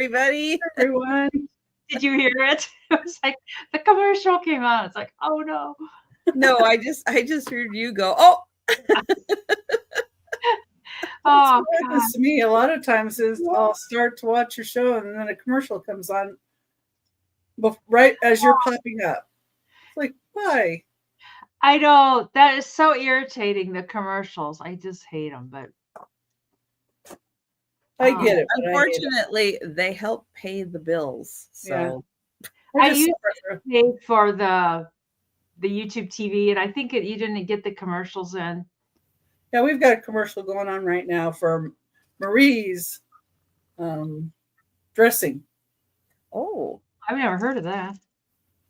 everybody. Everyone. Did you hear it? It was like the commercial came on. It's like, oh no. No, I just heard you go, oh. Oh, what happens to me a lot of times is I'll start to watch your show and then a commercial comes on right as you're popping up. It's like, why? I know that is so irritating. The commercials, I just hate them. But I get it. Unfortunately, they help pay the bills. So I used to pay for the YouTube TV, and I think you didn't get the commercials in. Yeah, we've got a commercial going on right now for Marie's dressing. Oh, I've never heard of that.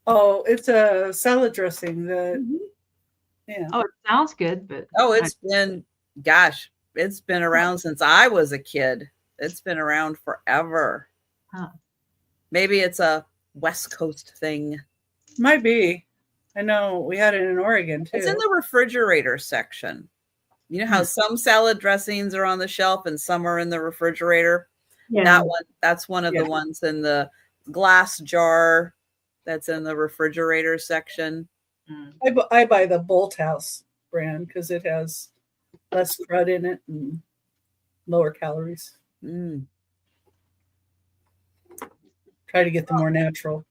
Oh, it's a salad dressing. Yeah. Oh, it sounds good, but it's been around since I was a kid. It's been around forever. Huh. Maybe it's a West Coast thing. Might be. I know we had it in Oregon too. It's in the refrigerator section. You know how some salad dressings are on the shelf and some are in the refrigerator? Yeah. That's one of the ones in the glass jar that's in the refrigerator section. I buy the Bolthouse brand because it has less crud in it and lower calories. Try to get the more natural.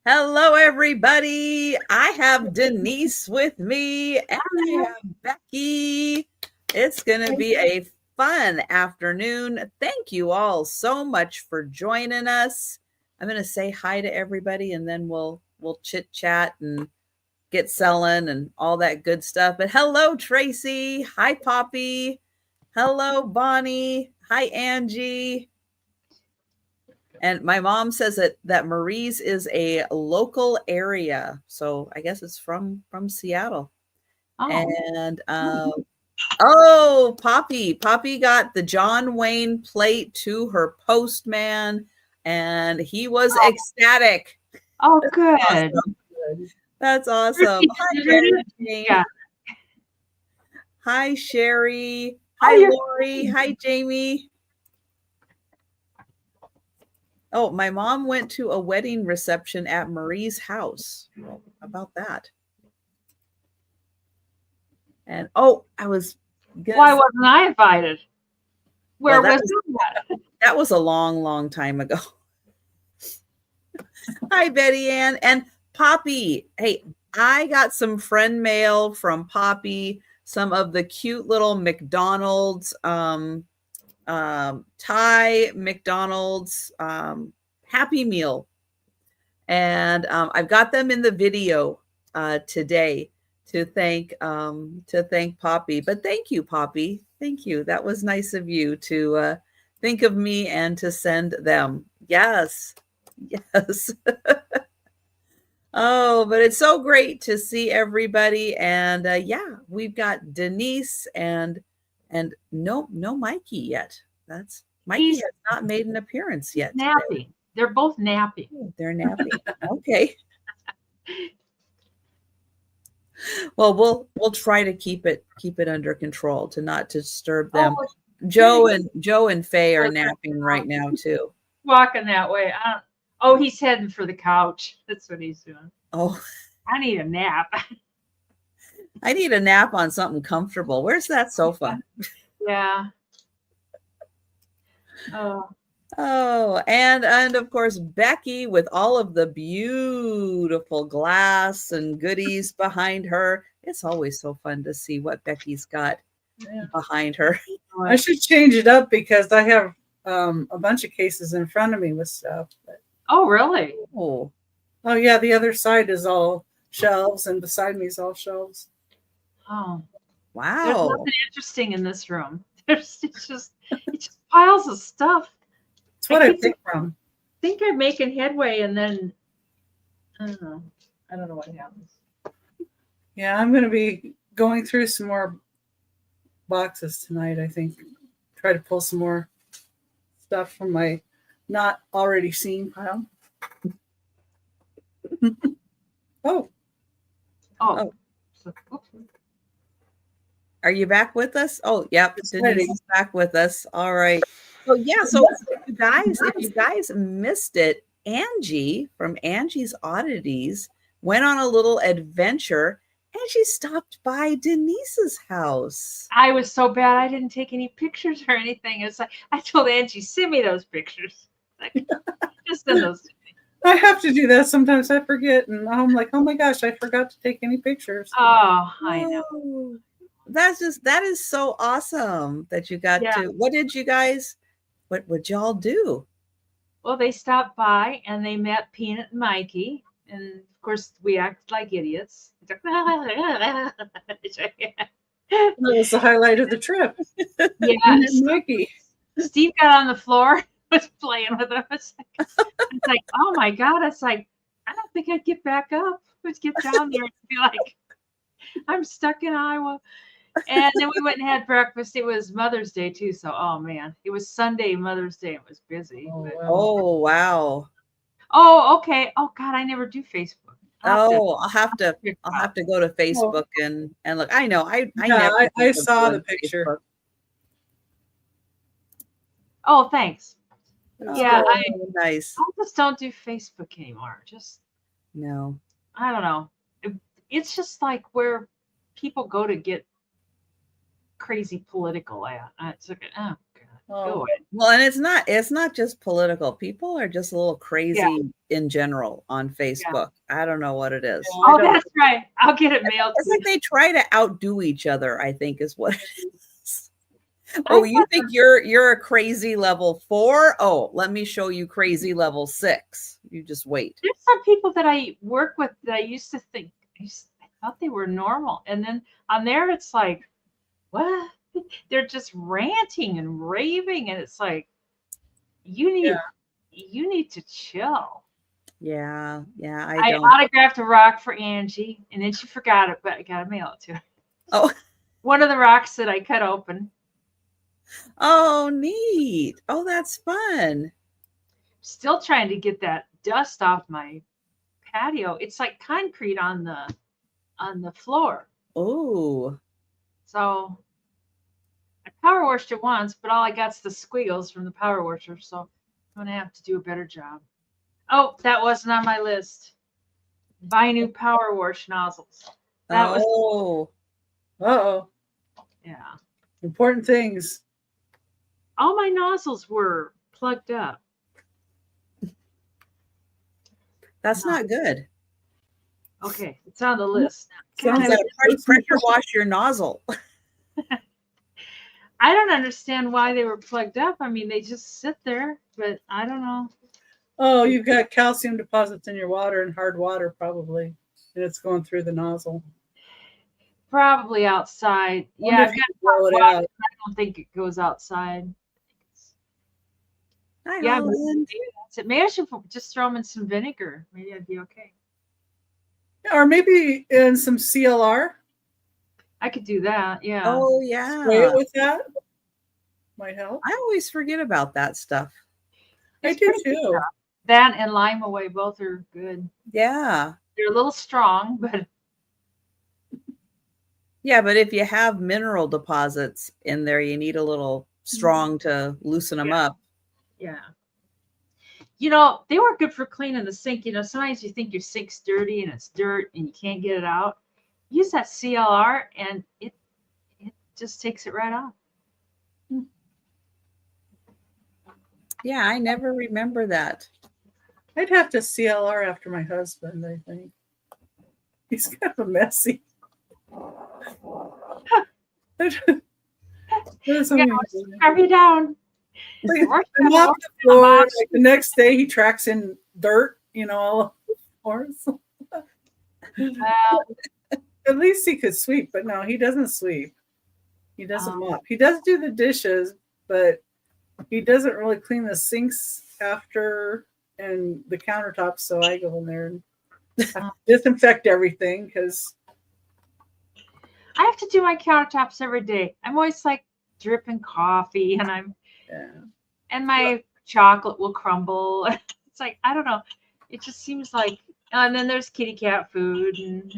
Hello, everybody. I have Denise with me and I have Becky. It's going to be a fun afternoon. Thank you all so much for joining us. I'm going to say hi to everybody and then we'll chit chat and get selling and all that good stuff. But hello, Tracy. Hi, Poppy. Hello, Bonnie. Hi, Angie. And my mom says that Marie's is a local area. So I guess it's from Seattle. Oh. And Poppy got the John Wayne plate to her postman and he was ecstatic. Oh, good. That's awesome. Hi, Sherry. Yeah. Hi, Sherry. Hi, Lori. Hi, Jamie. Oh, my mom went to a wedding reception at Marie's house. Well, how about that? And I was. Why wasn't I invited? Where was that? That was a long, long time ago. Hi, Betty Ann and Poppy. Hey, I got some friend mail from Poppy. Some of the cute little McDonald's. Thai McDonald's Happy Meal. And I've got them in the video today to thank Poppy. But thank you, Poppy. Thank you. That was nice of you to think of me and to send them. Yes. Yes. Oh, but it's so great to see everybody. And we've got Denise and no Mikey yet. That's Mikey has not made an appearance yet. Napping. Today. They're both napping. They're napping. Okay. Well, we'll try to keep it under control to not disturb them. Joe and Faye are napping right now too. Walking that way. He's heading for the couch. That's what he's doing. Oh, I need a nap. I need a nap on something comfortable. Where's that sofa? Yeah. And of course, Becky with all of the beautiful glass and goodies behind her. It's always so fun to see what Becky's got behind her. I should change it up because I have a bunch of cases in front of me with stuff. Oh, really? Oh, yeah. The other side is all shelves and beside me is all shelves. Oh, wow. There's nothing interesting in this room. It's just piles of stuff. That's what I picked from. I think I'm making headway and then I don't know. I don't know what happens. Yeah, I'm going to be going through some more boxes tonight, I think. Try to pull some more stuff from my not already seen pile. Oh. Are you back with us? Oh, yep. Denise is back with us. All right. So yeah, so if you guys missed it, Angie from Angie's Oddities went on a little adventure and she stopped by Denise's house. I was so bad I didn't take any pictures or anything. It's like I told Angie, send me those pictures. Like, just send those to me. I have to do that sometimes. I forget, and I'm like, oh my gosh, I forgot to take any pictures. Oh, I know. Oh, that is so awesome that you got Yeah. to. What did you guys? What would y'all do? Well, they stopped by and they met Peanut and Mikey. And of course, we acted like idiots. That was the highlight of the trip. Yeah, Mikey. Steve got on the floor, was playing with us. It's like, oh my God. It's like, I don't think I'd get back up. Let's get down there and be like, I'm stuck in Iowa. And then we went and had breakfast. It was Mother's Day too. So, oh man, it was Sunday, Mother's Day. It was busy. Oh, But- wow. Oh wow. Oh, okay. Oh God, I never do Facebook. I'll have to go to Facebook and look. I know. I saw the picture. Facebook. Oh, thanks. Yeah, Oh, nice. I just don't do Facebook anymore. Just No. I don't know. It's just like where people go to get crazy political at. It's like, oh God, go away. Well, and it's not just political. People are just a little crazy in general on Facebook. I don't know what it is. Oh, that's right. I'll get it mailed. It's like they try to outdo each other, I think is what it is. Oh, you think you're a crazy level 4? Oh, let me show you crazy level 6. You just wait. There's some people that I work with that I used to think I thought they were normal. And then on there it's like, what? They're just ranting and raving, and it's like you need to chill. Yeah. I autographed a rock for Angie, and then she forgot it, but I gotta mail it to her. Oh. One of the rocks that I cut open. Oh, neat. Oh, that's fun. Still trying to get that dust off my patio. It's like concrete on the floor. Oh. So I power washed it once, but all I got's the squiggles from the power washer. So I'm gonna have to do a better job. Oh, that wasn't on my list. Buy new power wash nozzles. That was yeah. Important things. All my nozzles were plugged up. That's not good. Okay, it's on the list. Sounds You like gotta pressure wash your nozzle. I don't understand why they were plugged up. I mean, they just sit there, but I don't know. Oh, you've got calcium deposits in your water and hard water probably, and it's going through the nozzle. Probably outside. Yeah, I've got blow it water. out. I don't think it goes outside. Hi, Yeah, Holland. maybe I should just throw them in some vinegar. Maybe I'd be okay. Or maybe in some CLR. I could do that. Yeah. Oh, yeah. Spray it with that. Might help. I always forget about that stuff. I do too. That and lime away, both are good. Yeah. They're a little strong, but Yeah, but if you have mineral deposits in there, you need a little strong to loosen them up. yeah. You know, they were good for cleaning the sink. You know, sometimes you think your sink's dirty and it's dirt and you can't get it out. Use that CLR and it just takes it right off. Yeah, I never remember that. I'd have to CLR after my husband, I think. He's kind of messy. Scrub you down. Mop the floor. Like the next day, he tracks in dirt, all over the floors. At least he could sweep, but no, he doesn't sweep. He doesn't mop. He does do the dishes, but he doesn't really clean the sinks after and the countertops. So I go in there and disinfect everything because I have to do my countertops every day. I'm always like dripping coffee and my chocolate will crumble. It's like, I don't know. It just seems like, and then there's kitty cat food and,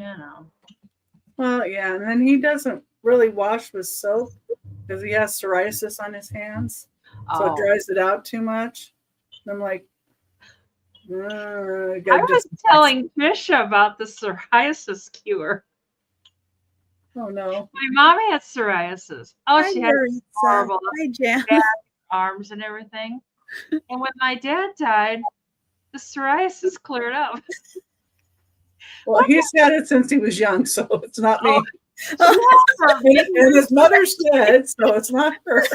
Well, yeah. And then he doesn't really wash with soap because he has psoriasis on his hands. So it Oh, dries it out too much. And I'm like, I I gotta was disinfect. telling Trisha about the psoriasis cure. Oh no. My mom had psoriasis. Oh, Hi, she had Maritza. horrible Hi, Jan. bad arms and everything. And when my dad died, the psoriasis cleared up. Well, he's had it since he was young, so it's not me. Oh, And his mother's dead, so it's not her.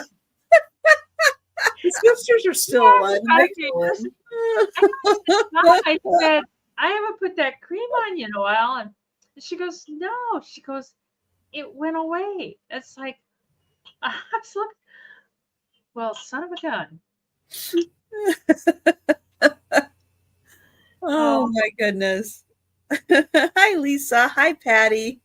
His sisters are still alive. And they okay. call him. Mom, I said, I haven't put that cream on you in a while. And she goes, no. She goes, it went away. It's like, I was looking, well, son of a gun. Oh my goodness. Hi, Lisa. Hi, Patty.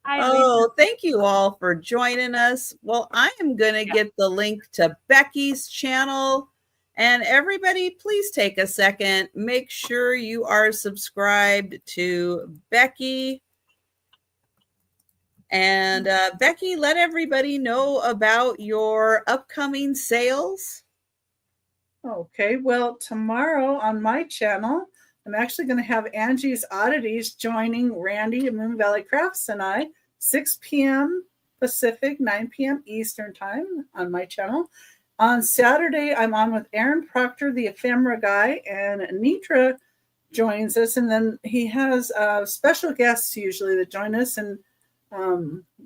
Hi, Oh, thank you all for joining us. Well, I am going to get the link to Becky's channel. And everybody, please take a second. Make sure you are subscribed to Becky. And Becky, let everybody know about your upcoming sales. Okay, well, tomorrow on my channel, I'm actually going to have Angie's Oddities joining Randy and Moon Valley Crafts and I, 6 p.m. Pacific, 9 p.m. Eastern Time on my channel. On Saturday, I'm on with Aaron Proctor, the ephemera guy, and Nitra joins us. And then he has special guests usually that join us. And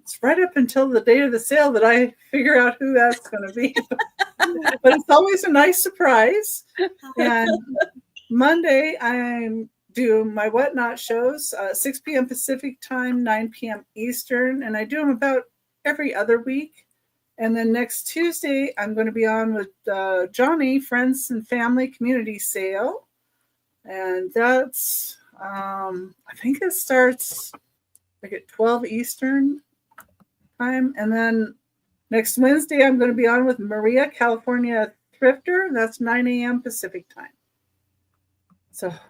it's right up until the day of the sale that I figure out who that's going to be. But it's always a nice surprise. And Monday, I do my Whatnot shows, 6 p.m. Pacific time, 9 p.m. Eastern. And I do them about every other week. And then next Tuesday, I'm going to be on with Johnny, Friends and Family Community Sale. And that's, I think it starts like at 12 Eastern time. And then next Wednesday, I'm going to be on with Maria, California Thrifter. That's 9 a.m. Pacific time. So a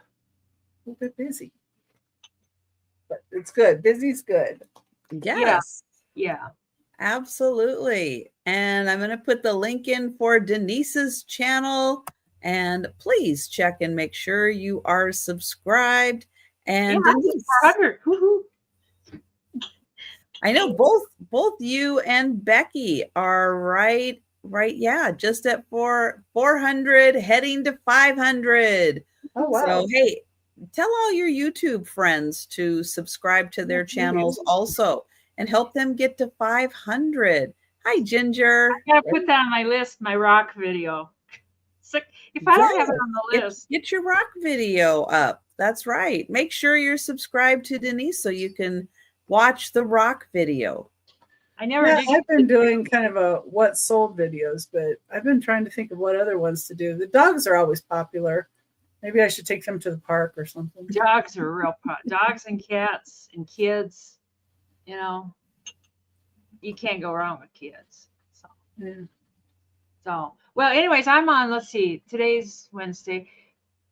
little bit busy. But it's good. Busy's good. Yes. Yeah. Absolutely. And I'm going to put the link in for Denise's channel. And please check and make sure you are subscribed. And Denise, 400. Woo-hoo. I know both you and Becky are right. Yeah, just at 400, heading to 500. Oh, wow. So, hey, tell all your YouTube friends to subscribe to their channels also and help them get to 500. Hi, Ginger. I gotta put that on my list, my rock video. So if I don't have it on the list, get your rock video up. That's right. Make sure you're subscribed to Denise so you can watch the rock video. I never Yeah, did. I've been doing kind of a what sold videos, but I've been trying to think of what other ones to do. The dogs are always popular. Maybe I should take them to the park or something. Dogs are real dogs and cats and kids. You know, you can't go wrong with kids. So, Yeah. so well. Anyways, I'm on. Let's see. Today's Wednesday.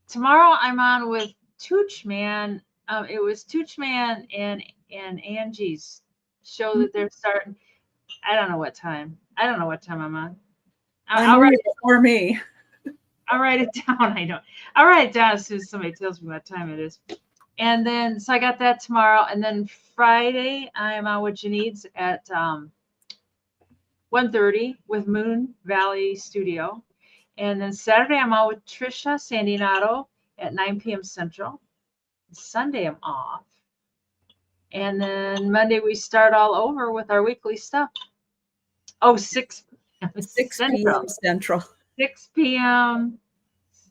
Tomorrow I'm on with Tooch Man. It was Tooch Man and Angie's show that they're starting. I don't know what time. I'm on. I'll write it before me. I'll write it down. I'll write it down as soon as somebody tells me what time it is. And then, so I got that tomorrow. And then Friday, I'm on with Janine's at 1:30 with Moon Valley Studio. And then Saturday, I'm on with Trisha, sandyandotto at 9 p.m. Central. Sunday, I'm off. And then Monday, we start all over with our weekly stuff. Oh, 6 p.m. Central. 6 p.m.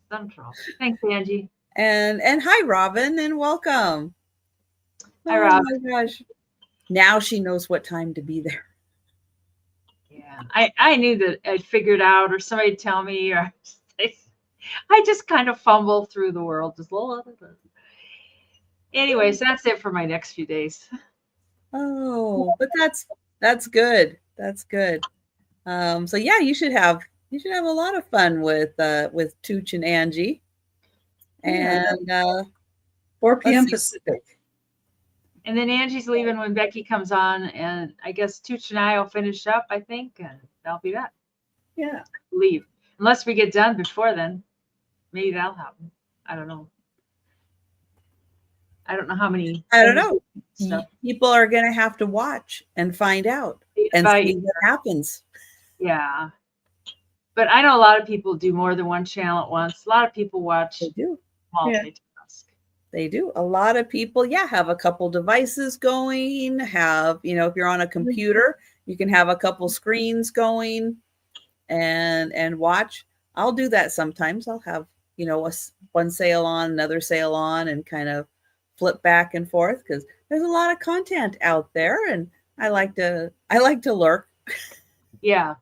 Central. Thanks, Angie. And hi, Robin, and welcome. Hi, Rob. Oh my gosh. Now she knows what time to be there. Yeah, I knew that I'd figured out, or somebody tell me, or I just kind of fumble through the world. Just anyways, that's it for my next few days. Oh, but that's good. That's good. So yeah, you should have a lot of fun with Tooch and Angie. And 4 p.m. Pacific. And then Angie's leaving when Becky comes on, and I guess Tooch and I will finish up, I think, and that'll be that. Yeah. Leave. Unless we get done before then. Maybe that'll happen. I don't know. I don't know how many. I don't know. Stuff. People are going to have to watch and find out and see what happens. Yeah. But I know a lot of people do more than one channel at once. A lot of people watch. They do. Multitask. They do. A lot of people, have a couple devices going, have, if you're on a computer, you can have a couple screens going and watch. I'll do that sometimes. I'll have, one sale on, another sale on, and kind of flip back and forth because there's a lot of content out there, and I like to lurk. Yeah.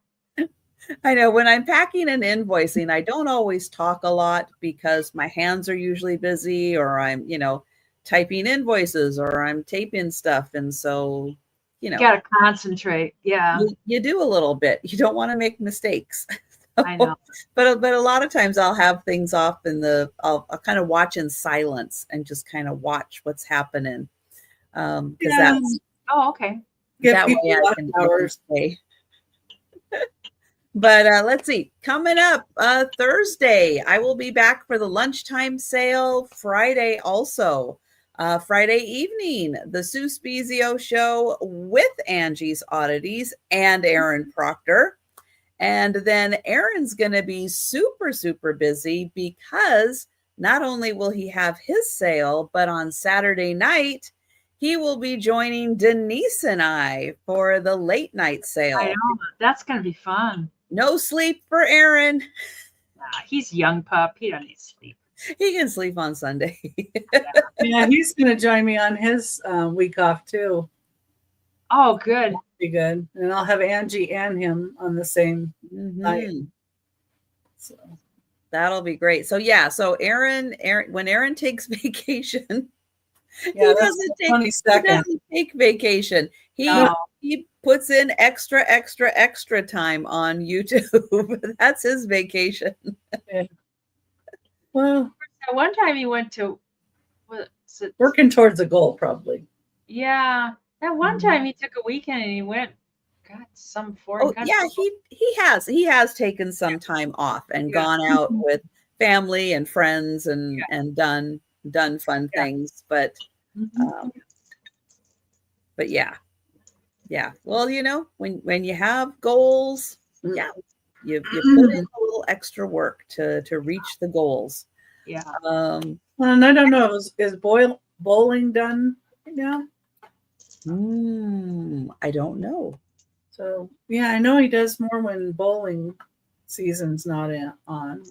I know when I'm packing and invoicing, I don't always talk a lot because my hands are usually busy, or I'm, typing invoices, or I'm taping stuff. And so, you got to concentrate. Yeah. You do a little bit. You don't want to make mistakes. I know. But a lot of times I'll have things off I'll kind of watch in silence and just kind of watch what's happening. Because that's. Oh, okay. That way I can stay. But let's see, coming up Thursday, I will be back for the lunchtime sale. Friday also, Friday evening, the Sue Spezio show with Angie's Oddities and Aaron Proctor. And then Aaron's going to be super, super busy because not only will he have his sale, but on Saturday night, he will be joining Denise and I for the late night sale. I know. That's going to be fun. No sleep for Aaron. He's a young pup. He doesn't need sleep. He can sleep on Sunday. Yeah, he's going to join me on his week off too. Oh, good. That'll be good. And I'll have Angie and him on the same night. So that'll be great. So so Aaron, when Aaron takes vacation, he doesn't take vacation. He puts in extra time on YouTube. That's his vacation. Well, one time he went to working towards a goal, probably. Yeah, that one time he took a weekend and he went, some foreign country. Yeah, he has taken some time off and gone out with family and friends and done fun things, but yeah. Well, when you have goals, you put in a little extra work to reach the goals. Yeah. And I don't know, is bowling done now? I don't know. So I know he does more when bowling season's not on.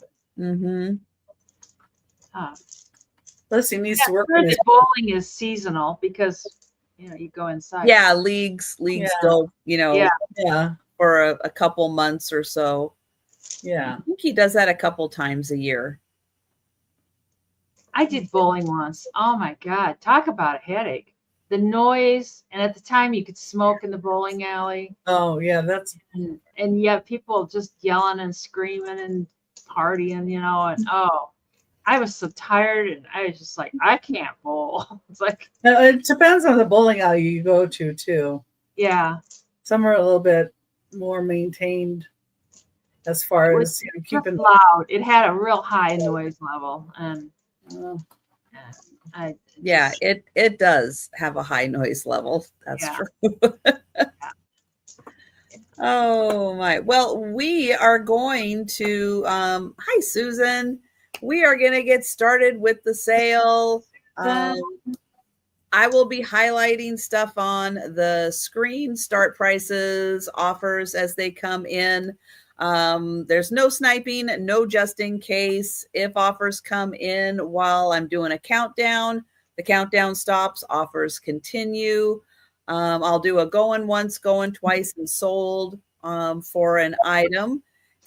Plus, he needs to work. Bowling is seasonal because you go inside. Yeah, leagues go. For a couple months or so. Yeah, I think he does that a couple times a year. I did bowling once. Oh my God, talk about a headache. The noise, and at the time you could smoke in the bowling alley. Oh yeah, that's and you have people just yelling and screaming and partying, and I was so tired, and I was just like, I can't bowl. It's like it depends on the bowling alley you go to too. Yeah, some are a little bit more maintained as far as keeping loud. It had a real high noise level, and it does have a high noise level. That's true. Oh my. Well, we are going to hi Susan. We are going to get started with the sale. I will be highlighting stuff on the screen, start prices, offers as they come in. There's no sniping, no just in case. If offers come in while I'm doing a countdown, the countdown stops, offers continue. I'll do a going once, going twice, and sold for an item.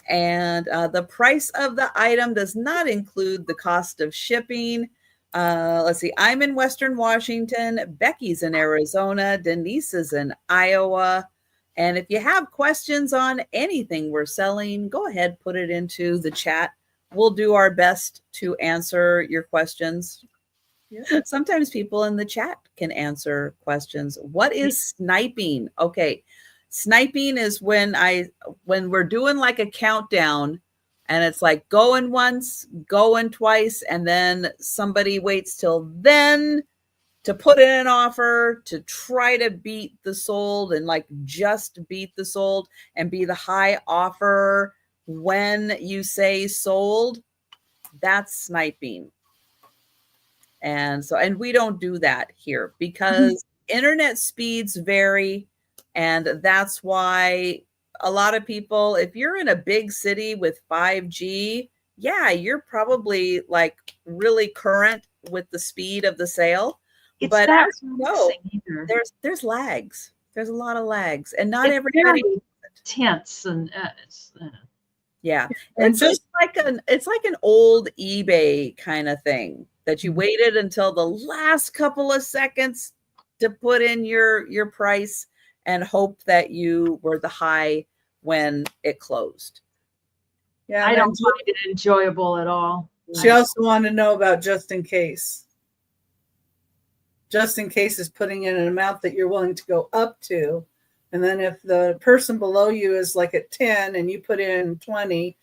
And the price of the item does not include the cost of shipping. Let's see, I'm in Western Washington, Becky's in Arizona, Denise is in Iowa. And if you have questions on anything we're selling, go ahead, put it into the chat. We'll do our best to answer your questions. Yeah. Sometimes people in the chat can answer questions. What is sniping? Okay. Sniping is when we're doing like a countdown and it's like going once, going twice, and then somebody waits till then to put in an offer to try to beat the sold and like just beat the sold and be the high offer when you say sold. That's sniping. And we don't do that here because internet speeds vary. And that's why a lot of people, if you're in a big city with 5G, yeah, you're probably like really current with the speed of the sale. It's But not as you know, either. there's lags. There's a lot of lags, and not It's everybody very tense and yeah. And It's like an old eBay kind of thing that you waited until the last couple of seconds to put in your price and hope that you were the high when it closed. Yeah, I don't find it enjoyable at all. She also wanted to know about just in case. Just in case is putting in an amount that you're willing to go up to. And then if the person below you is like at 10 and you put in 20,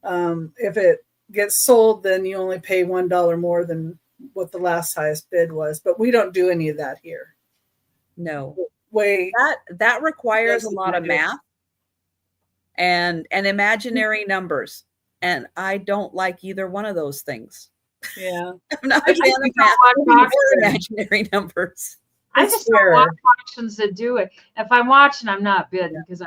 if it gets sold, then you only pay $1 more than what the last highest bid was. But we don't do any of that here. No. That requires a lot of math and imaginary numbers. And I don't like either one of those things. Yeah. I'm not a fan of math or imaginary numbers. I just don't watch auctions that do it. If I'm watching, I'm not bidding because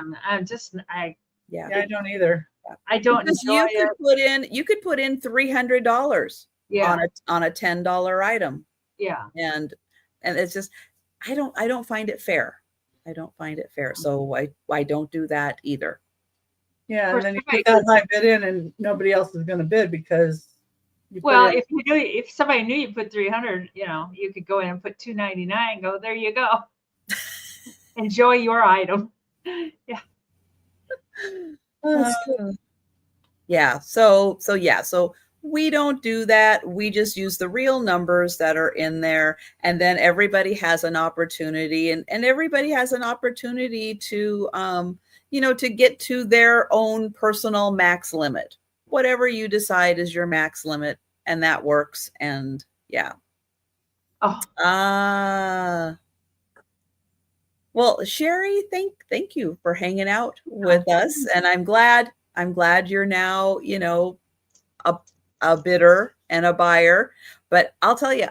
I don't either. I don't enjoy it. You could put in $300 on a $10 item. Yeah. And it's just I don't find it fair. I don't find it fair. So I don't do that either. Yeah, and then you put that high bid in and nobody else is going to bid because if somebody knew you put 300, you could go in and put 299. Go there, you go. Enjoy your item. Yeah. Yeah. So we don't do that. We just use the real numbers that are in there, and then everybody has an opportunity, and everybody has an opportunity to to get to their own personal max limit. Whatever you decide is your max limit, and that works. And yeah. Well, Sherry, thank you for hanging out with us. And I'm glad you're now, a bidder and a buyer. But I'll tell you,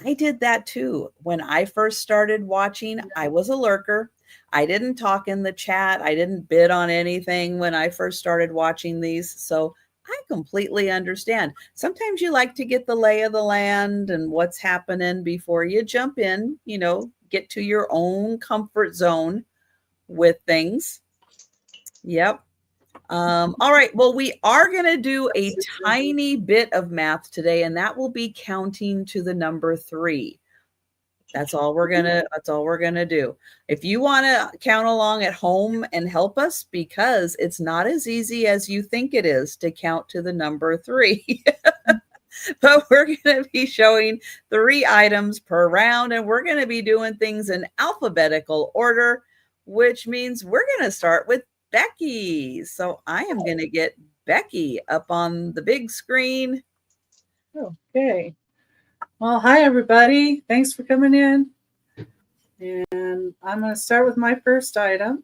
I did that too. When I first started watching, I was a lurker. I didn't talk in the chat. I didn't bid on anything when I first started watching these. So I completely understand. Sometimes you like to get the lay of the land and what's happening before you jump in, get to your own comfort zone with things. Yep. All right. Well, we are going to do a tiny bit of math today, and that will be counting to the number 3. That's all we're going to do. If you want to count along at home and help us, because it's not as easy as you think it is to count to the number 3. But we're going to be showing 3 items per round, and we're going to be doing things in alphabetical order, which means we're going to start with Becky. So I am going to get Becky up on the big screen. Okay. Well, hi, everybody. Thanks for coming in. And I'm going to start with my first item.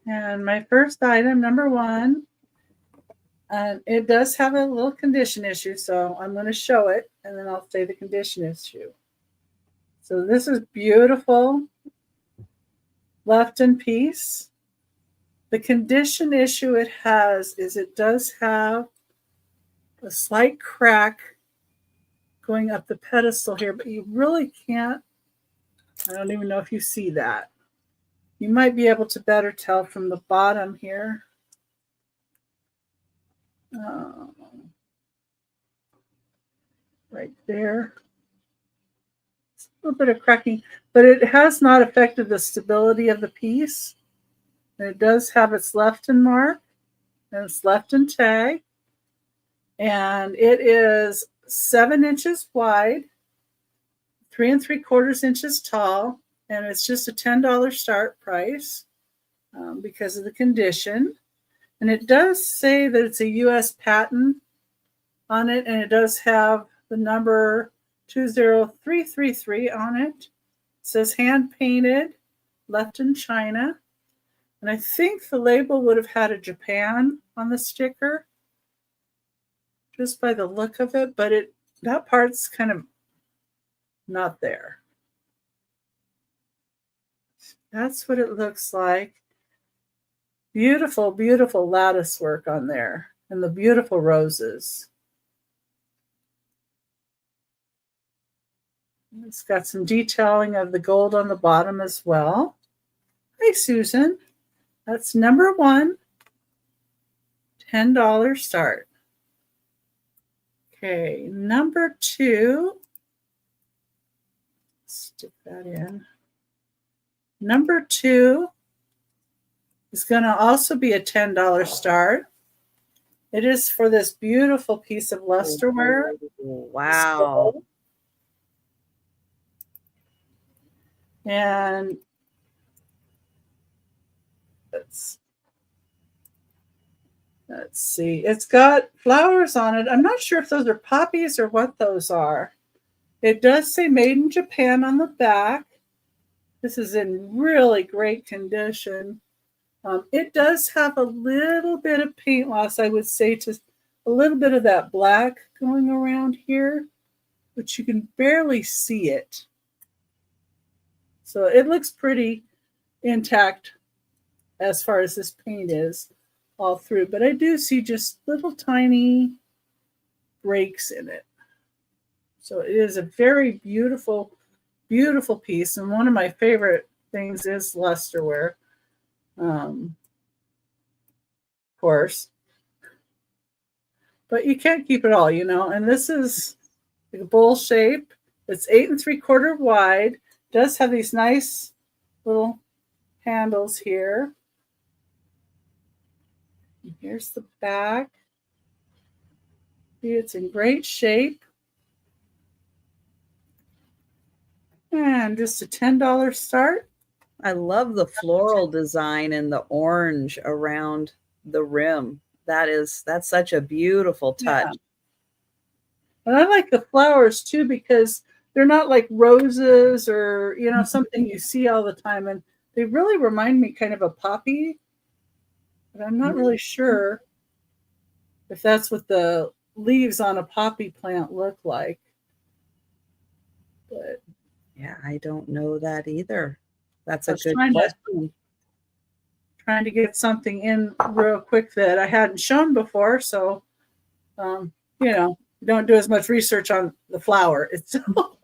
And my first item, number 1, it does have a little condition issue, so I'm going to show it, and then I'll say the condition issue. So this is beautiful Lefton piece. The condition issue it has is it does have a slight crack going up the pedestal here, but you really can't. I don't even know if you see that. You might be able to better tell from the bottom here. Right there. It's a little bit of cracking, but it has not affected the stability of the piece. And it does have its Lefton mark and its Lefton tag. And it is 7 inches wide, 3 3/4 inches tall, and it's just a $10 start price because of the condition. And it does say that it's a U.S. patent on it, and it does have the number 20333 on it. It says hand painted, left in China. And I think the label would have had a Japan on the sticker, just by the look of it, but that part's kind of not there. That's what it looks like. Beautiful, beautiful lattice work on there, and the beautiful roses. It's got some detailing of the gold on the bottom as well. Hi, Susan. That's number 1, $10 start. Okay, number 2. Stick that in. Number 2 is going to also be a $10 start. It is for this beautiful piece of lusterware. Wow. And let's see. It's got flowers on it. I'm not sure if those are poppies or what those are. It does say made in Japan on the back. This is in really great condition. It does have a little bit of paint loss, I would say, to a little bit of that black going around here, but you can barely see it. So it looks pretty intact as far as this paint is all through, but I do see just little tiny breaks in it. So it is a very beautiful, beautiful piece, and one of my favorite things is lusterware. Of course, but you can't keep it all, you know. And this is like a bowl shape. It's 8 3/4 wide. Does have these nice little handles here. And here's the back. See, it's in great shape. And just a $10 start. I love the floral design and the orange around the rim. That's such a beautiful touch. Yeah. And I like the flowers too, because they're not like roses or, you know, something you see all the time. And they really remind me kind of a poppy, but I'm not really sure if that's what the leaves on a poppy plant look like. But yeah, I don't know that either. That's a good question. Trying to get something in real quick that I hadn't shown before. So, you know, don't do as much research on the flower itself.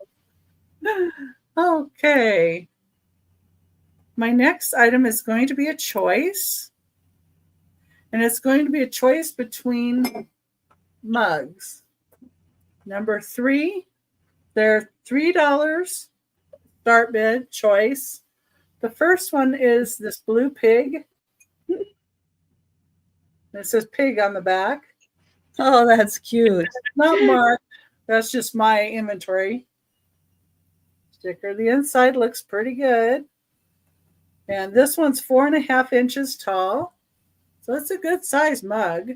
Okay. My next item is going to be a choice. And it's going to be a choice between mugs. Number 3, they're $3 start bid choice. The first one is this blue pig. It says pig on the back. Oh, that's cute. Not marked. That's just my inventory sticker. The inside looks pretty good. And this one's 4.5 inches tall. So it's a good size mug.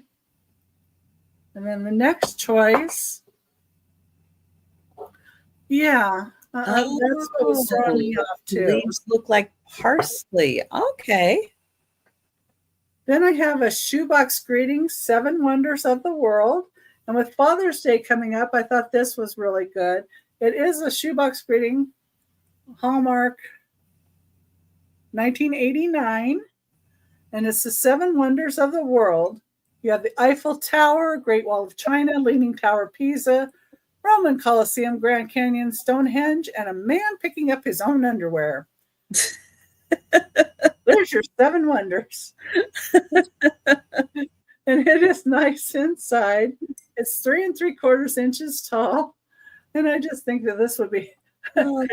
And then the next choice. Yeah. That's what was throwing me off too. Leaves look like parsley. Okay. Then I have a shoebox greeting, 7 Wonders of the World. And with Father's Day coming up, I thought this was really good. It is a shoebox greeting, Hallmark 1989. And it's the 7 Wonders of the World. You have the Eiffel Tower, Great Wall of China, Leaning Tower of Pisa, Roman Colosseum, Grand Canyon, Stonehenge, and a man picking up his own underwear. There's your 7 wonders. And it is nice inside. It's 3 3/4 inches tall. And I just think that this would be funny.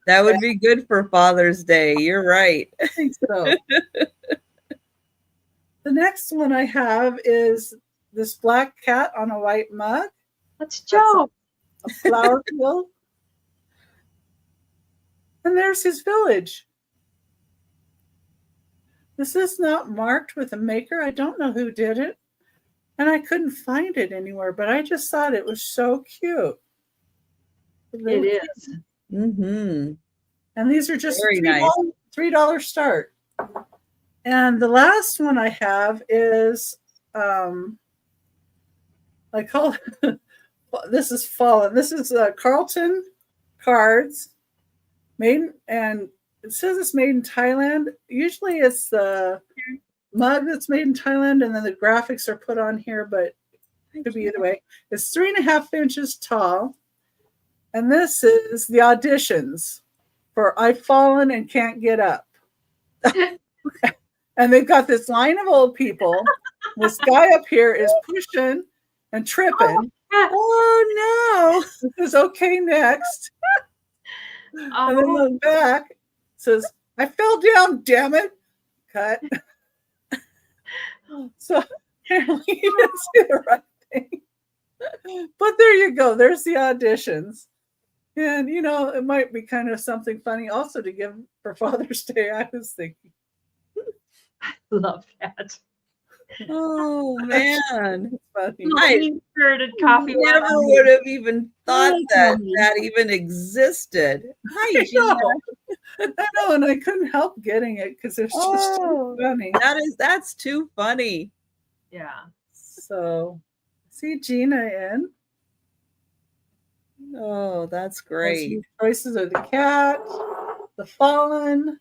That would be good for Father's Day. You're right. I think so. The next one I have is this black cat on a white mug. Let's Joe. A flower field. And there's his village. This is not marked with a maker. I don't know who did it. And I couldn't find it anywhere, but I just thought it was so cute. It is. Mm-hmm. And these are just Very nice. $3 start. And the last one I have is, I call this is Fallen. This is Carlton cards, made, and it says it's made in Thailand. Usually it's the mug that's made in Thailand, and then the graphics are put on here, but it could be either way. It's 3.5 inches tall. And this is the auditions for I've Fallen and Can't Get Up. And they've got this line of old people. This guy up here is pushing and tripping. Oh, no. This is okay next. And then on the back says, I fell down, damn it. Cut. So apparently he didn't see the right thing. But there you go. There's the auditions. And, you know, it might be kind of something funny also to give for Father's Day, I was thinking. I love that. Oh, man. Funny. Green-shirted coffee. Never would have even thought that even existed. Hi, Gina. I know, and I couldn't help getting it because it's just so funny. That's too funny. Yeah. So, see Gina in. Oh, that's great. Choices are the cat, the fallen,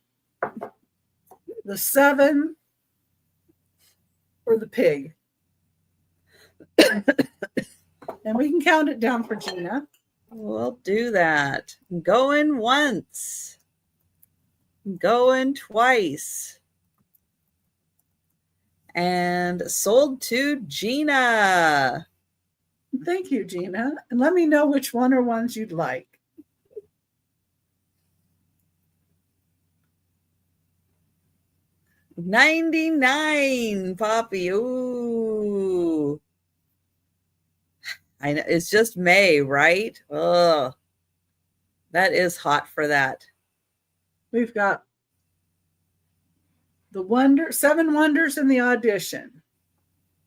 the 7, or the pig. And we can count it down for Gina. We'll do that. Going once. Going twice. And sold to Gina. Thank you, Gina. And let me know which one or ones you'd like. $99, Poppy. Ooh. I know it's just May, right? Oh, that is hot for that. We've got the 7 wonders in the audition.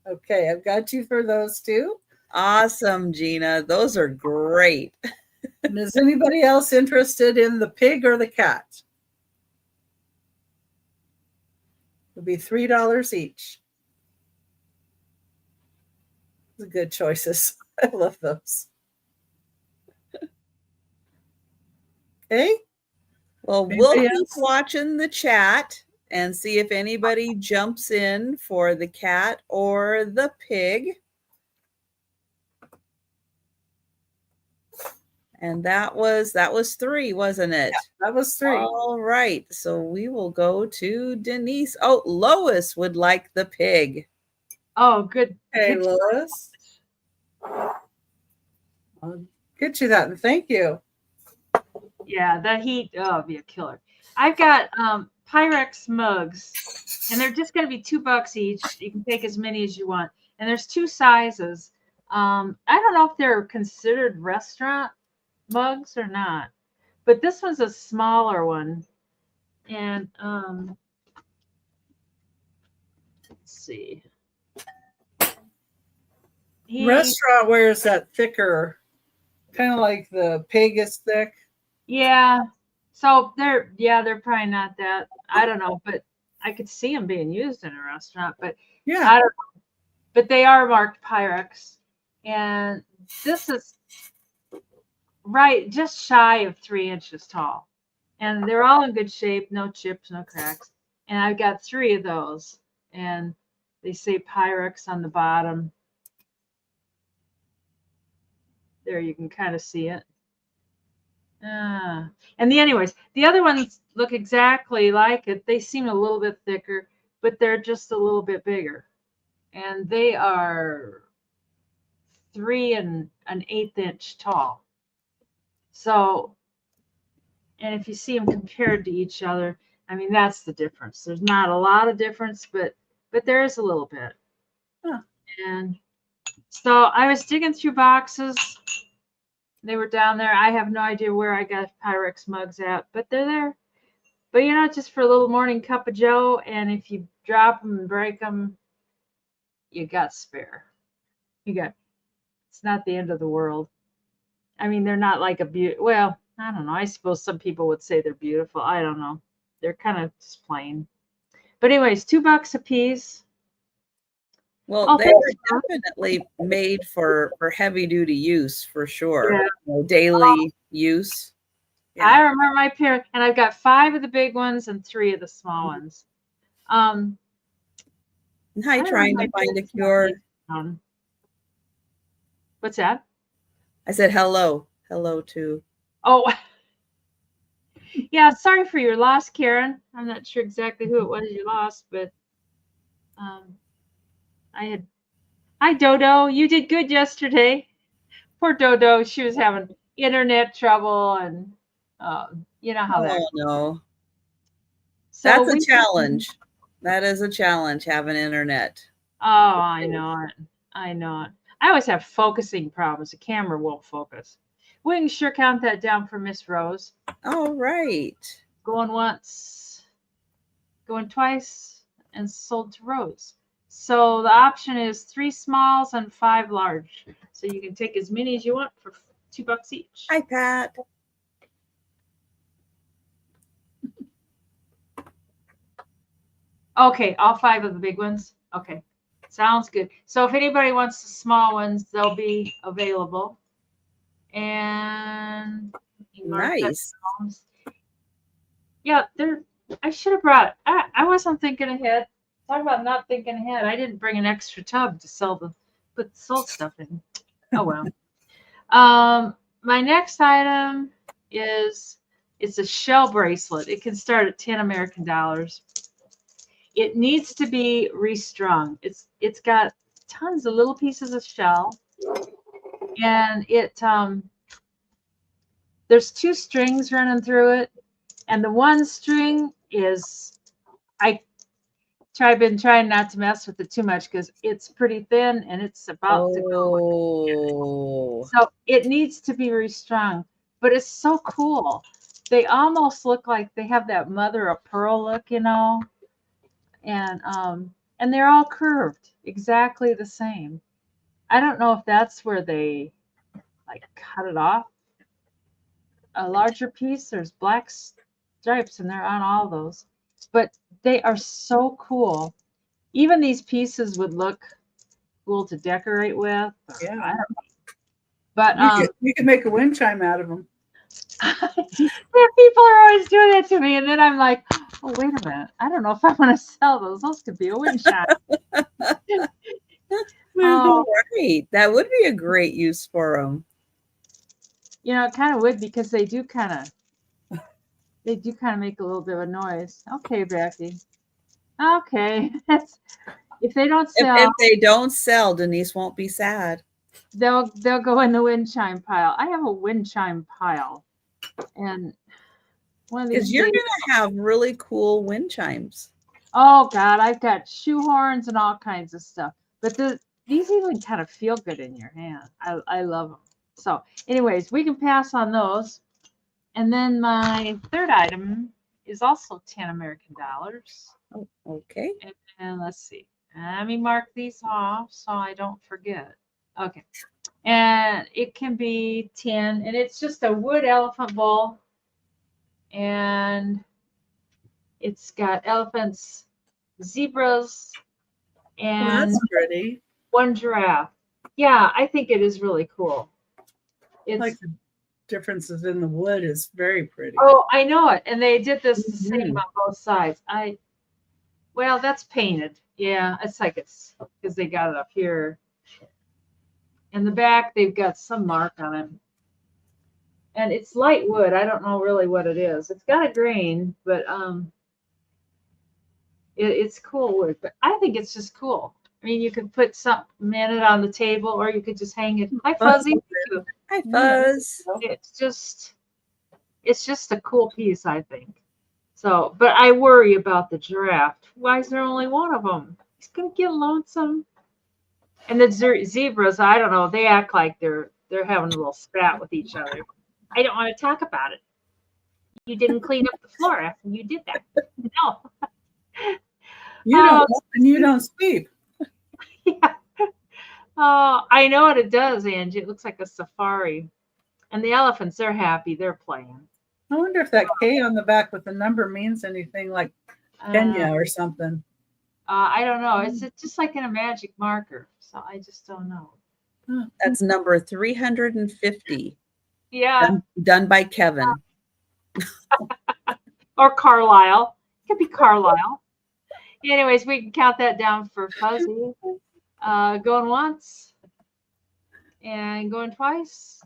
Okay, I've got you for those 2. Awesome, Gina. Those are great. And is anybody else interested in the pig or the cat? It'll be $3 each. Those are good choices. I love those. Okay. Well, we'll keep watching the chat and see if anybody jumps in for the cat or the pig. And that was 3, wasn't it? Yeah, that was 3. All right. So we will go to Denise. Oh, Lois would like the pig. Oh, good. Hey, Lois. I'll get you that. And thank you. Yeah, that heat. Oh, be a killer. I've got Pyrex mugs, and they're just going to be $2 each. You can take as many as you want. And there's 2 sizes. I don't know if they're considered restaurant mugs or not, but this one's a smaller one. And let's see. Restaurant wears that thicker, kind of like the pig is thick. Yeah. So they're probably not that. I don't know, but I could see them being used in a restaurant. But yeah, I don't know. But they are marked Pyrex, and this is right just shy of 3 inches tall, and they're all in good shape, no chips, no cracks. And I've got 3 of those, and they say Pyrex on the bottom. There, you can kind of see it. And anyways, the other ones look exactly like it. They seem a little bit thicker, but they're just a little bit bigger. And they are 3 1/8 inch tall. So, and if you see them compared to each other, I mean, that's the difference. There's not a lot of difference, but there is a little bit. Huh. And so I was digging through boxes, They were down there. I have no idea where I got Pyrex mugs at, but they're there. But you know, just for a little morning cup of joe, and if you drop them and break them, you got spare. You got. It's not the end of the world. I mean, they're not like a beauty. Well, I don't know. I suppose some people would say they're beautiful. I don't know. They're kind of just plain. But anyways, $2 a piece. Well, Oh, they thanks, are Mark. definitely made for heavy duty use for sure. Yeah. You know, daily use. I Yeah. remember my parents, and I've got 5 of the big ones and 3 of the small ones. And how I you remember trying my to find a parents cure? What's that? I said hello. Hello to. Oh, yeah. Sorry for your loss, Karen. I'm not sure exactly who it was you lost, but I had. Hi, Dodo. You did good yesterday. Poor Dodo. She was having internet trouble, and you know how that. Oh no. So That's a we. challenge. That is a challenge, having internet. Oh, I know it. I know it. I always have focusing problems. The camera won't focus. We can sure count that down for Miss Rose. All right. Going once, going twice, and sold to Rose. So the option is 3 smalls and 5 large. So you can take as many as you want for $2 each. Hi, Pat. Okay, all 5 of the big ones. Okay, sounds good. So if anybody wants the small ones, they'll be available. And Nice. yeah, they're. I should have brought. I wasn't thinking ahead. Talk about not thinking ahead. I didn't bring an extra tub to put the salt stuff in. Oh well. My next item is it's a shell bracelet. It can start at 10 American dollars. It needs to be restrung. It's got tons of little pieces of shell, and there's 2 strings running through it, and the one string is I've been trying not to mess with it too much because it's pretty thin and it's about to go. Oh. So it needs to be restrung, but it's so cool. They almost look like they have that mother of pearl look, you know, and they're all curved, exactly the same. I don't know if that's where they like cut it off. A larger piece, there's black stripes, and they're on all those, but they are so cool. Even these pieces would look cool to decorate with. Yeah. I don't know. But you can make a wind chime out of them. people are always doing that to me, and then I'm like, oh, wait a minute, I don't know if I want to sell those. Those could be a wind chime. Oh, right. That would be a great use for them. You know, it kind of would, because they do kind of make a little bit of a noise. Okay, Becky. Okay. If they don't sell, If they don't sell, Denise won't be sad. they'll go in the wind chime pile. I have a wind chime pile, and one of these Because you're days, gonna have really cool wind chimes. oh God, I've got shoehorns and all kinds of stuff. But these even kind of feel good in your hand. I love them. So, anyways, we can pass on those. And then my third item is also 10 American dollars. Oh, okay. And let's see. Let me mark these off so I don't forget. Okay. And it can be 10, and it's just a wood elephant bowl. And it's got elephants, zebras, and That's pretty. 1 giraffe. Yeah, I think it is really cool. It's Like the differences in the wood is very pretty. Oh, I know it. And they did this the same on both sides. Well, that's painted. Yeah, it's because they got it up here. In the back, they've got some mark on it. And it's light wood. I don't know really what it is. It's got a grain, but it's cool wood. But I think it's just cool. I mean, you could put something in it on the table, or you could just hang it. Hi, Fuzzy. Hi, Fuzz. It's just a cool piece, I think. So, but I worry about the giraffe. Why is there only one of them? He's gonna get lonesome. And the zebras, I don't know. They act like they're they're having a little spat with each other. I don't want to talk about it. You didn't clean up the floor after you did that. No. You don't mop and you don't sweep. Yeah. Oh, I know what it does, Angie. It looks like a safari. And the elephants, they're happy. They're playing. I wonder if that K on the back with the number means anything, like Kenya or something. I don't know. It's just like in a magic marker. So I just don't know. That's number 350. Yeah. Done by Kevin. Or Carlisle. It could be Carlisle. Anyways, we can count that down for Fuzzy. Going once and going twice.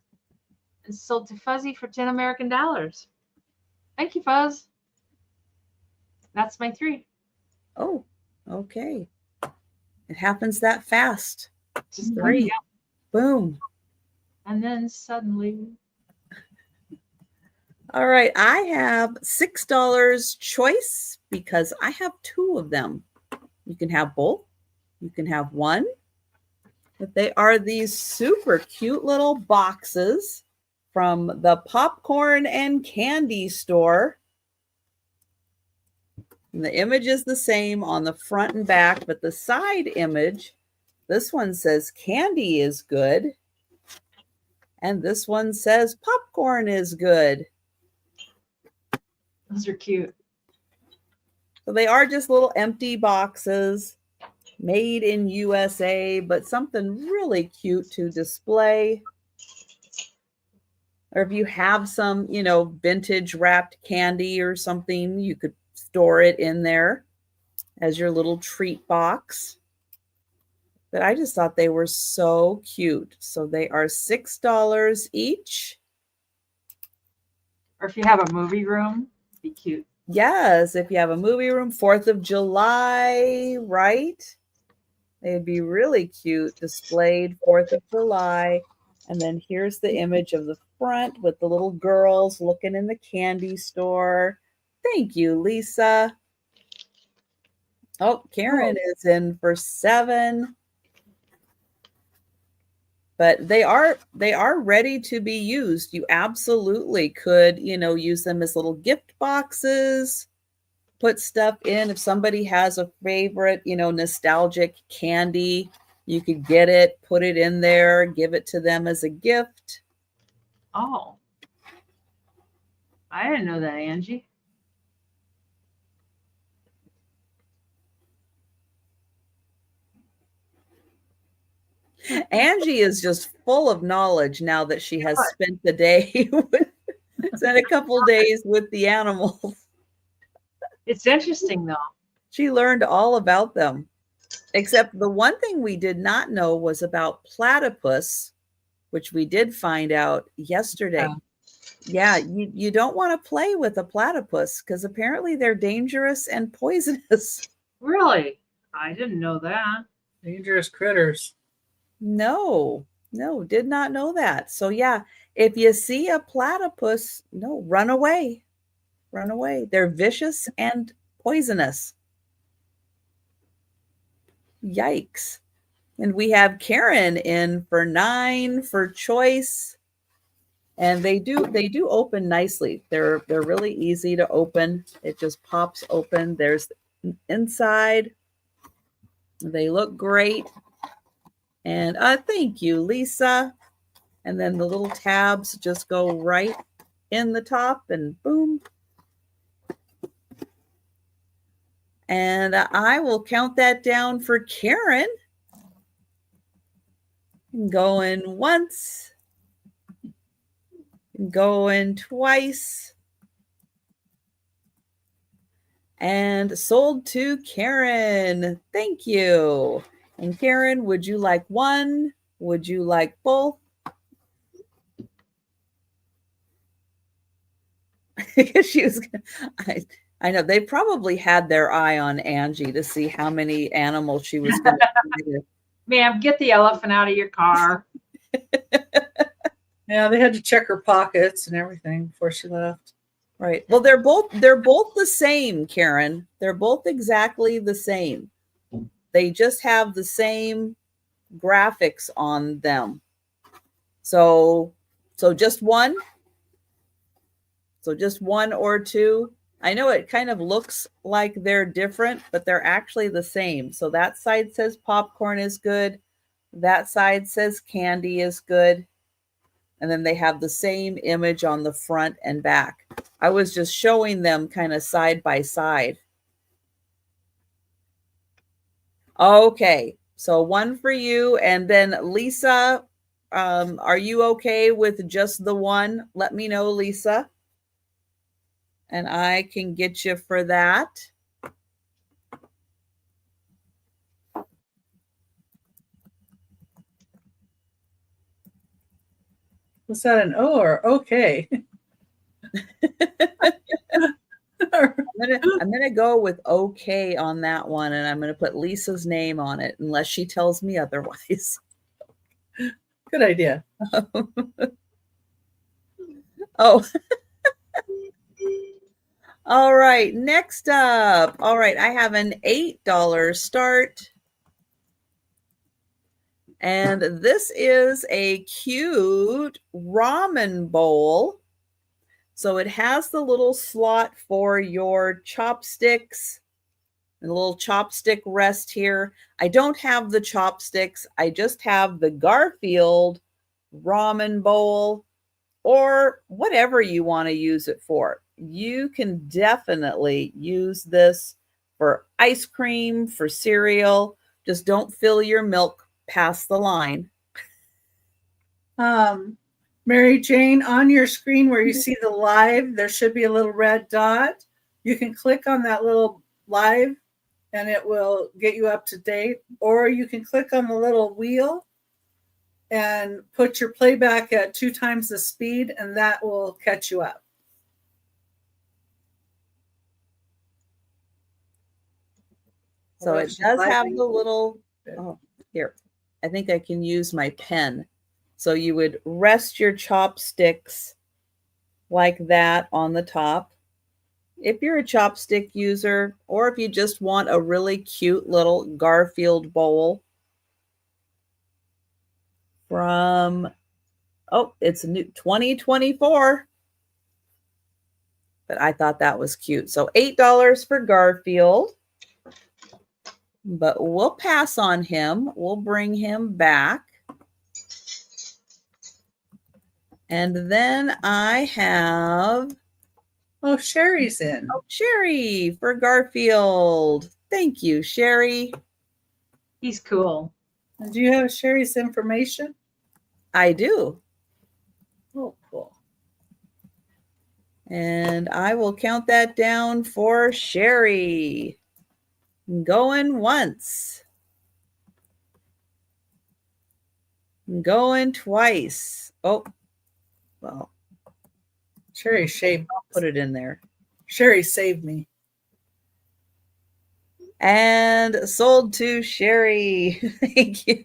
And sold to Fuzzy for 10 American dollars. Thank you, Fuzz. That's my 3. Oh, okay. It happens that fast. Just 3. yeah. Boom. And then suddenly. All right. I have $6 choice because I have 2 of them. You can have both. You can have one. But they are these super cute little boxes from the popcorn and candy store. And the image is the same on the front and back, but the side image, this one says candy is good. And this one says popcorn is good. Those are cute. So they are just little empty boxes made in USA, but something really cute to display. Or if you have some, vintage wrapped candy or something, you could store it in there as your little treat box. But I just thought they were so cute. So they are $6 each. Or if you have a movie room, it'd be cute. Yes, if you have a movie room, 4th of July, right? They'd be really cute, displayed 4th of July. And then here's the image of the front with the little girls looking in the candy store. Thank you, Lisa. Oh, Karen is in for 7. But they are ready to be used. You absolutely could, use them as little gift boxes, put stuff in. If somebody has a favorite, nostalgic candy, you could get it, put it in there, give it to them as a gift. Oh. I didn't know that, Angie. Angie is just full of knowledge now that she has spent the day spent a couple days with the animals. It's interesting, though. She learned all about them. Except the one thing we did not know was about platypus, which we did find out yesterday. Yeah, you don't want to play with a platypus because apparently they're dangerous and poisonous. Really? I didn't know that. Dangerous critters. No, did not know that. So yeah, if you see a platypus, run away. Run away. They're vicious and poisonous. Yikes. And we have Karen in for 9 for choice. And they do open nicely. They're really easy to open. It just pops open. There's inside. They look great. And thank you, Lisa. And then the little tabs just go right in the top and boom. And I will count that down for Karen. Going once. Going twice. And sold to Karen. Thank you. And Karen, would you like one? Would you like both? She was. I know they probably had their eye on Angie to see how many animals she was going to. Ma'am, get the elephant out of your car. Yeah, they had to check her pockets and everything before she left. Right. Well, they're both the same, Karen. They're both exactly the same. They just have the same graphics on them. So just one. So just one or two. I know it kind of looks like they're different, but they're actually the same. So that side says popcorn is good. That side says candy is good. And then they have the same image on the front and back. I was just showing them kind of side by side. Okay, so one for you. And then Lisa, are you okay with just the one? Let me know, Lisa. And I can get you for that. Was that an O or okay? I'm gonna go with okay on that one, and I'm gonna put Lisa's name on it unless she tells me otherwise. Good idea. Oh. All right, next up. All right, I have an $8 start. And this is a cute ramen bowl. So it has the little slot for your chopsticks and a little chopstick rest here. I don't have the chopsticks. I just have the Garfield ramen bowl, or whatever you want to use it for. You can definitely use this for ice cream, for cereal. Just don't fill your milk past the line. Mary Jane, on your screen where you see the live, there should be a little red dot. You can click on that little live and it will get you up to date. Or you can click on the little wheel and put your playback at 2 times the speed, and that will catch you up. So it does have the little, oh, here, I think I can use my pen. So you would rest your chopsticks like that on the top. If you're a chopstick user, or if you just want a really cute little Garfield bowl from, oh, it's new 2024. But I thought that was cute. So $8 for Garfield. But we'll pass on him. We'll bring him back. And then I have... Oh, Sherry's in. Oh, Sherry for Garfield. Thank you, Sherry. He's cool. And do you have Sherry's information? I do. Oh, cool. And I will count that down for Sherry. Going once. Going twice. Oh, well. Sherry shaved. I'll put it in there. Sherry saved me. And sold to Sherry. Thank you.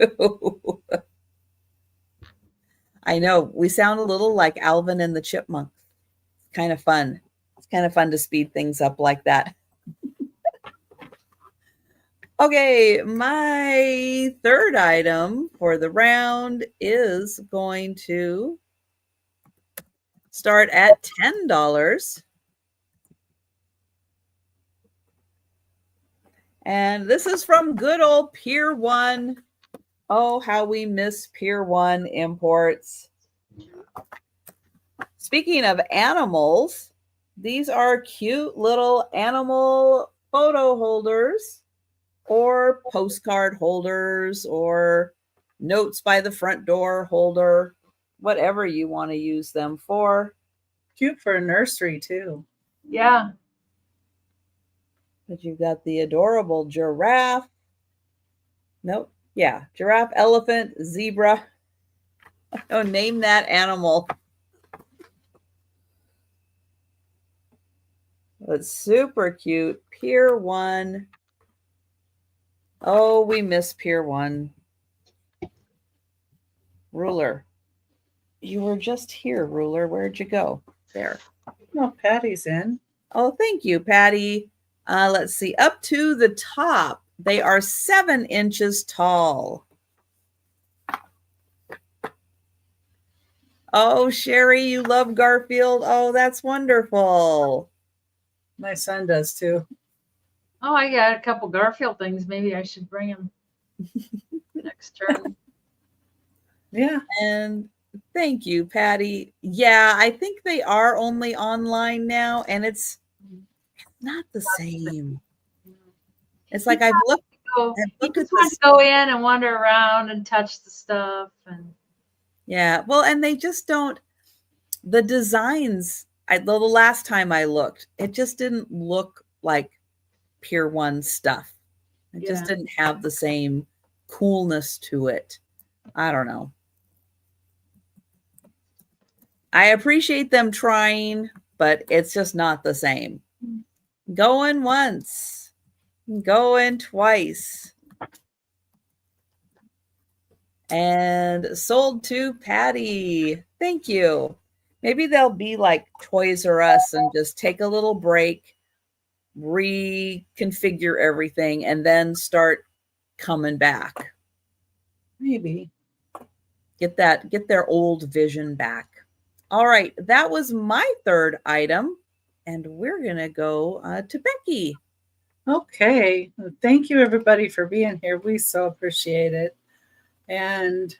I know we sound a little like Alvin and the Chipmunks. It's kind of fun. It's kind of fun to speed things up like that. Okay, my third item for the round is going to start at $10. And this is from good old Pier 1. Oh, how we miss Pier 1 imports. Speaking of animals, these are cute little animal photo holders or postcard holders or notes by the front door holder, whatever you want to use them for. Cute for a nursery, too. Yeah. But you've got the adorable giraffe. Nope. Yeah. Giraffe, elephant, zebra. Oh, name that animal. It's super cute. Pier 1. Oh, we miss Pier 1. Ruler. You were just here, Ruler. Where'd you go? There. Oh, Patty's in. Oh, thank you, Patty. Let's see. Up to the top, they are 7 inches tall. Oh, Sherry, you love Garfield. Oh, that's wonderful. My son does too. Oh, I got a couple Garfield things. Maybe I should bring him next turn. Yeah. And thank you, Patty. Yeah, I think they are only online now, and it's not the same. It's like I've looked So he at just wants this. to go in and wander around and touch the stuff. And Yeah, well, and they just don't, the designs, the last time I looked, it just didn't look like Pier 1 stuff. It just Yeah. didn't have the same coolness to it. I don't know. I appreciate them trying, but it's just not the same. Going once, going twice. And sold to Patty. Thank you. Maybe they'll be like Toys R Us and just take a little break, reconfigure everything, and then start coming back. Maybe. Get their old vision back. All right, that was my third item, and we're gonna go to Becky. Okay. Well, thank you everybody for being here. We so appreciate it. And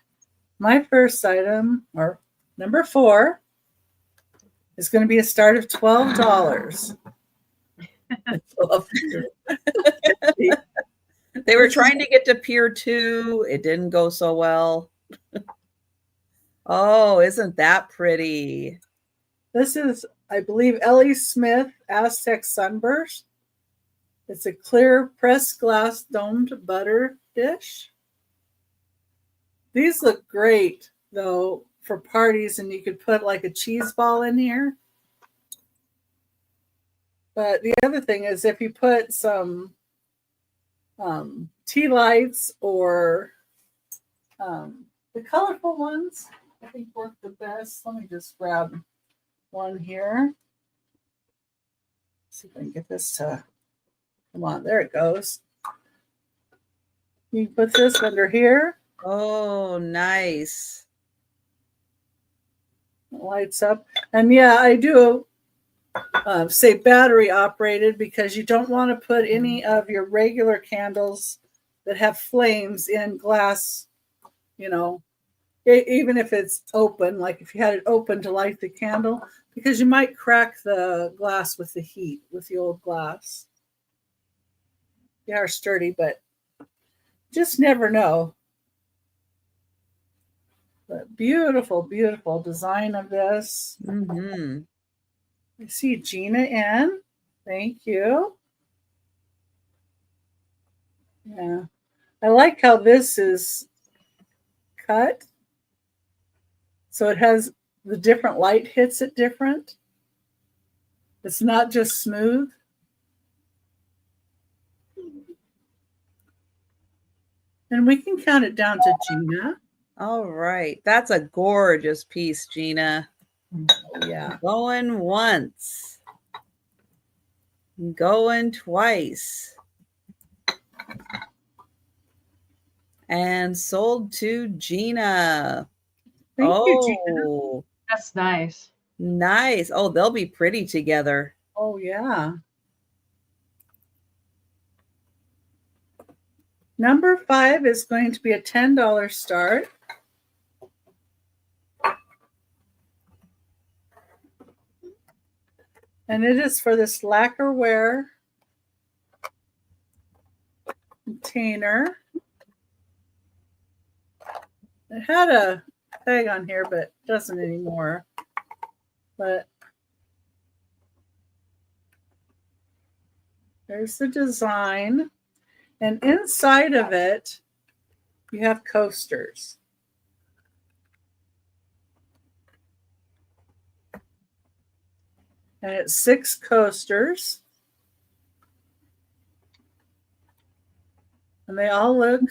my first item, or number 4, is going to be a start of $12. They were trying to get to Pier 2. It didn't go so well. Oh, isn't that pretty? This is, I believe, Ellie Smith Aztec Sunburst. It's a clear pressed glass domed butter dish. These look great, though, for parties, and you could put like a cheese ball in here. But the other thing is if you put some tea lights or the colorful ones, I think work the best. Let me just grab one here. See if I can get this to come on. There it goes. You can put this under here. Oh, nice. It lights up. And yeah, I do say battery operated because you don't want to put any of your regular candles that have flames in glass, even if it's open, like if you had it open to light the candle, because you might crack the glass with the heat with the old glass. They are sturdy, but just never know. But beautiful, beautiful design of this. Mm-hmm. I see Gina in. Thank you. Yeah. I like how this is cut. So it has the different light hits it different. It's not just smooth. And we can count it down to Gina. All right. That's a gorgeous piece, Gina. Yeah. Going once. Going twice. And sold to Gina. Thank you, Gina. That's nice. Nice. Oh, they'll be pretty together. Oh, yeah. Number 5 is going to be a $10 start. And it is for this lacquerware container. It had a tag on here, but it doesn't anymore. But there's the design. And inside of it, you have coasters. And it's 6 coasters. And they all look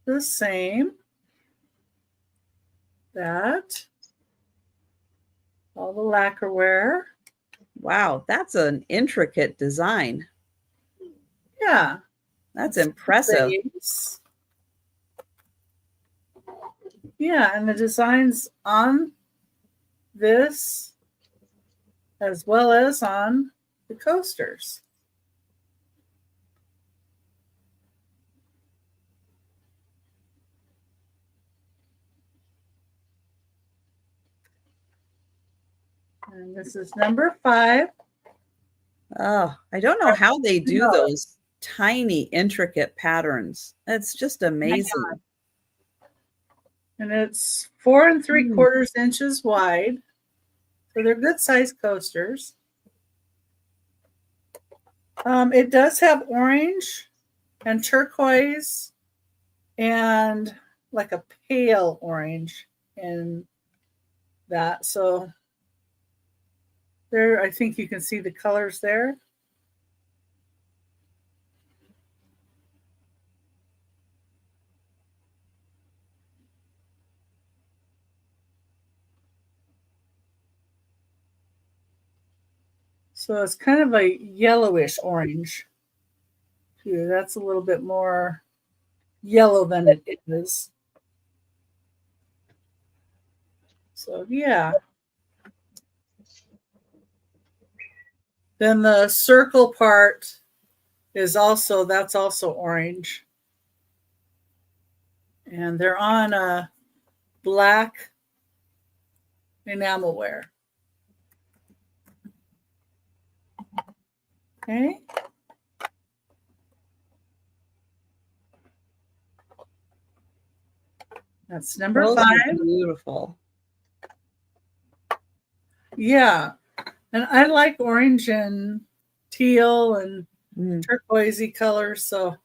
the same. That. All the lacquerware. Wow, that's an intricate design. Yeah. That's impressive. Base. yeah, and the designs on this as well as on the coasters. And this is number 5. Oh, I don't know how they do No. those tiny, intricate patterns. It's just amazing. And it's 4 3/4 inches wide. So they're good sized coasters. It does have orange and turquoise and like a pale orange in that. So there, I think you can see the colors there. So it's kind of a yellowish orange too. That's a little bit more yellow than it is. So yeah. Then the circle part is also, that's also orange. And they're on a black enamelware. Okay. That's number Those 5. are beautiful. Yeah. And I like orange and teal and turquoisey colors, so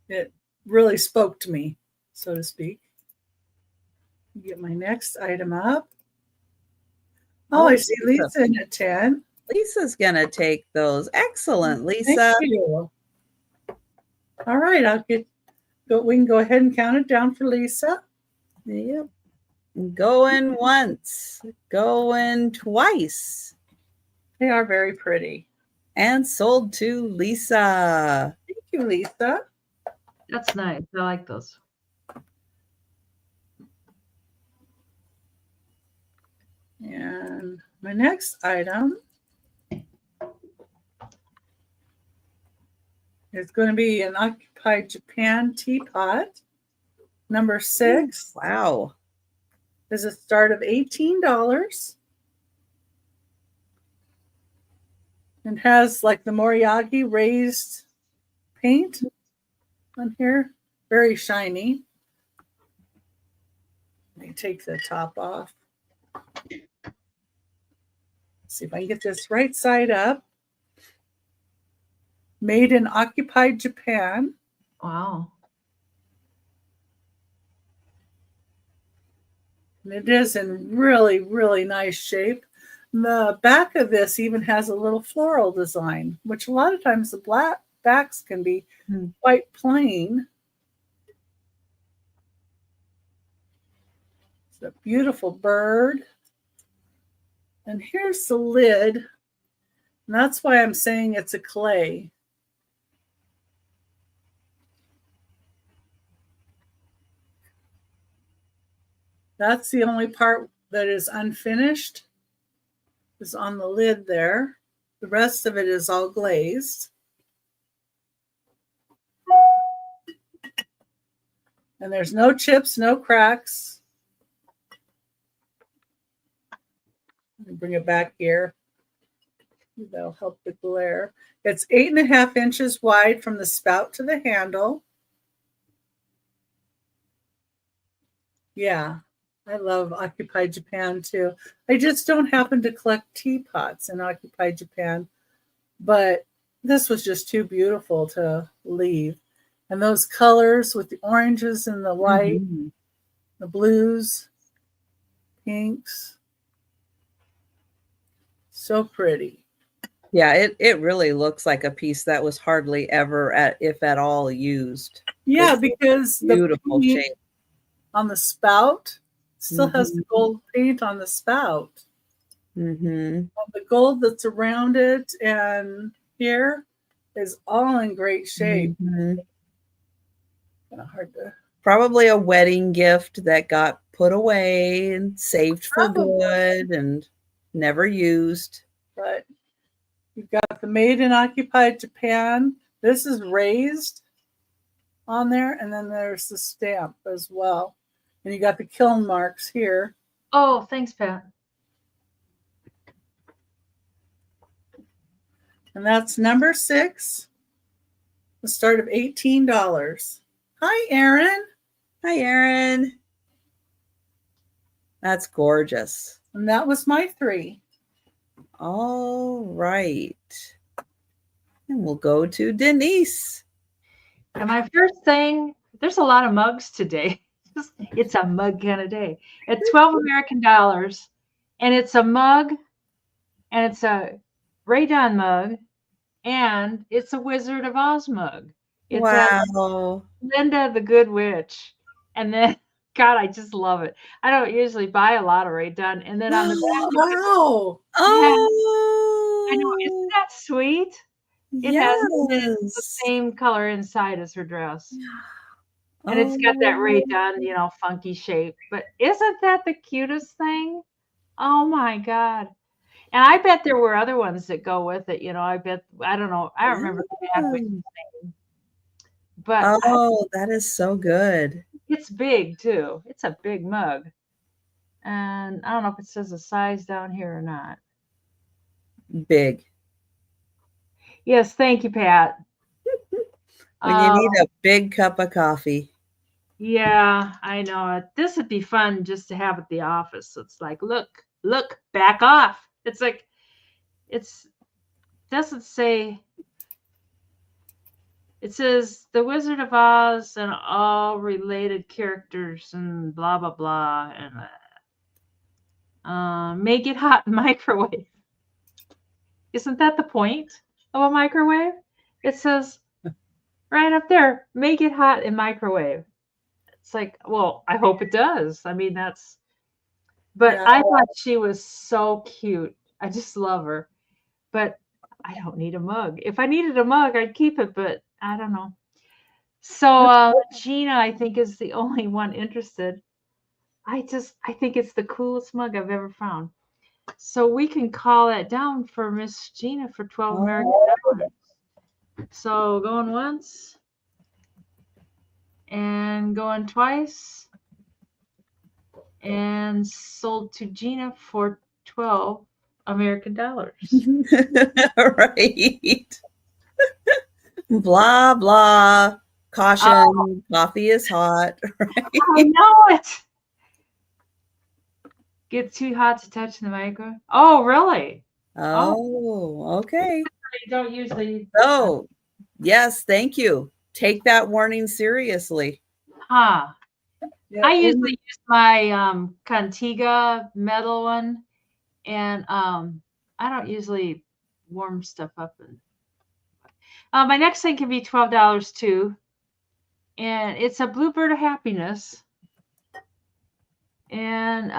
it really spoke to me, so to speak. Get my next item up. Oh, I see Lisa in at 10. Lisa's gonna take those. Excellent, Lisa. Thank you. All right, we can go ahead and count it down for Lisa. Yep. Going once, going twice. They are very pretty. And sold to Lisa. Thank you, Lisa. That's nice. I like those. And my next item is going to be an Occupied Japan teapot. Number 6. Wow. Is a start of $18. And has like the Moriagi raised paint on here. Very shiny. Let me take the top off. See if I can get this right side up. Made in Occupied Japan. Wow. And it is in really, really nice shape. The back of this even has a little floral design, which a lot of times the black backs can be quite plain. It's a beautiful bird. And here's the lid. And that's why I'm saying it's a clay. That's the only part that is unfinished, is on the lid there. The rest of it is all glazed. And there's no chips, no cracks. Let me bring it back here. That'll help the glare. It's 8.5 inches wide from the spout to the handle. Yeah. I love Occupied Japan too. I just don't happen to collect teapots in Occupied Japan, but this was just too beautiful to leave. And those colors with the oranges and the white, the blues, pinks, so pretty. Yeah, it really looks like a piece that was hardly ever, if at all, used. Yeah, It's because beautiful the paint shape on the spout still has the gold paint on the spout. The gold that's around it and here is all in great shape. Kind of hard to Probably a wedding gift that got put away and saved for Probably. good and never used. But you've got the Made in Occupied Japan. This is raised on there, and then there's the stamp as well. And you got the kiln marks here. Oh, thanks, Pat. And that's number 6. The start of $18. Hi, Erin. Hi, Erin. That's gorgeous. And that was my 3. All right. And we'll go to Denise. And my first thing, there's a lot of mugs today. It's a mug kind of day. At 12 American dollars. And it's a mug. And it's a Ray Don mug. And it's a Wizard of Oz mug. It's Wow. Linda the Good Witch. And then, God, I just love it. I don't usually buy a lot of Ray Don. And then on the back, Wow. Oh. I know, isn't that sweet? It has the same color inside as her dress. And it's got that Ray Don, funky shape. But isn't that the cutest thing? Oh my God. And I bet there were other ones that go with it. I don't know. I don't remember the bad name. But that is so good. it's big too. It's a big mug. And I don't know if it says the size down here or not. Big. Yes, thank you, Pat. When you need a big cup of coffee. Yeah, I know it. This would be fun just to have at the office. It's like, look, back off. It's like, doesn't say, it says the Wizard of Oz and all related characters and blah, blah, blah. And make it hot in microwave. Isn't that the point of a microwave? It says right up there, make it hot in microwave. It's like, well, I hope it does. I mean, but Yeah. I thought she was so cute. I just love her. But I don't need a mug. If I needed a mug, I'd keep it, but I don't know. So Gina, I think, is the only one interested. I think it's the coolest mug I've ever found. So we can call that down for Miss Gina for 12 American dollars. So going once and going twice and sold to Gina for 12 American dollars. Right. Blah, blah. Caution, coffee is hot. Right? I know it. Get too hot to touch in the microwave. Oh, really? Oh, okay. I don't usually. So, yes, thank you. Take that warning seriously. Huh. Yeah, I usually use my Contiga metal one, and I don't usually warm stuff up. My next thing can be $12 too, and it's a Bluebird of Happiness. And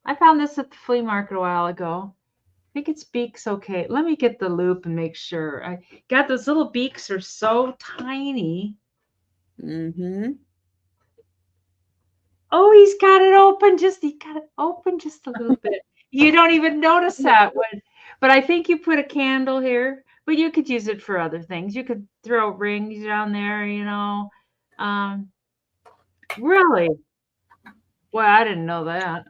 I found this at the flea market a while ago. I think its beak's okay. Let me get the loop and make sure. I got those little beaks are so tiny. Mm-hmm. Oh, he got it open just a little bit. You don't even notice that one. But I think you put a candle here, but you could use it for other things. You could throw rings down there, Really? Well, I didn't know that.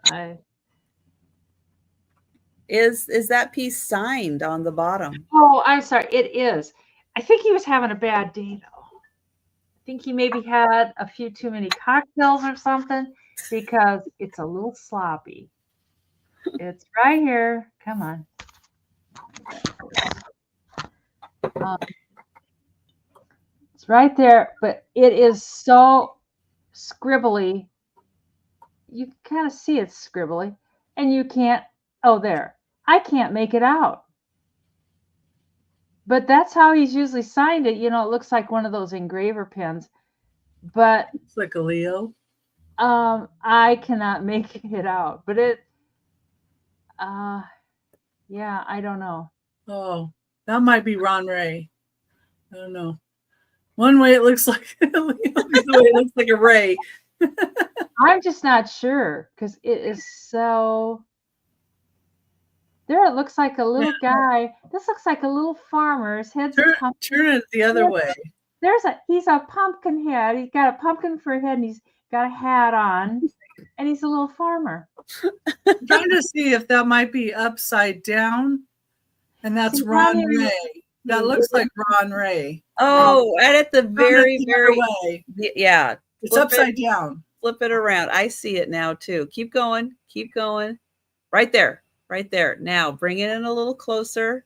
Is that piece signed on the bottom? Oh, I'm sorry. It is. I think he was having a bad day though. I think he maybe had a few too many cocktails or something because it's a little sloppy. It's right here. Come on. It's right there, but it is so scribbly. You kind of see it's scribbly, and you can't. Oh, there. I can't make it out. But that's how he's usually signed it. It looks like one of those engraver pens. But it's like a Leo. I cannot make it out. But yeah, I don't know. Oh, that might be Ron Ray. I don't know. One way it looks like the way it looks like a ray. I'm just not sure because it is so. There it looks like a little guy. This looks like a little farmer. His head's a pumpkin. Turn it the other way. He's a pumpkin head. He's got a pumpkin for a head and he's got a hat on. And he's a little farmer. I'm trying to see if that might be upside down. And that's Ron Ray. That looks like Ron Ray. Oh, and at the very way. Yeah. It's upside down. Flip it around. I see it now too. Keep going. Keep going. Right there. Right there. Now bring it in a little closer.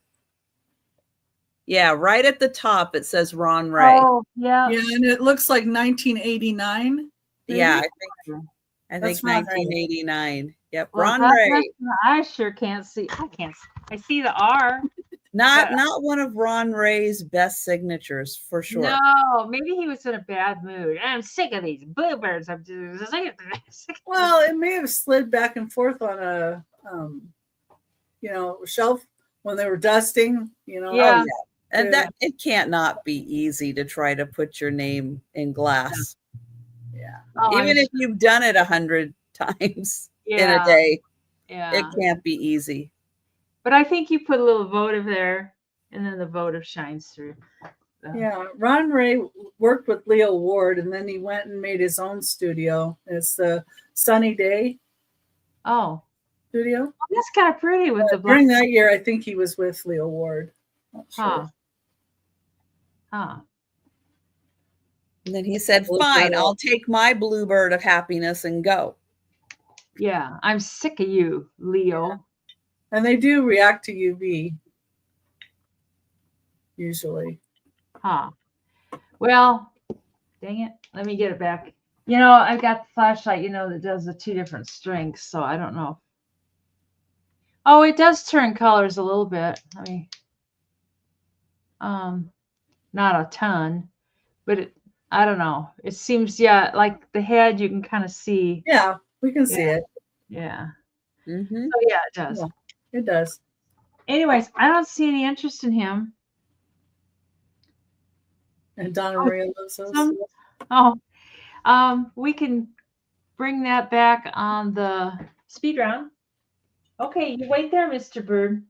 Yeah, right at the top it says Ron Ray. Oh, yeah. Yeah, and it looks like 1989. Maybe? Yeah, I think 1989. Yep, well, Ron Ray. I sure can't see. I see the R. Not one of Ron Ray's best signatures for sure. No, maybe he was in a bad mood. I'm sick of these bluebirds. I'm just sick. Well, it may have slid back and forth on a shelf when they were dusting, Yeah. Oh, yeah. And that it can't not be easy to try to put your name in glass. Yeah. Oh, Even if you've done it 100 times in a day, it can't be easy. But I think you put a little votive there, and then the votive shines through. So. Yeah, Ron Ray worked with Leo Ward, and then he went and made his own studio. It's the Sunny Day studio. Well, that's kind of pretty with the during that year, I think he was with Leo Ward. Not sure. Huh. And then he said, fine, I'll take my bluebird of happiness and go. Yeah, I'm sick of you, Leo. Yeah. And they do react to UV, usually. Huh. Well, dang it. Let me get it back. I've got the flashlight, that does the 2 different strengths, so I don't know. Oh, it does turn colors a little bit. Not a ton, but I don't know. It seems, like the head, you can kind of see. Yeah, we can see it. Yeah. Mm-hmm. So, yeah, it does. Yeah, it does. Anyways, I don't see any interest in him. And Donna Maria loves those. We can bring that back on the speed round. Okay, you wait there, Mr. Bird.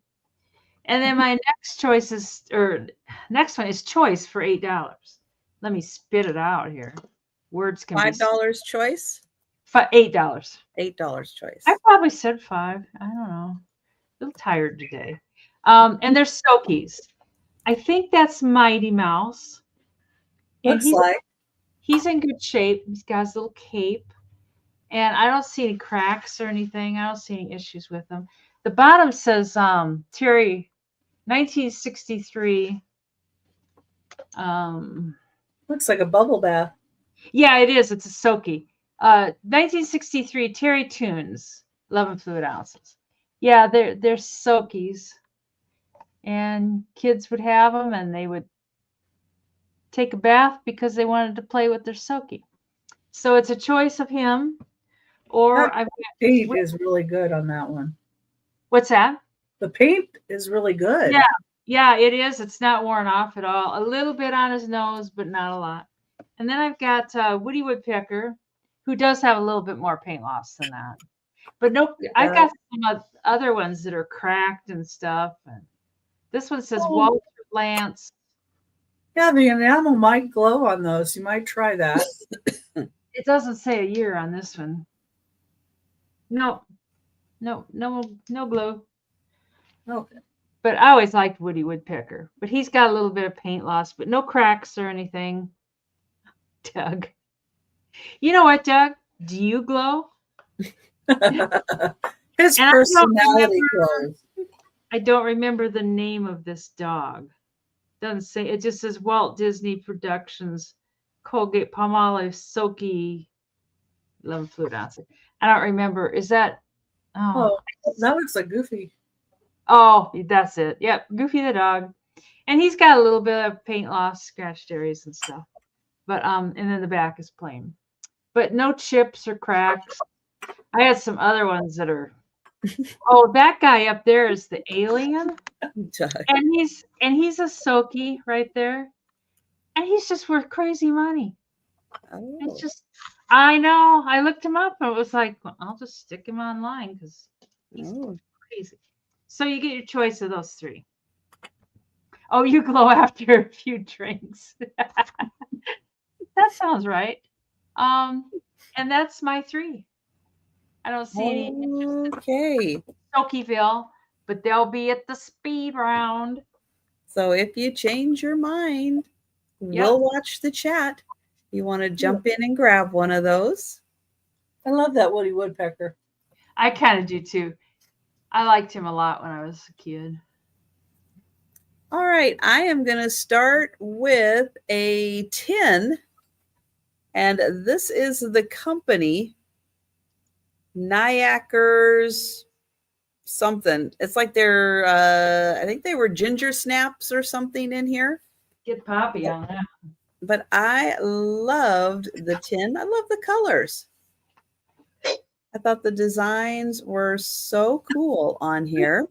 And then my next one is choice for $8. Let me spit it out here. Words can $5 choice? $8. $8 choice. I probably said 5. I don't know. A little tired today. And there's Sokies. I think that's Mighty Mouse. And he's in good shape. He's got his little cape. And I don't see any cracks or anything. I don't see any issues with him. The bottom says Terry, 1963. Looks like a bubble bath. Yeah, it is. It's a Soaky. 1963 Terry Tunes, 11 fluid ounces. Yeah, they're Soakies. And kids would have them and they would take a bath because they wanted to play with their Soaky. So it's a choice of him. Or the paint is really good on that one. What's that? The paint is really good. Yeah, it is. It's not worn off at all. A little bit on his nose, but not a lot. And then I've got Woody Woodpecker, who does have a little bit more paint loss than that. But no, I've got some other ones that are cracked and stuff. And this one says Walter Lance. Yeah, the enamel might glow on those. You might try that. It doesn't say a year on this one. No glow. Okay. But I always liked Woody Woodpecker. But he's got a little bit of paint loss, but no cracks or anything. Doug. You know what, Doug? Do you glow? His personality glows. I don't remember the name of this dog. Doesn't say. It just says Walt Disney Productions, Colgate Palmolive, Soaky, 11 fluid ounces. I don't remember. Is that? Oh, that looks like Goofy. Oh, that's it. Yep, Goofy the dog, and he's got a little bit of paint loss, scratched areas and stuff. But and then the back is plain, but no chips or cracks. I had some other ones that are. Oh, that guy up there is the alien, and he's a Soaky right there. and he's just worth crazy money. Oh, It's just, I know. I looked him up and it was like, well, I'll just stick him online because he's oh. crazy. So you get your choice of those three. Oh, you glow after a few drinks. That sounds right. Um, and that's my three. I don't see any interest Okay. in Tokeville, but they'll be at the speed round. So if you change your mind, Yep. we'll watch the chat. You want to jump in and grab one of those? I love that Woody Woodpecker. I kind of do too. I liked him a lot when I was a kid. All right, I am going to start with a tin, and this is the company Nyackers something. It's like they're, I think they were ginger snaps or something in here. Get Poppy on that. But I loved the tin. I love the colors. I thought the designs were so cool on here.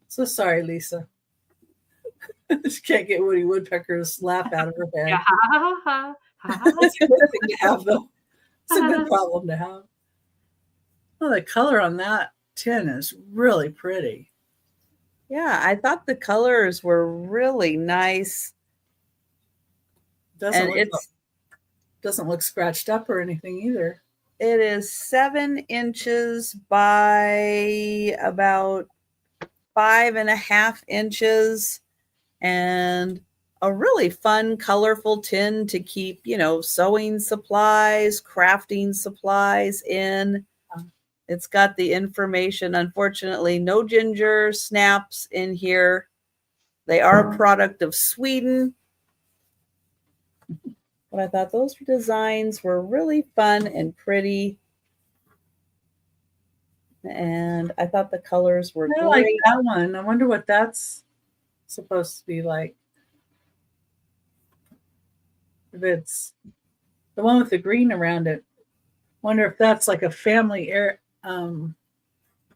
So sorry, Lisa. She can't get Woody Woodpecker's laugh out of her head. Yeah, ha, ha, ha, ha, ha. That's a good thing to have, though. It's a good problem to have. Oh, the color on that tin is really pretty. Yeah, I thought the colors were really nice. Doesn't And doesn't look scratched up or anything either. it is 7 inches by about 5.5 inches, and a really fun, colorful tin to keep, sewing supplies, crafting supplies in. It's got the information. Unfortunately, no ginger snaps in here. They are a product of Sweden. But I thought those designs were really fun and pretty. And I thought the colors were I great. like that one. I wonder what that's supposed to be like. If it's the one with the green around it. Wonder if that's like a family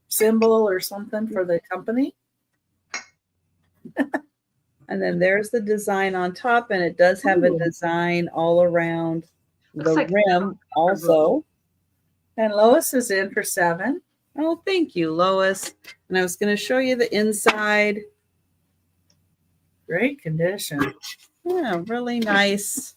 symbol or something for the company. And then there's the design on top, and it does have a design all around the Looks like rim also. And Lois is in for 7. Oh, thank you, Lois. And I was going to show you the inside. Great condition. Yeah, really nice.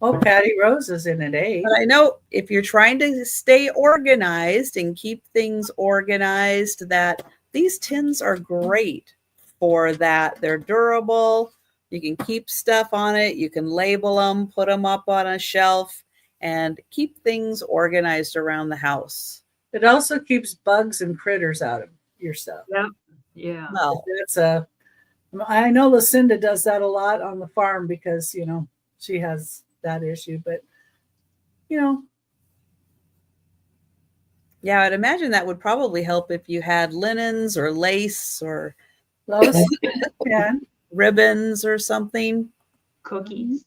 Oh, Patty Rose is in at 8. But I know if you're trying to stay organized and keep things organized, that these tins are great for that. They're durable. You can keep stuff on it. You can label them, put them up on a shelf, and keep things organized around the house. It also keeps bugs and critters out of your stuff. Yep. Yeah. Well, I know Lucinda does that a lot on the farm because, she has that issue, but yeah, I'd imagine that would probably help if you had linens or lace or Lois can. ribbons or something. Cookies.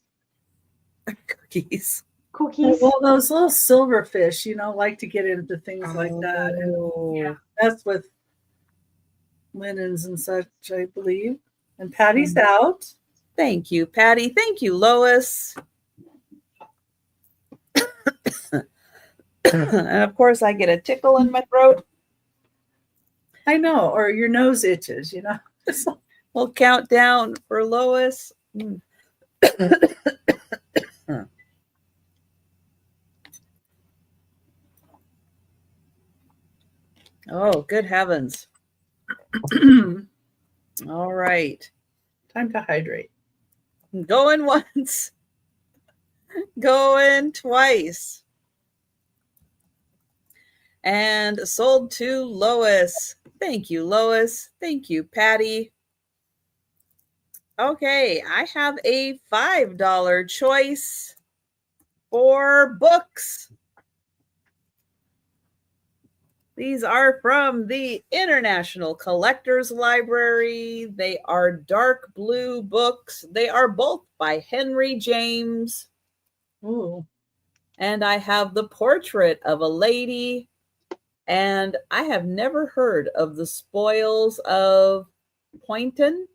Cookies. Cookies. Well, those little silverfish, like to get into things like that. And Oh. that's with linens and such, I believe. And Patty's out. Thank you, Patty. Thank you, Lois. And of course, I get a tickle in my throat. I know, or your nose itches, We'll count down for Lois. Oh, good heavens. All right. Time to hydrate. Going once. Going twice. And sold to Lois. Thank you, Lois. Thank you, Patty. Okay, I have a $5 choice for books. These are from the International Collectors Library. They are dark blue books. They are both by Henry James. Ooh. And I have The Portrait of a Lady. And I have never heard of The Spoils of Poynton.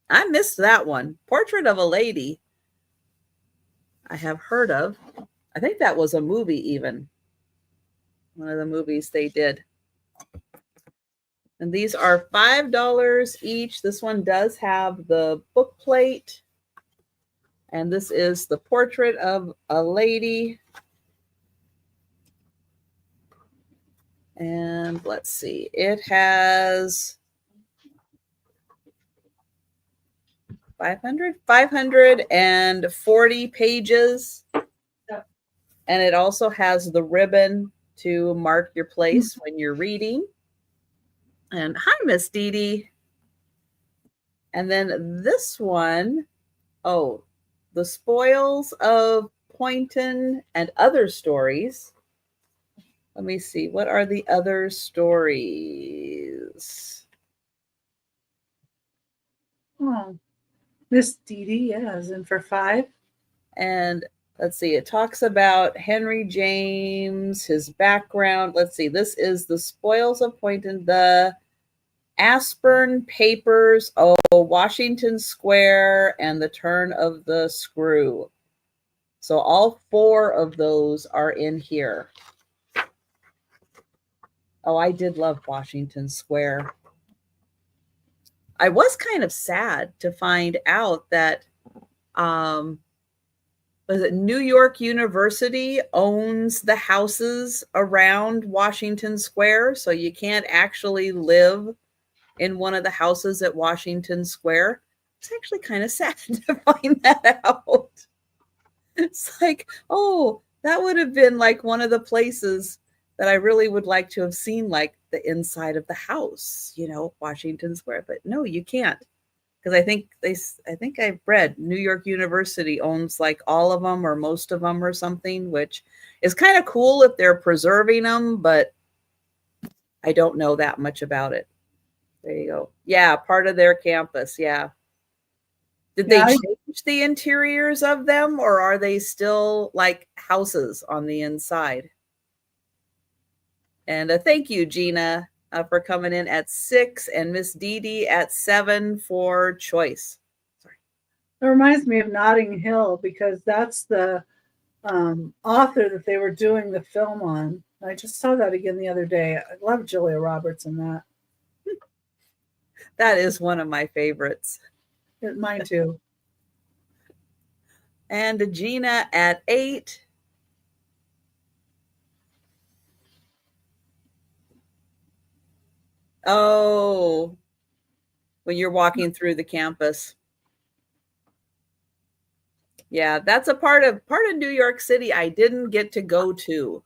I missed that one. Portrait of a Lady. I have heard of. I think that was a movie even. One of the movies they did. And these are $5 each. This one does have the book plate. And this is the Portrait of a Lady. And let's see. It has 540 pages. And it also has the ribbon to mark your place when you're reading. And hi, Miss Dee Dee. And then this one, oh, The Spoils of Poynton and Other Stories. Let me see. What are the other stories? Oh, Miss Dee Dee, yeah, is in for 5. And let's see. It talks about Henry James, his background. Let's see. This is The Spoils of Poynton, the Aspern Papers, Washington Square, and The Turn of the Screw. So all 4 of those are in here. Oh, I did love Washington Square. I was kind of sad to find out that was it New York University owns the houses around Washington Square, so you can't actually live in one of the houses at Washington Square. It's actually kind of sad to find that out. It's like, oh, that would have been like one of the places that I really would like to have seen, like the inside of the house, Washington Square. But no, you can't, because I think I've read New York University owns like all of them or most of them or something, which is kind of cool if they're preserving them, but I don't know that much about it. There you go. Yeah, part of their campus. Yeah. Did they change the interiors of them, or are they still like houses on the inside? And thank you, Gina, for coming in at 6, and Miss Dee Dee at 7 for choice. Sorry. It reminds me of Notting Hill, because that's the author that they were doing the film on. I just saw that again the other day. I love Julia Roberts in that. That is one of my favorites. Mine too. And Gina at 8. Oh, when you're walking through the campus. Yeah, that's a part of New York City I didn't get to go to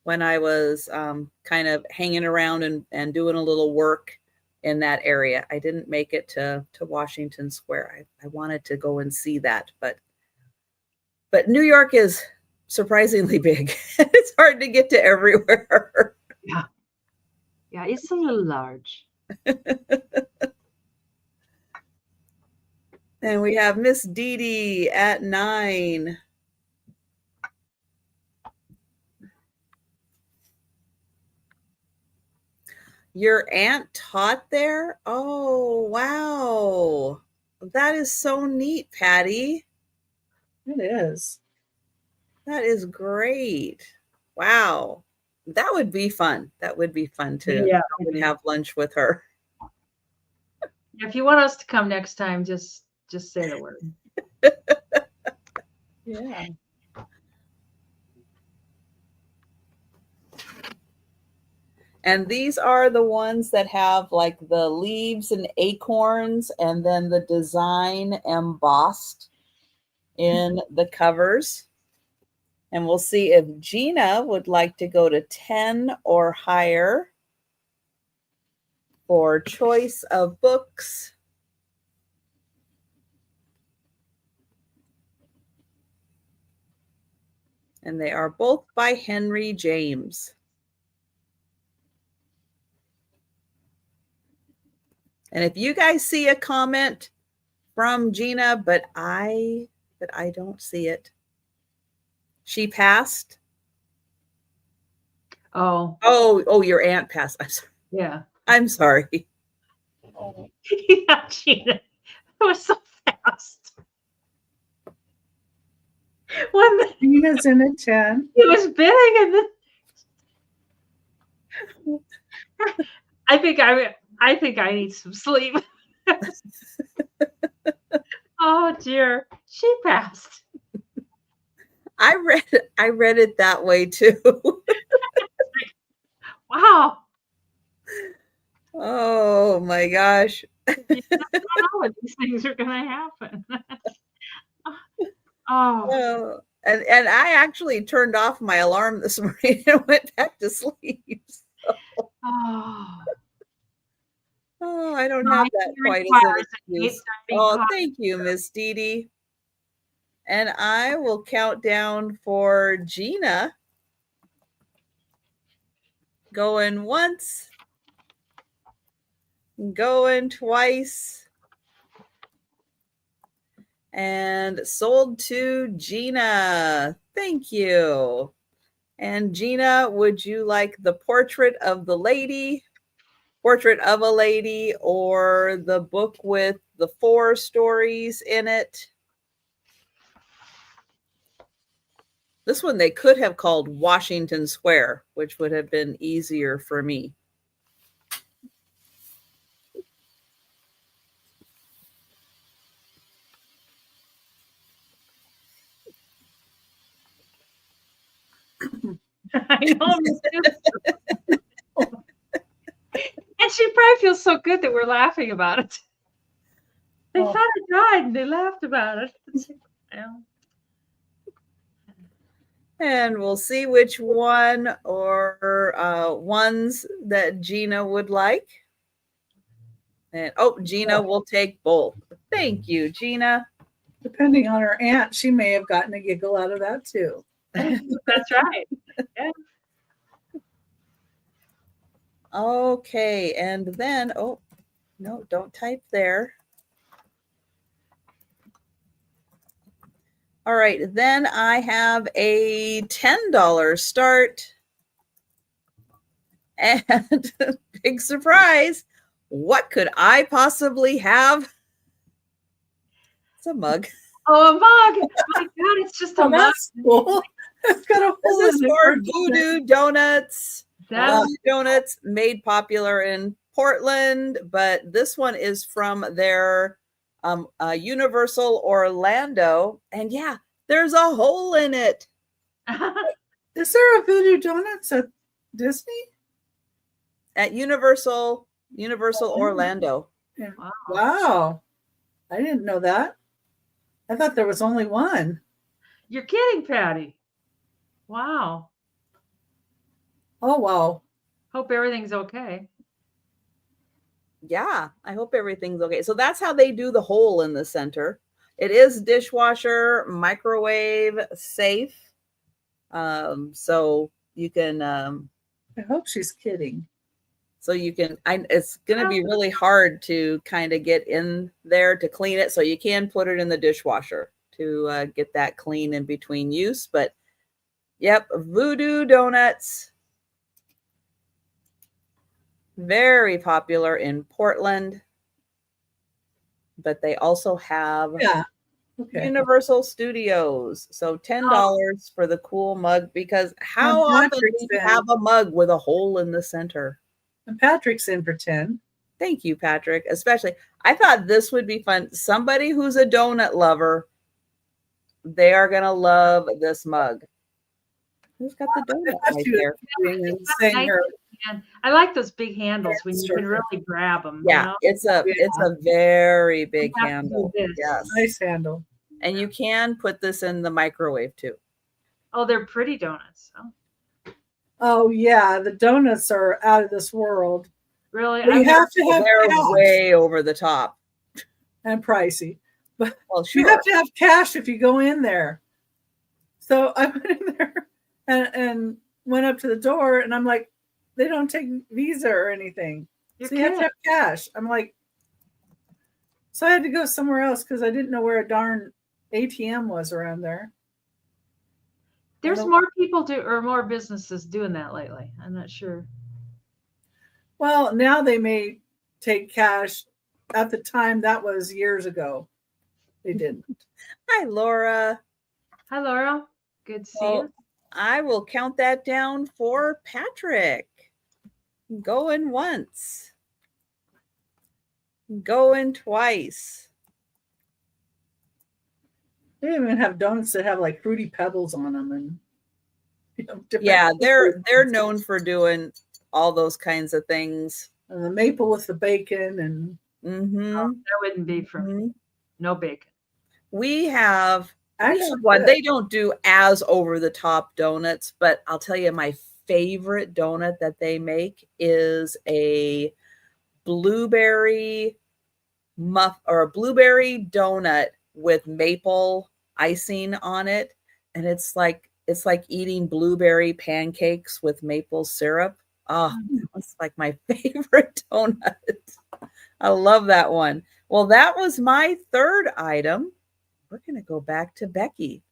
when I was kind of hanging around and doing a little work in that area. I didn't make it to Washington Square. I wanted to go and see that, but New York is surprisingly big. It's hard to get to everywhere. Yeah, it's a little large. And we have Miss Dee Dee at 9. Your aunt taught there? Oh, wow. That is so neat, Patty. It is. That is great. Wow. That would be fun. That would be fun to have lunch with her. If you want us to come next time, just say the word. Yeah. And these are the ones that have like the leaves and acorns and then the design embossed in the covers. And we'll see if Gina would like to go to 10 or higher for choice of books. And they are both by Henry James. And if you guys see a comment from Gina, but I don't see it. She passed. Oh, your aunt passed. I'm sorry. Yeah. I'm sorry. Oh, Yeah, Gina. It was so fast. When Gina's in a 10. it was big, and then I think I need some sleep. Oh dear, she passed. I read it that way too. Wow. Oh my gosh. You just don't know when these things are gonna happen. Oh, Oh, and I actually turned off my alarm this morning and went back to sleep. oh. Oh, I don't My have that quite as an requires an excuse. 8:30 Oh, coffee. thank you, Miss Dee Dee. And I will count down for Gina. Going once, going twice, and sold to Gina. Thank you. And Gina, would you like the portrait of a lady, or the book with the 4 stories in it? This one they could have called Washington Square, which would have been easier for me. I know. Me too. And she probably feels so good that we're laughing about it. They Oh. thought it died and they laughed about it. Well, And we'll see which one or ones that Gina would like. And Gina will take both. Thank you, Gina. Depending on her aunt, she may have gotten a giggle out of that too. that's right. Yeah. Okay, and then, no, don't type there. All right, then I have a $10 start. And big surprise, what could I possibly have? It's a mug. Oh, a mug. My God, it's just a mug. That's cool. It's got a hole This is in for it. Voodoo Donuts. That's Voodoo Donuts made popular in Portland, but this one is from their Universal Orlando. And yeah, there's a hole in it. Is there a Voodoo Donuts at Disney? At Universal Orlando. Yeah. wow. Wow. I didn't know that. I thought there was only one. You're kidding, Patty. Wow. Oh, wow. Hope everything's okay. Yeah, I hope everything's okay. So that's how they do the hole in the center. It is dishwasher, microwave safe. So you can I hope she's kidding. it's going to be really hard to kind of get in there to clean it. So you can put it in the dishwasher to get that clean in between use. But yep, Voodoo Donuts. Very popular in Portland. But they also have Okay. Universal Studios. So $10 for the cool mug, because how often do Patrick's you in. have a mug with a hole in the center? And Patrick's in for 10. Thank you, Patrick. Especially, I thought this would be fun. Somebody who's a donut lover, they are going to love this mug. Who's got the donut right there? Nice. I like those big handles when you can really grab them. Yeah, you know? it's a very big You have to handle. do this. Yes. Nice handle. And you can put this in the microwave too. Oh, they're pretty donuts. Oh, Oh, yeah. The donuts are out of this world. really? You have to have They're cash. way over the top. And pricey. But Well, sure. you have to have cash if you go in there. So I went in there and went up to the door, and I'm like, they don't take Visa or anything. So you have to have cash. I'm like, so I had to go somewhere else because I didn't know where a darn ATM was around there. There's more people or more businesses doing that lately. I'm not sure. Well, now they may take cash. At the time, that was years ago. They didn't. Hi, Laura. Hi, Laura. Good to see Well, you. I will count that down for Patrick. Going once. Going twice. They even have donuts that have like fruity pebbles on them, and different Yeah, they're flavors. known for doing all those kinds of things. And the maple with the bacon, and Mm-hmm. That wouldn't be for me. No bacon. We have actually one. good. They don't do as over the top donuts, but I'll tell you, my favorite donut that they make is a blueberry muff or a blueberry donut with maple icing on it, and it's like eating blueberry pancakes with maple syrup. Oh, it's like my favorite donut. I love that one. Well, that was my third item. We're going to go back to Becky.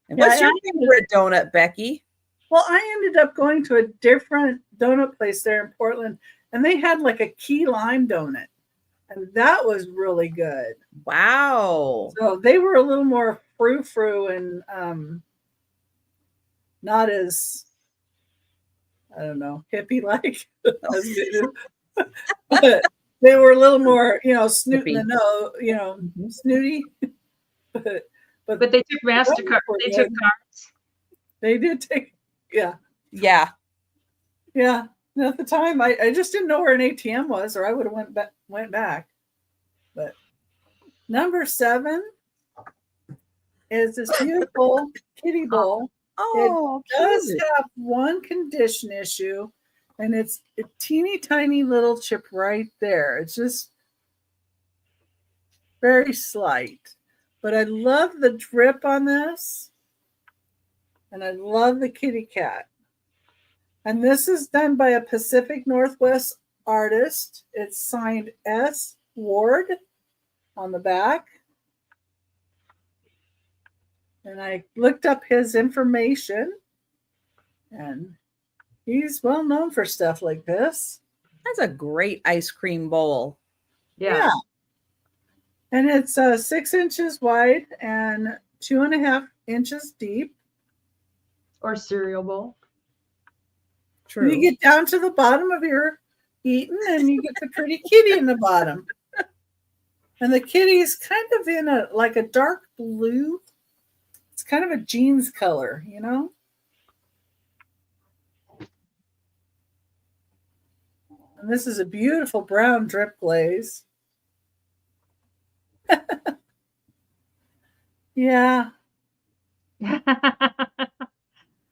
And what's your favorite donut, Becky? Well, I ended up going to a different donut place there in Portland, and they had like a key lime donut, and that was really good. Wow. So they were a little more frou-frou and not as, I don't know, hippie-like. But they were a little more, snoot in the nose, snooty. But they took MasterCard. They took cards. They did take, yeah. Yeah. Yeah. And at the time, I just didn't know where an ATM was, or I would have went back. But number 7 is this beautiful kitty bowl. Oh, it does have one condition issue, and it's a teeny tiny little chip right there. It's just very slight. But I love the drip on this, and I love the kitty cat. And this is done by a Pacific Northwest artist. It's signed S. Ward on the back. And I looked up his information, and he's well known for stuff like this. That's a great ice cream bowl. Yeah. And it's 6 inches wide and 2.5 inches deep. Or cereal bowl. True. You get down to the bottom of your eating, and you get the pretty kitty in the bottom. And the kitty is kind of in a dark blue. It's kind of a jeans color, And this is a beautiful brown drip glaze. Yeah.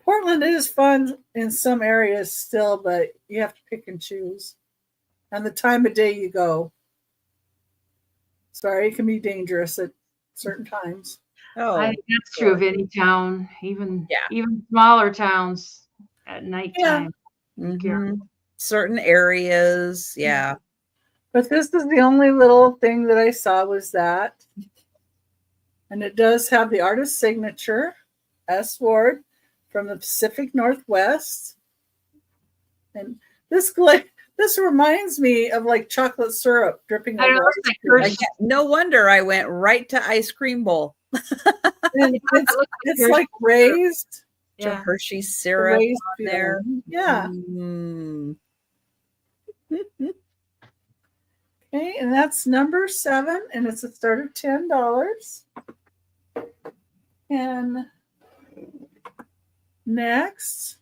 Portland is fun in some areas still, but you have to pick and choose. And the time of day you go. Sorry, it can be dangerous at certain times. Oh, I think that's true of any town, even smaller towns at nighttime. Yeah. Certain areas, yeah. But this is the only little thing that I saw was that. And it does have the artist's signature, S. Ward, from the Pacific Northwest. And this reminds me of like chocolate syrup dripping over ice cream. No wonder I went right to ice cream bowl. And it's like raised. Yeah. Hershey syrup on there. Yeah. Okay, and that's number 7, and it's a start of $10. And next,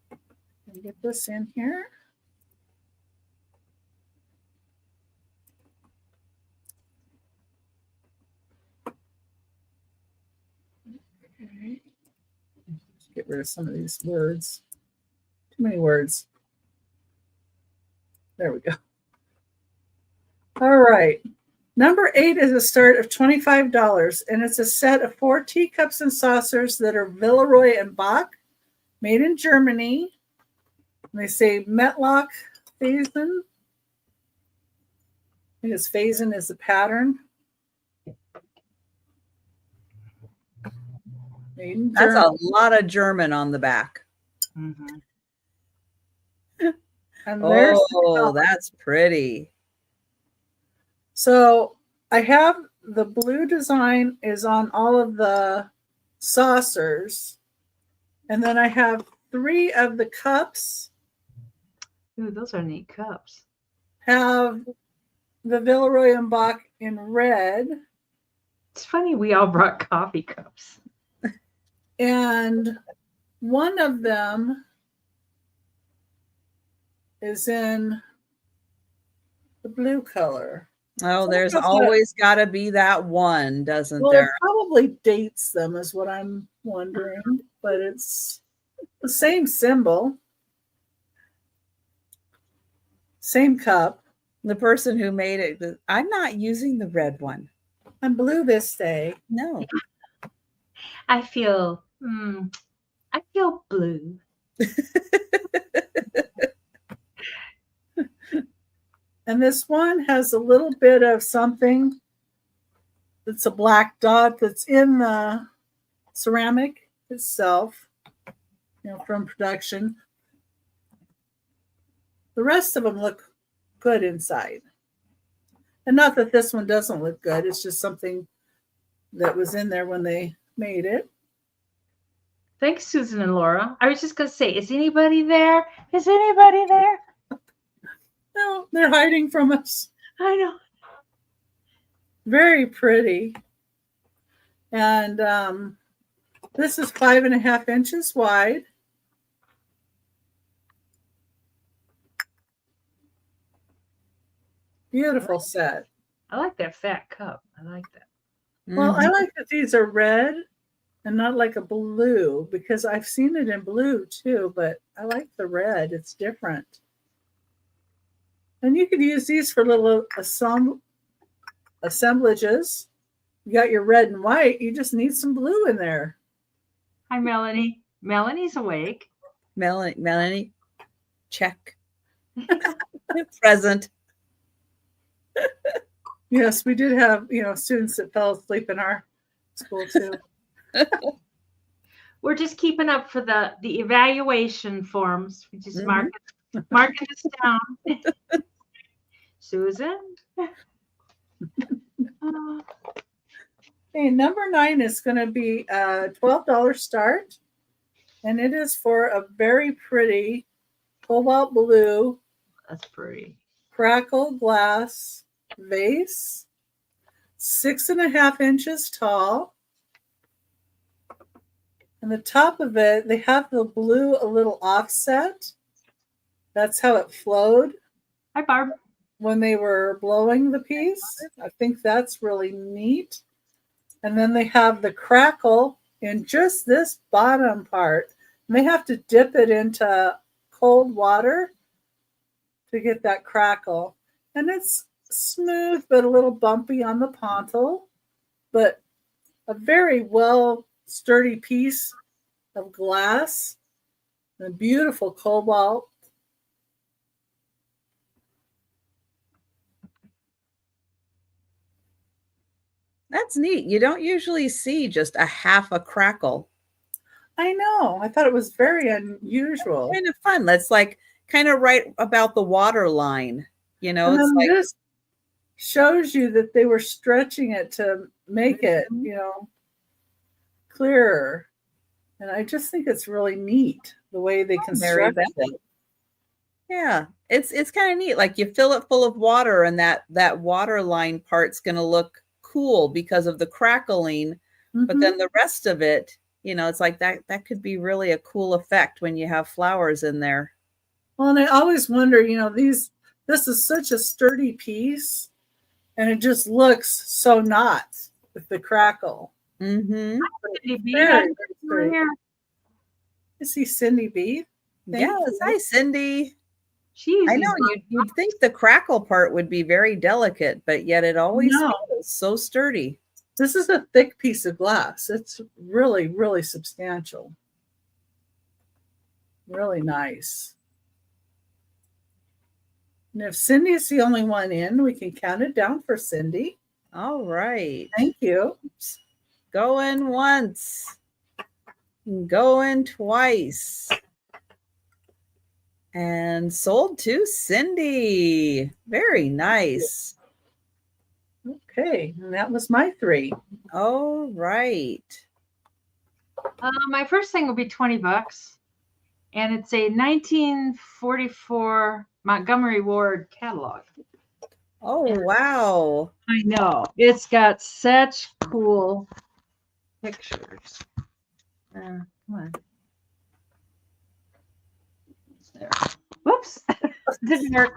let me get this in here. Okay. Let's get rid of some of these words. Too many words. There we go. All right. Number 8 is a start of $25, and it's a set of 4 teacups and saucers that are Villeroy and Bach, made in Germany. And they say Metlock Phasen. I think it's Phasen is the pattern. Made in That's Germany. a lot of German on the back. And there's that's pretty. So I have the blue design is on all of the saucers. And then I have 3 of the cups Ooh, those are neat cups. have the Villeroy and Bach in red. It's funny we all brought coffee cups. And one of them is in the blue color. Oh, So there's that's always got to be that one, doesn't Well, there? it probably dates them, is what I'm wondering, but it's the same symbol, same cup. The person who made it, I'm not using the red one. I'm blue this day. No. I feel blue. And this one has a little bit of something that's a black dot that's in the ceramic itself, from production. The rest of them look good inside. And not that this one doesn't look good. It's just something that was in there when they made it. Thanks, Susan and Laura. I was just going to say, is anybody there? Is anybody there? No, they're hiding from us. I know. Very pretty. And this is 5.5 inches wide. Beautiful set. I like that fat cup. I like that. Well, I like that these are red and not like a blue, because I've seen it in blue too, but I like the red. It's different. And you could use these for little assemblages. You got your red and white. You just need some blue in there. Hi, Melanie. Melanie's awake. Melanie, check. Present. Yes, we did have, students that fell asleep in our school too. We're just keeping up for the evaluation forms. We just marking this down. Susan? Okay, number 9 is going to be a $12 start. And it is for a very pretty cobalt blue. That's pretty. Crackle glass vase. 6.5 inches tall. And the top of it, they have the blue a little offset. That's how it flowed. Hi, Barb. When they were blowing the piece. I think that's really neat. And then they have the crackle in just this bottom part. And they have to dip it into cold water to get that crackle. And it's smooth but a little bumpy on the pontil, but a very well sturdy piece of glass. A beautiful cobalt. That's neat. You don't usually see just a half a crackle. I know. I thought it was very unusual. Kind of fun. That's like kind of right about the water line. And it's like this shows you that they were stretching it to make it, clearer. And I just think it's really neat the way they construct it. Yeah, it's kind of neat. Like you fill it full of water, and that water line part's going to look cool because of the crackling, but then the rest of it, it's like that could be really a cool effect when you have flowers in there. Well, and I always wonder, this is such a sturdy piece, and it just looks so not with the crackle. Cindy B. Very here. I see Cindy B. Yes, hi Cindy. Jeez, I know you'd think the crackle part would be very delicate, but yet it always feels so sturdy. This is a thick piece of glass. It's really, really substantial. Really nice. And if Cindy is the only one in, we can count it down for Cindy. All right. Thank you. Going once. Going twice. And sold to Cindy. Very nice. Okay, and that was my 3. All right. My first thing will be $20, and it's a 1944 Montgomery Ward catalog. Oh, wow. I know. It's got such cool pictures. Come on. There. Whoops. Didn't work.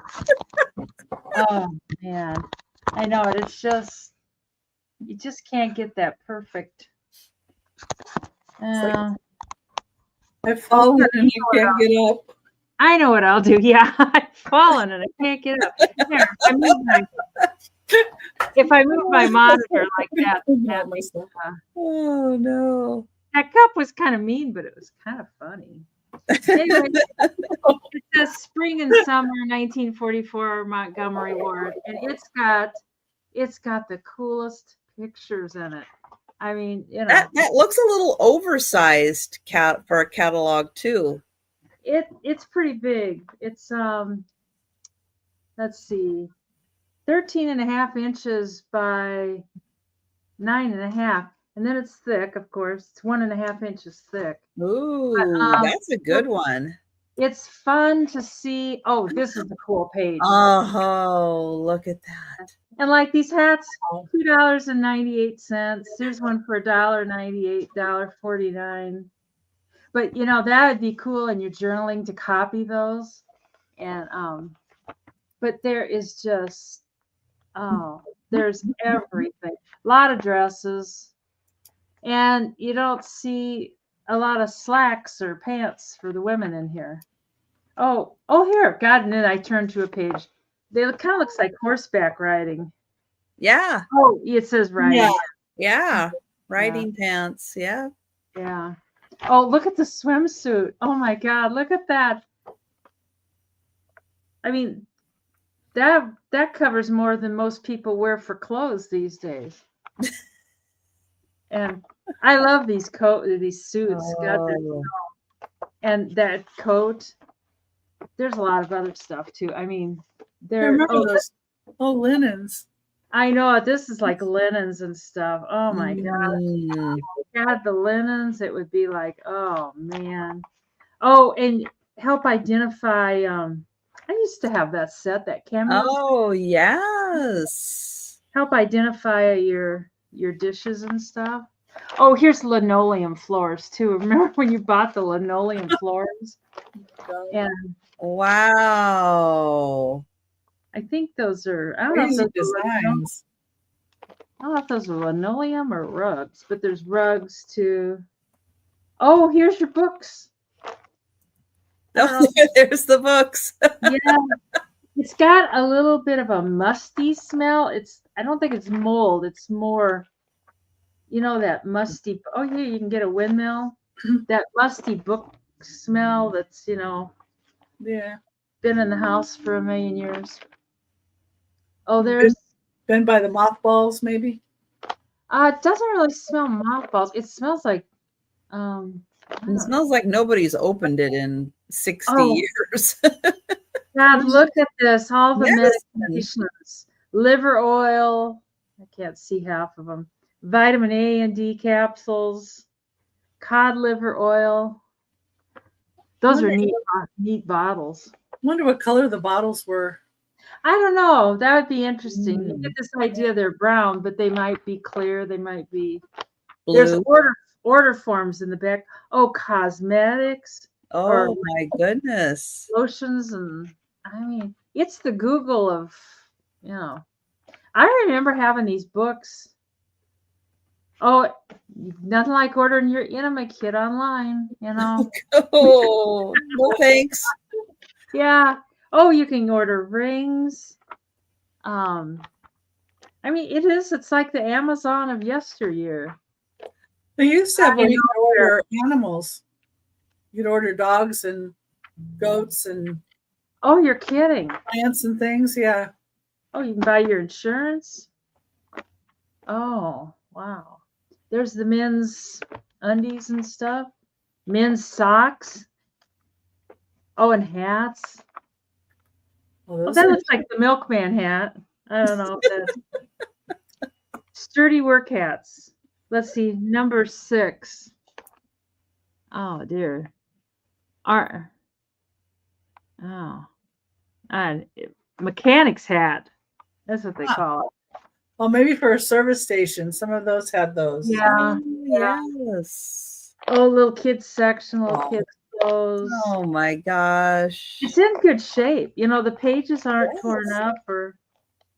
Oh, man. I know. It's just, you just can't get that perfect. I've fallen and you can't get up. I know what I'll do. Yeah, I've fallen and I can't get up. There, if I move my monitor like that, Oh, no. that cup was kind of mean, but it was kind of funny. Anyway, it says Spring and Summer 1944 Montgomery Ward, and it's got the coolest pictures in it. I mean, you know, That looks a little oversized for a catalog too. it's pretty big. It's let's see, 13.5 inches by 9.5, and then it's thick, of course. It's 1.5 inches thick. Ooh, But, that's a good one. It's fun to see. Oh, this is the cool page. Oh, look at that. And like these hats, $2.98. Here's one for $1.98, $1.49. But you know, that would be cool in your journaling to copy those. And but there is just there's everything. A lot of dresses. And you don't see a lot of slacks or pants for the women in here. Oh, here. God, and then I turned to a page. They kind of looks like horseback riding. Yeah. Oh, it says riding. Yeah. Riding pants. Yeah. Yeah. Oh, look at the swimsuit. Oh my God, look at that. I mean, that covers more than most people wear for clothes these days. And I love these suits. God, and that coat. There's a lot of other stuff too. I mean, those linens. I know this is like linens and stuff. Oh my God. If you had the linens, it would be like, oh man. Oh, and help identify. I used to have that set, that cameo. Oh, yes. Help identify your dishes and stuff. Oh, here's linoleum floors too. Remember when you bought the linoleum floors? And wow. I think those are, I don't know if those are linoleum or rugs, but there's rugs too. Oh, here's your books. Oh, there's the books. Yeah. It's got a little bit of a musty smell. I don't think it's mold. It's more, you know, that musty. Oh, yeah, you can get a windmill. That musty book smell that's, you know, been in the house for a million years. Oh, there's been by the mothballs, maybe. It doesn't really smell mothballs. It smells like it smells like nobody's opened it in 60 years. God, look at this. All the medications. Liver oil. I can't see half of them. Vitamin A and D capsules. Cod liver oil. Those are neat bottles. I wonder what color the bottles were. I don't know. That would be interesting. You get this idea they're brown, but they might be clear. They might be blue. There's order forms in the back. Oh, cosmetics. Oh my goodness. Lotions, and I mean, it's the Google of, you know. I remember having these books. Oh, nothing like ordering your enema kit online, you know. Oh, no thanks. Yeah. Oh, you can order rings. I mean, it's like the Amazon of yesteryear. They used to have where you could order animals. You'd order dogs and goats and oh, you're kidding. Plants and things, yeah. Oh, you can buy your insurance. Oh, wow. There's the men's undies and stuff. Men's socks. Oh, and hats. Oh, that looks like the milkman hat. I don't know if that's Sturdy work hats. Let's see, number 6. Oh dear. Our oh, and mechanic's hat. That's what they call it. Well, maybe for a service station. Some of those had those. Yeah. Yes. Oh, little kids section, little kids clothes. Oh my gosh. It's in good shape. You know, the pages aren't torn up or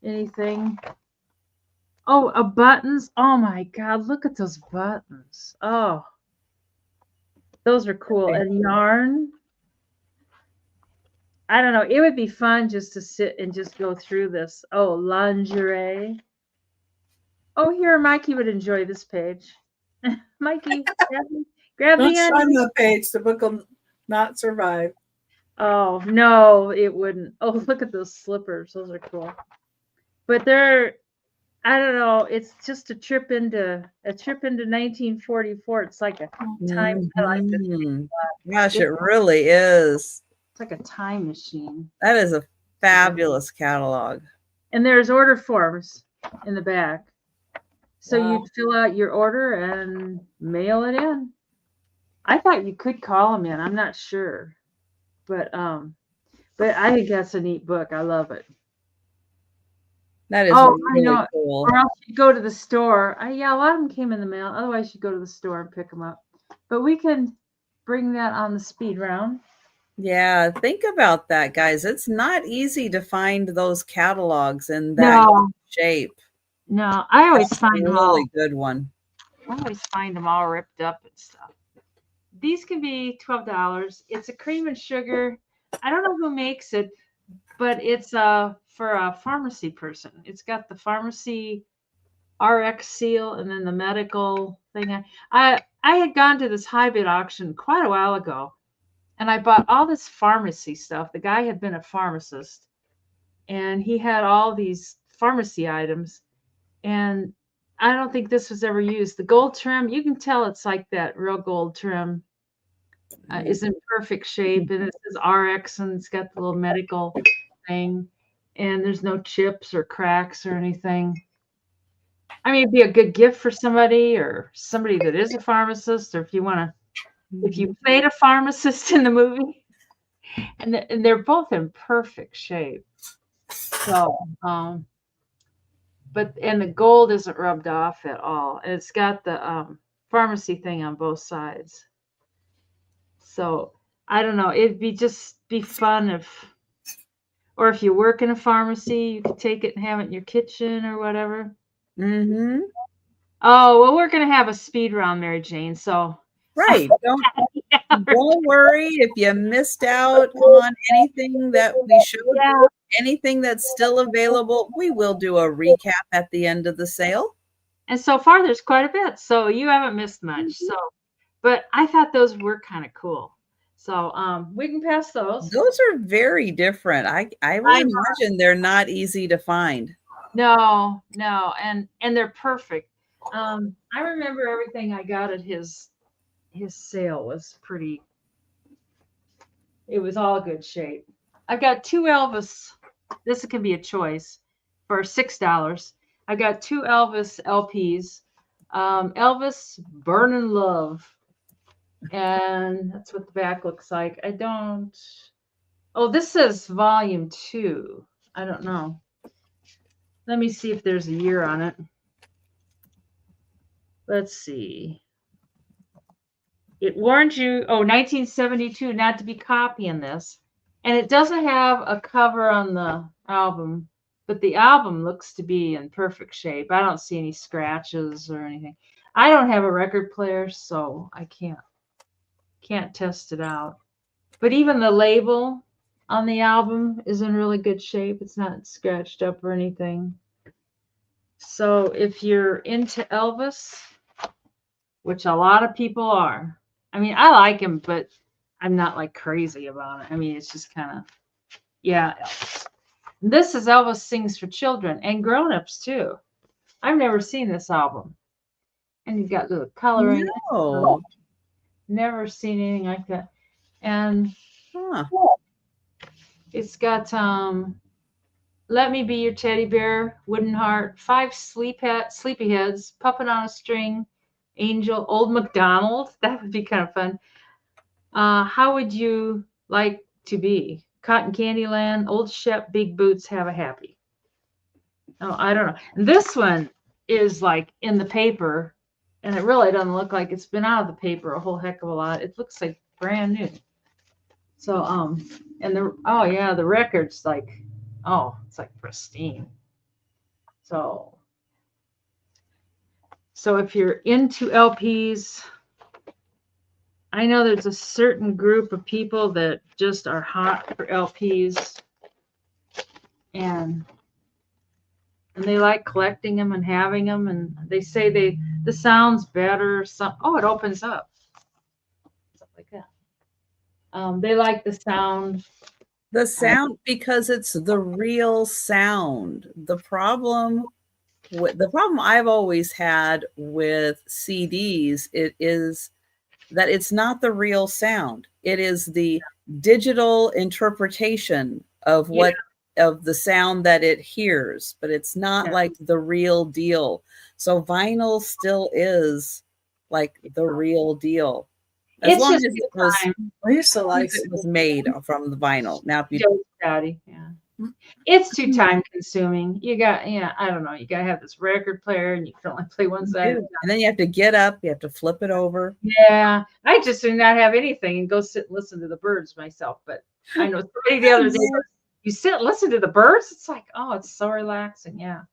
anything. Oh, buttons. Oh my God, look at those buttons. Oh, those are cool. And yarn. I don't know. It would be fun just to sit and just go through this. Oh, lingerie. Oh, here, Mikey would enjoy this page. Mikey, grab Don't the end. shine the page. The book will not survive. Oh, no, it wouldn't. Oh, look at those slippers. Those are cool. But they're, I don't know, it's just a trip into 1944. It's like a time. I like this. Gosh, it really is. It's like a time machine. That is a fabulous catalog. And there's order forms in the back. So you fill out your order and mail it in. I thought you could call them in. I'm not sure. But I think that's a neat book. I love it. That is really cool. Or else you go to the store. Yeah, a lot of them came in the mail. Otherwise, you go to the store and pick them up. But we can bring that on the speed round. Yeah, think about that, guys. It's not easy to find those catalogs in that shape. No, I always find them all. Really good one. I always find them all ripped up and stuff. These can be $12. It's a cream and sugar. I don't know who makes it, but it's for a pharmacy person. It's got the pharmacy RX seal and then the medical thing. I had gone to this high bid auction quite a while ago, and I bought all this pharmacy stuff. The guy had been a pharmacist, and he had all these pharmacy items, and I don't think this was ever used. The gold trim, you can tell it's like that real gold trim. Is in perfect shape, and it says RX, and it's got the little medical thing, and there's no chips or cracks or anything. I mean, it'd be a good gift for somebody or somebody that is a pharmacist, or if you played a pharmacist in the movie, and they're both in perfect shape. So, but the gold isn't rubbed off at all, and it's got the pharmacy thing on both sides. So I don't know. It'd be fun if you work in a pharmacy, you could take it and have it in your kitchen or whatever. Mm-hmm. Oh, well, we're gonna have a speed round, Mary Jane. So right. Don't worry if you missed out on anything that we showed. Anything that's still available, we will do a recap at the end of the sale. And so far, there's quite a bit. So you haven't missed much. Mm-hmm. So. But I thought those were kind of cool. So we can pass those. Those are very different. I would imagine they're not easy to find. No. And they're perfect. I remember everything I got at his sale was pretty. It was all good shape. I've got 2 Elvis. This can be a choice for $6. I got 2 Elvis LPs. Elvis Burnin' Love. And that's what the back looks like. This says volume 2. I don't know. Let me see if there's a year on it. Let's see. It warns you, 1972, not to be copying this. And it doesn't have a cover on the album, but the album looks to be in perfect shape. I don't see any scratches or anything. I don't have a record player, so I can't test it out. But even the label on the album is in really good shape. It's not scratched up or anything. So if you're into Elvis, which a lot of people are, I mean, I like him, but I'm not like crazy about it. I mean, it's just kind of, Elvis. This is Elvis Sings for Children and grown-ups too. I've never seen this album. And he's got little coloring. No. Never seen anything like that. And it's got Let Me Be Your Teddy Bear, Wooden Heart, 5 Sleepyheads, Puppet on a String, Angel, Old MacDonald. That would be kind of fun. How Would You Like to Be? Cotton Candy Land, Old Shep, Big Boots, Have a Happy. Oh, I don't know. And this one is like in the paper, and it really doesn't look like it's been out of the paper a whole heck of a lot. It looks like brand new. So, and oh yeah, the record's like, oh, it's like pristine. So if you're into LPs, I know there's a certain group of people that just are hot for LPs, and they like collecting them and having them, and they say the sound's better. Oh, it opens up, something like that. They like the sound. The sound, because it's the real sound. The problem I've always had with CDs, it is that it's not the real sound. It is the digital interpretation of what of the sound that it hears, but it's not like the real deal. So vinyl still is like the real deal. As It's long just as it was, I used to like it was made from the vinyl. Now, if you yeah. It's too time consuming. You got, I don't know. You got to have this record player, and you can only play one side. and then you have to get up, you have to flip it over. Yeah, I just do not have anything and go sit and listen to the birds myself. But I know somebody the other day, you sit and listen to the birds. It's like, oh, it's so relaxing. Yeah.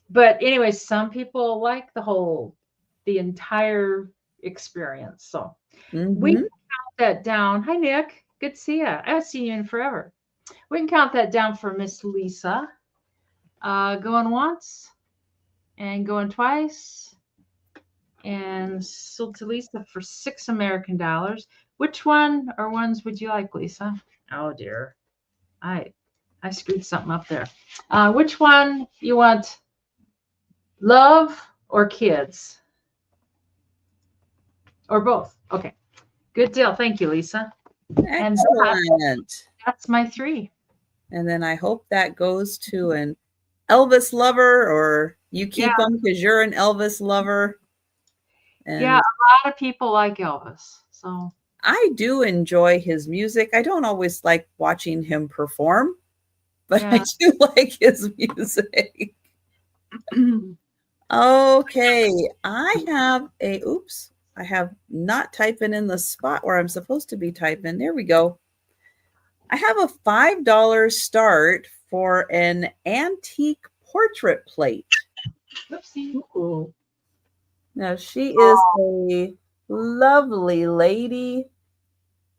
But anyway, some people like the entire experience. So we can count that down. Hi, Nick. Good to see you. I haven't seen you in forever. We can count that down for Miss Lisa. Going once and going twice. And sold to Lisa for $6 American. Which one or ones would you like, Lisa? Oh dear. I screwed something up there. Which one you want? Love or kids? Or both? Okay. Good deal. Thank you, Lisa. Excellent. And that's my 3. And then I hope that goes to an Elvis lover, or you keep them because you're an Elvis lover. And yeah, a lot of people like Elvis. So I do enjoy his music. I don't always like watching him perform, but I do like his music. Okay, I have not typing in the spot where I'm supposed to be typing. There we go. I have a $5 start for an antique portrait plate. Oopsie. Ooh. Now, she is a lovely lady.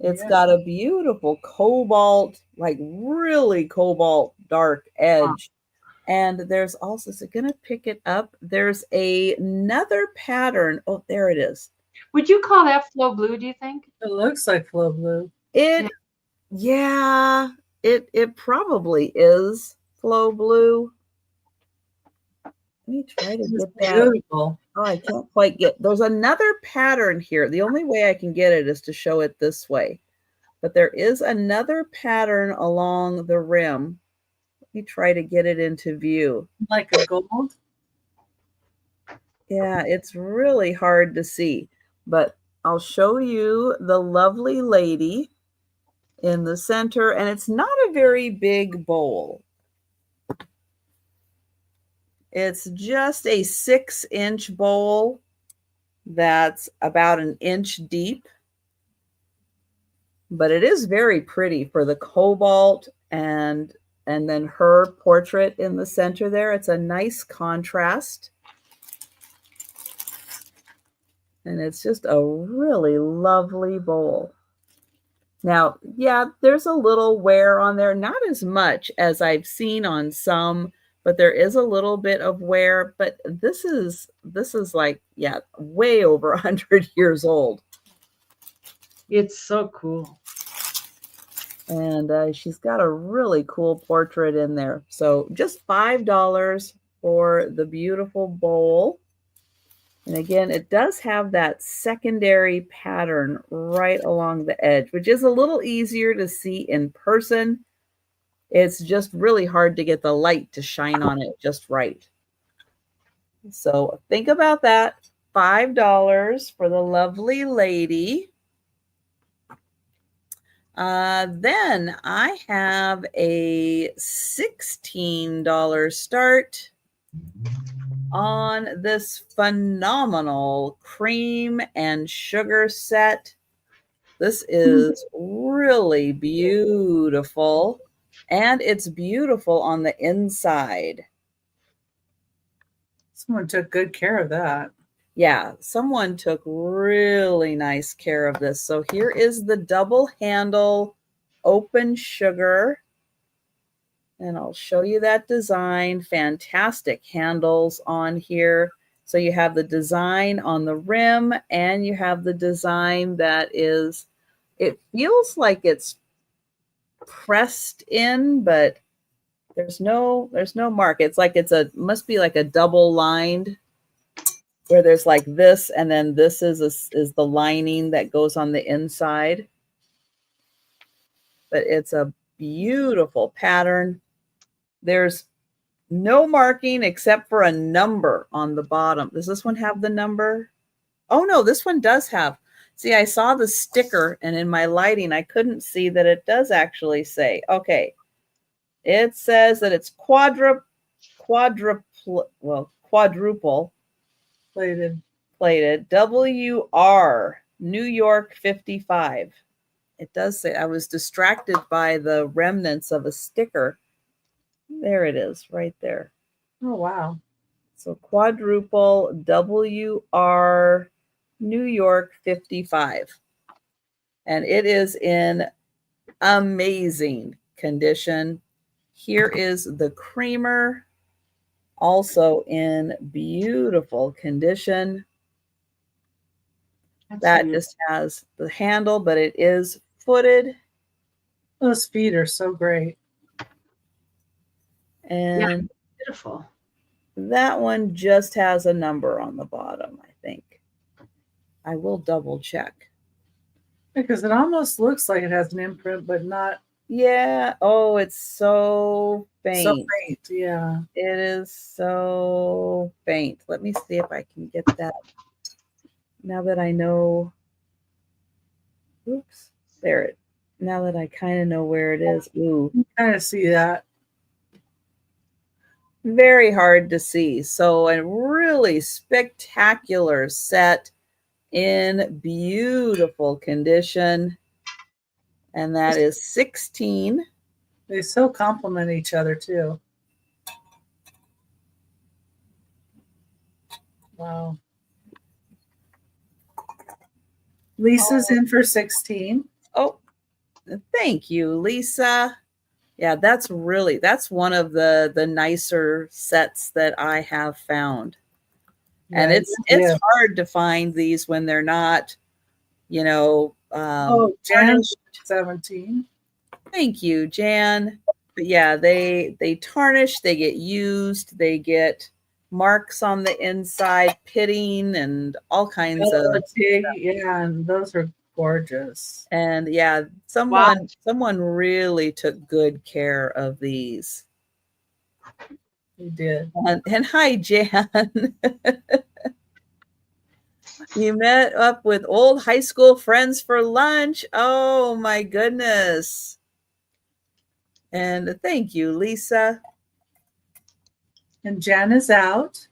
It's got a beautiful cobalt, like really cobalt dark edge. And there's also, is it going to pick it up? There's another pattern. Oh, there it is. Would you call that flow blue, do you think? It looks like flow blue. It probably is flow blue. Let me try to get that. Beautiful. Oh, I can't quite get. There's another pattern here. The only way I can get it is to show it this way. But there is another pattern along the rim. Let me try to get it into view. Like a gold? Yeah, it's really hard to see. But I'll show you the lovely lady in the center. And it's not a very big bowl. It's just a 6-inch bowl that's about an inch deep. But it is very pretty for the cobalt and then her portrait in the center there. It's a nice contrast. And it's just a really lovely bowl. Now, yeah, there's a little wear on there, not as much as I've seen on some, but there is a little bit of wear. But this is like, yeah, way over 100 years old. It's so cool. And she's got a really cool portrait in there. So just $5 for the beautiful bowl. And again, it does have that secondary pattern right along the edge, which is a little easier to see in person. It's just really hard to get the light to shine on it just right. So think about that. $5 for the lovely lady. Then I have a $16 start on this phenomenal cream and sugar set. This is really beautiful, and it's beautiful on the inside. Someone took good care of that. Yeah, someone took really nice care of this. So here is the double handle open sugar. And I'll show you that design. Fantastic handles on here. So you have the design on the rim and you have the design that is, it feels like it's pressed in, but there's no mark. It's like must be like a double lined where there's like this, and then this is the lining that goes on the inside. But it's a beautiful pattern. There's no marking except for a number on the bottom. Does this one have the number? Oh no, this one does have. See, I saw the sticker, and in my lighting, I couldn't see that it does actually say. Okay, it says that it's quadruple plated WR New York 55. It does say. I was distracted by the remnants of a sticker. There it is, right there. Oh, wow. So quadruple WR New York 55. And it is in amazing condition. Here is the creamer, also in beautiful condition. That just has the handle, but it is footed. Those feet are so great. And beautiful. That one just has a number on the bottom, I think. I will double check. Because it almost looks like it has an imprint, but not. Yeah. Oh, it's so faint. So faint, yeah. It is so faint. Let me see if I can get that. Now that I know. Oops. There it. Now that I kind of know where it is. Ooh. You kind of see that. Very hard to see. So a really spectacular set in beautiful condition. And that is 16. They so complement each other too. Wow. Lisa's in for 16. Oh, thank you, Lisa. Yeah, that's one of the nicer sets that I have found. And Yes, it's hard to find these when they're not, Jan 17. Thank you, Jan. But yeah, they tarnish, they get used, they get marks on the inside, pitting, and all kinds of yeah, and those are gorgeous. And yeah, someone really took good care of these. He did. And hi, Jan. You met up with old high school friends for lunch. Oh my goodness. And thank you, Lisa. And Jan is out.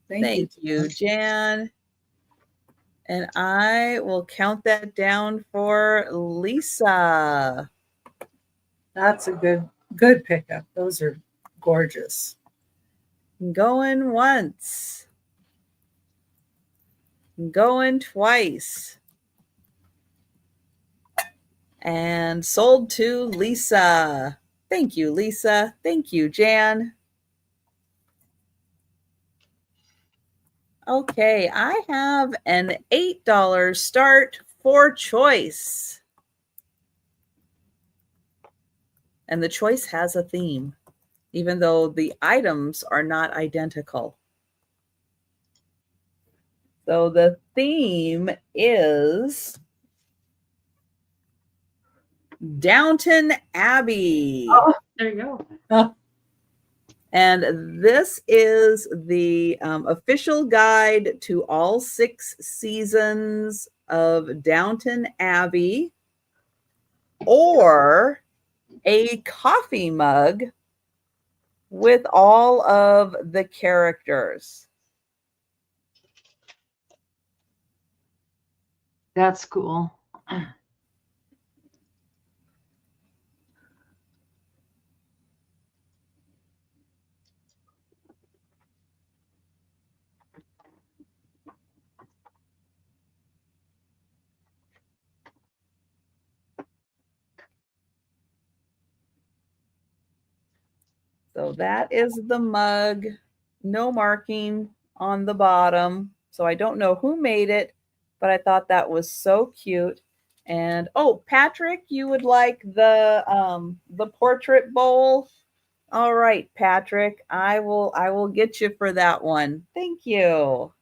Thank you, Jan. And I will count that down for Lisa. That's a good pickup. Those are gorgeous. Going once. Going twice. And sold to Lisa. Thank you, Lisa. Thank you, Jan. Okay, I have an $8 start for choice. And the choice has a theme, even though the items are not identical. So the theme is Downton Abbey. Oh, There you go. Oh, And this is the official guide to all 6 seasons of Downton Abbey, or a coffee mug with all of the characters. That's cool. So that is the mug. No marking on the bottom. So I don't know who made it, but I thought that was so cute. And oh, Patrick, you would like the portrait bowl? All right, Patrick, I will get you for that one. Thank you.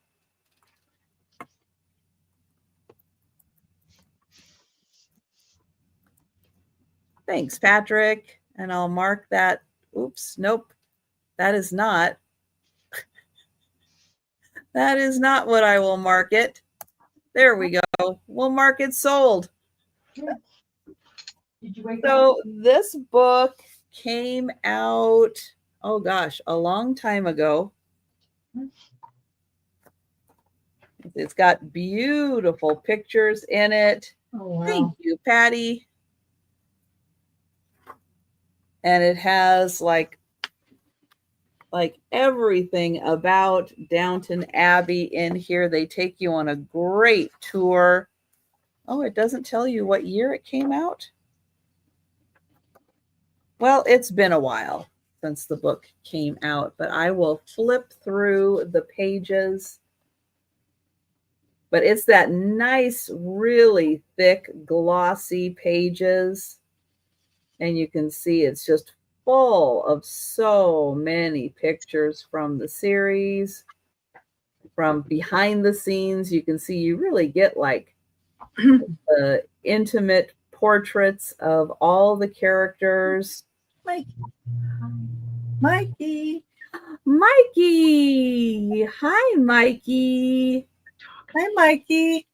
Thanks, Patrick. And I'll mark that. Oops, nope. That is not. That is not what I will mark it. There we go. We'll mark it sold. Did you wake up? So this book came out, oh gosh, a long time ago. It's got beautiful pictures in it. oh wow. Thank you, Patty. And it has like everything about Downton Abbey in here. They take you on a great tour. Oh, it doesn't tell you what year it came out. Well, it's been a while since the book came out, but I will flip through the pages. But it's that nice, really thick, glossy pages. And you can see it's just full of so many pictures from the series. From behind the scenes, you can see you really get like the intimate portraits of all the characters. Mikey. Mikey. Hi, Mikey. Hi, Mikey.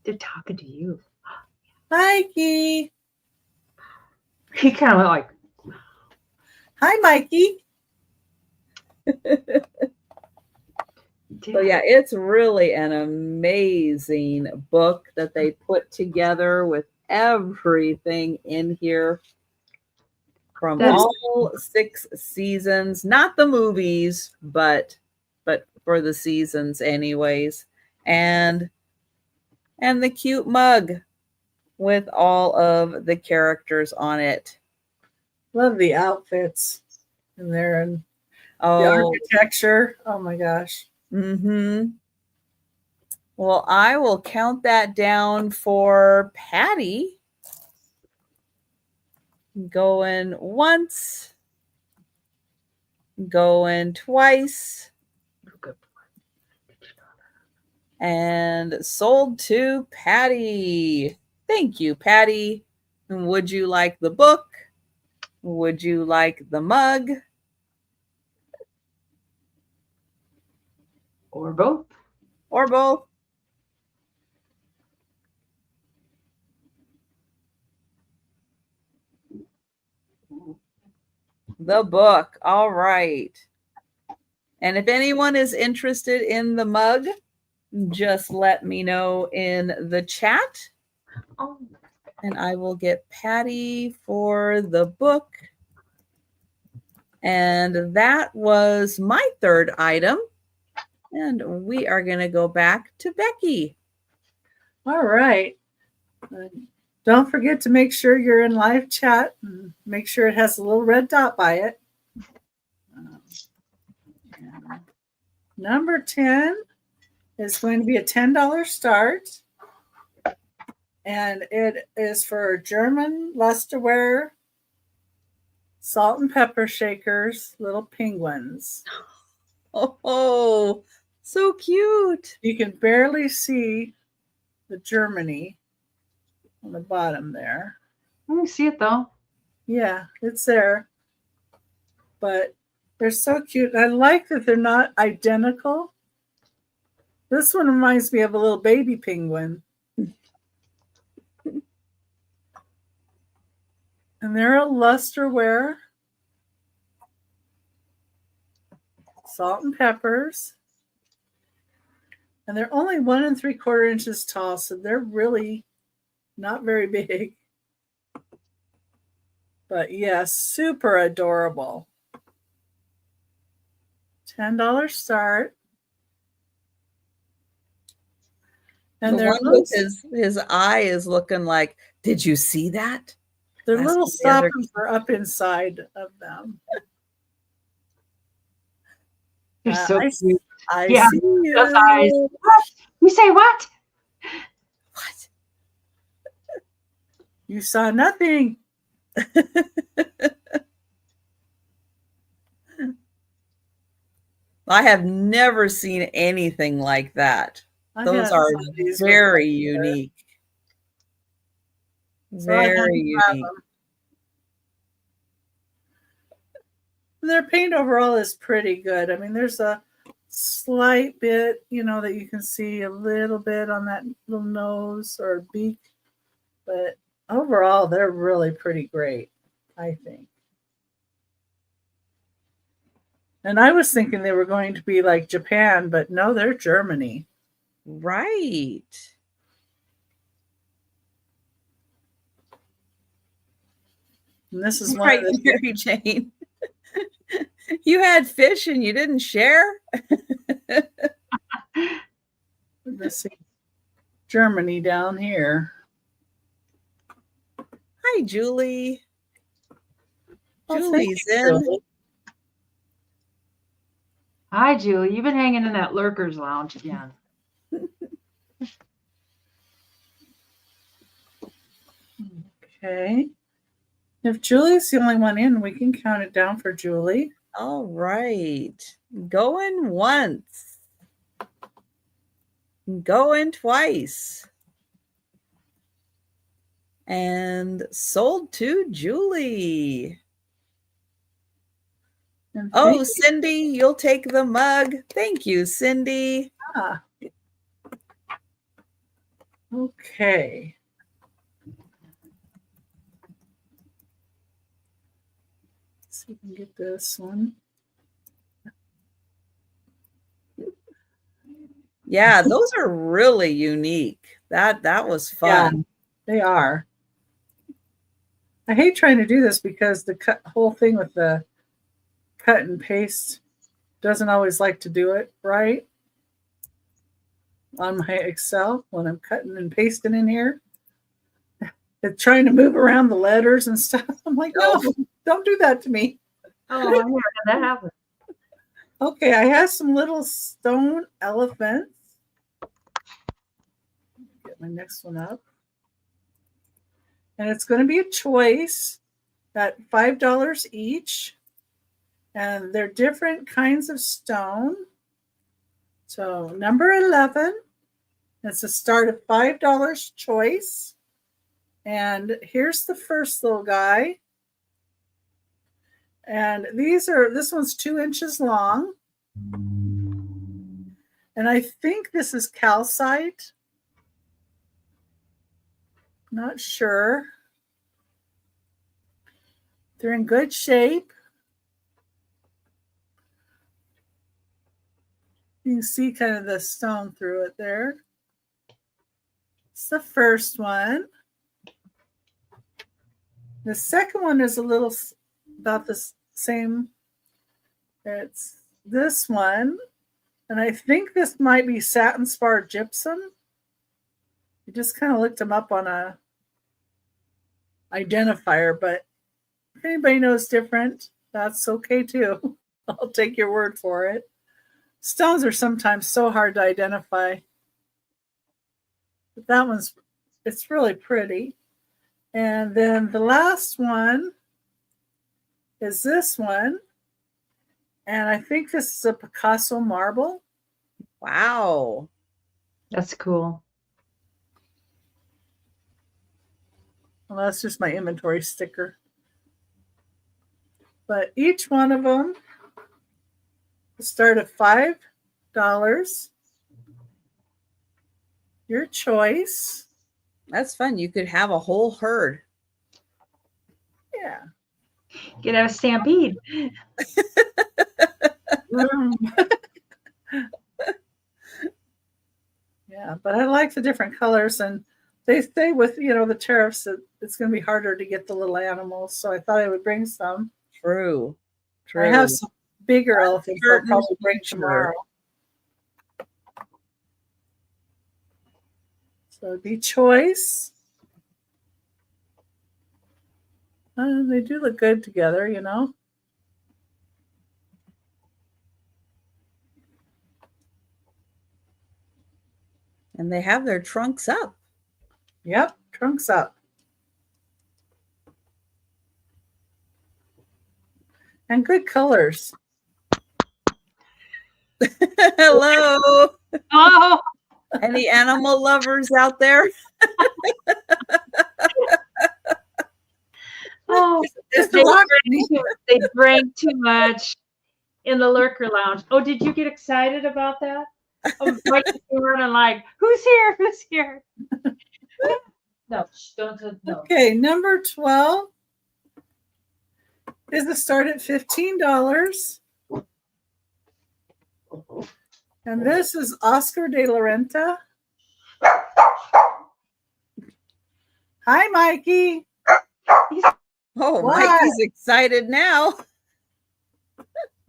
They're talking to you. Mikey. He kind of like, Hi, Mikey. So yeah, it's really an amazing book that they put together with everything in here from all 6 seasons, not the movies, but for the seasons anyways. And the cute mug with all of the characters on it. Love the outfits in there and the Oh, architecture. Oh my gosh. mm-hmm. Well, I will count that down for Patty. Going once, going twice, and sold to Patty. Thank you, Patty. And would you like the book? Would you like the mug? or both. Or both? The book. All right. And if anyone is interested in the mug, just let me know in the chat. Oh, And I will get Patty for the book. And that was my 3rd item. And we are going to go back to Becky. All right. Don't forget to make sure you're in live chat. And make sure it has a little red dot by it. Number 10 is going to be a $10 start. And it is for German Lusterware salt and pepper shakers, little penguins. Oh, so cute. You can barely see the Germany on the bottom there. let me see it though. Yeah, it's there. But they're so cute. I like that they're not identical. This one reminds me of a little baby penguin. And they're a lusterware. Salt and peppers. And they're only 1 3/4 inches tall, so they're really not very big. But yes, super adorable. $10 start. And The their one little, with his eye is looking like, did you see that? their That's little what the other- stoppers are up inside of them. They're so I, cute. I Yeah, see you. those eyes. What? You say what? What? You saw nothing. I have never seen anything like that. Those are very unique. Very unique. Their paint overall is pretty good. I mean, there's a slight bit, that you can see a little bit on that little nose or beak, but overall, they're really pretty great, I think. And I was thinking they were going to be like Japan, but no, they're Germany. Right. And this is one Right, of the Mary Jane. You had fish and you didn't share? Let's see, Germany down here. Hi, Julie. Oh, Julie's thank you, in. Julie. Hi, Julie. You've been hanging in that lurkers lounge again. Okay. If Julie's the only one in, we can count it down for Julie. All right. Going once. Going twice. And sold to Julie. And Oh, Cindy, you'll take the mug. Thank you, Cindy. Okay. Let's see if we can get this one. Yeah, those are really unique. That was fun. Yeah, they are. I hate trying to do this because the whole thing with the cut and paste doesn't always like to do it right on my Excel when I'm cutting and pasting in here. It's trying to move around the letters and stuff. I'm like, no, don't do that to me. Oh, I never had that happen. Okay, I have some little stone elephants. Get my next one up. And it's going to be a choice at $5 each. And they're different kinds of stone. So number 11, it's a start of $5 choice. And here's the first little guy. And this one's 2 inches long. And I think this is calcite. Not sure. They're in good shape. You can see kind of the stone through it there. It's the first one. The second one is a little about the same. It's this one. And I think this might be satin spar gypsum. I just kind of looked them up on a identifier, but if anybody knows different, that's okay too. I'll take your word for it. Stones are sometimes so hard to identify. But that one's, it's really pretty. And then the last one is this one. And I think this is a Picasso marble. Wow. That's cool. Well, that's just my inventory sticker. But each one of them start at $5. Your choice. That's fun. You could have a whole herd. Yeah. Get a stampede. Yeah, but I like the different colors, and they say with the tariffs that it's going to be harder to get the little animals. So I thought I would bring some. True. I have some bigger elephants I'll certain probably bring future. tomorrow. So it'd be choice. They do look good together, And they have their trunks up. Yep, trunks up. And good colors. Hello. Oh, Any animal lovers out there? oh, It's they drank too much in the lurker lounge. Oh, did you get excited about that? Oh, Mike was running like, who's here? Who's here? No, don't. No. Okay, number 12 is the start at $15. And this is Oscar de la Renta. Hi, Mikey. Oh, What? Mikey's excited now.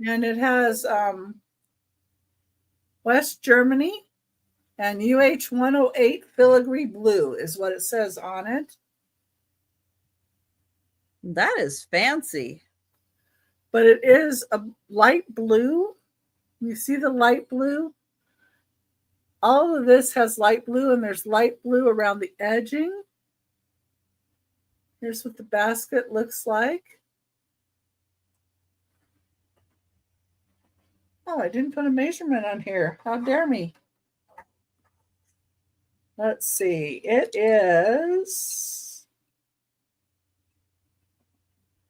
And it has West Germany and UH 108 filigree blue is what it says on it. That is fancy. But it is a light blue. You see the light blue? All of this has light blue, and there's light blue around the edging. Here's what the basket looks like. Oh, I didn't put a measurement on here. How dare me? Let's see. It is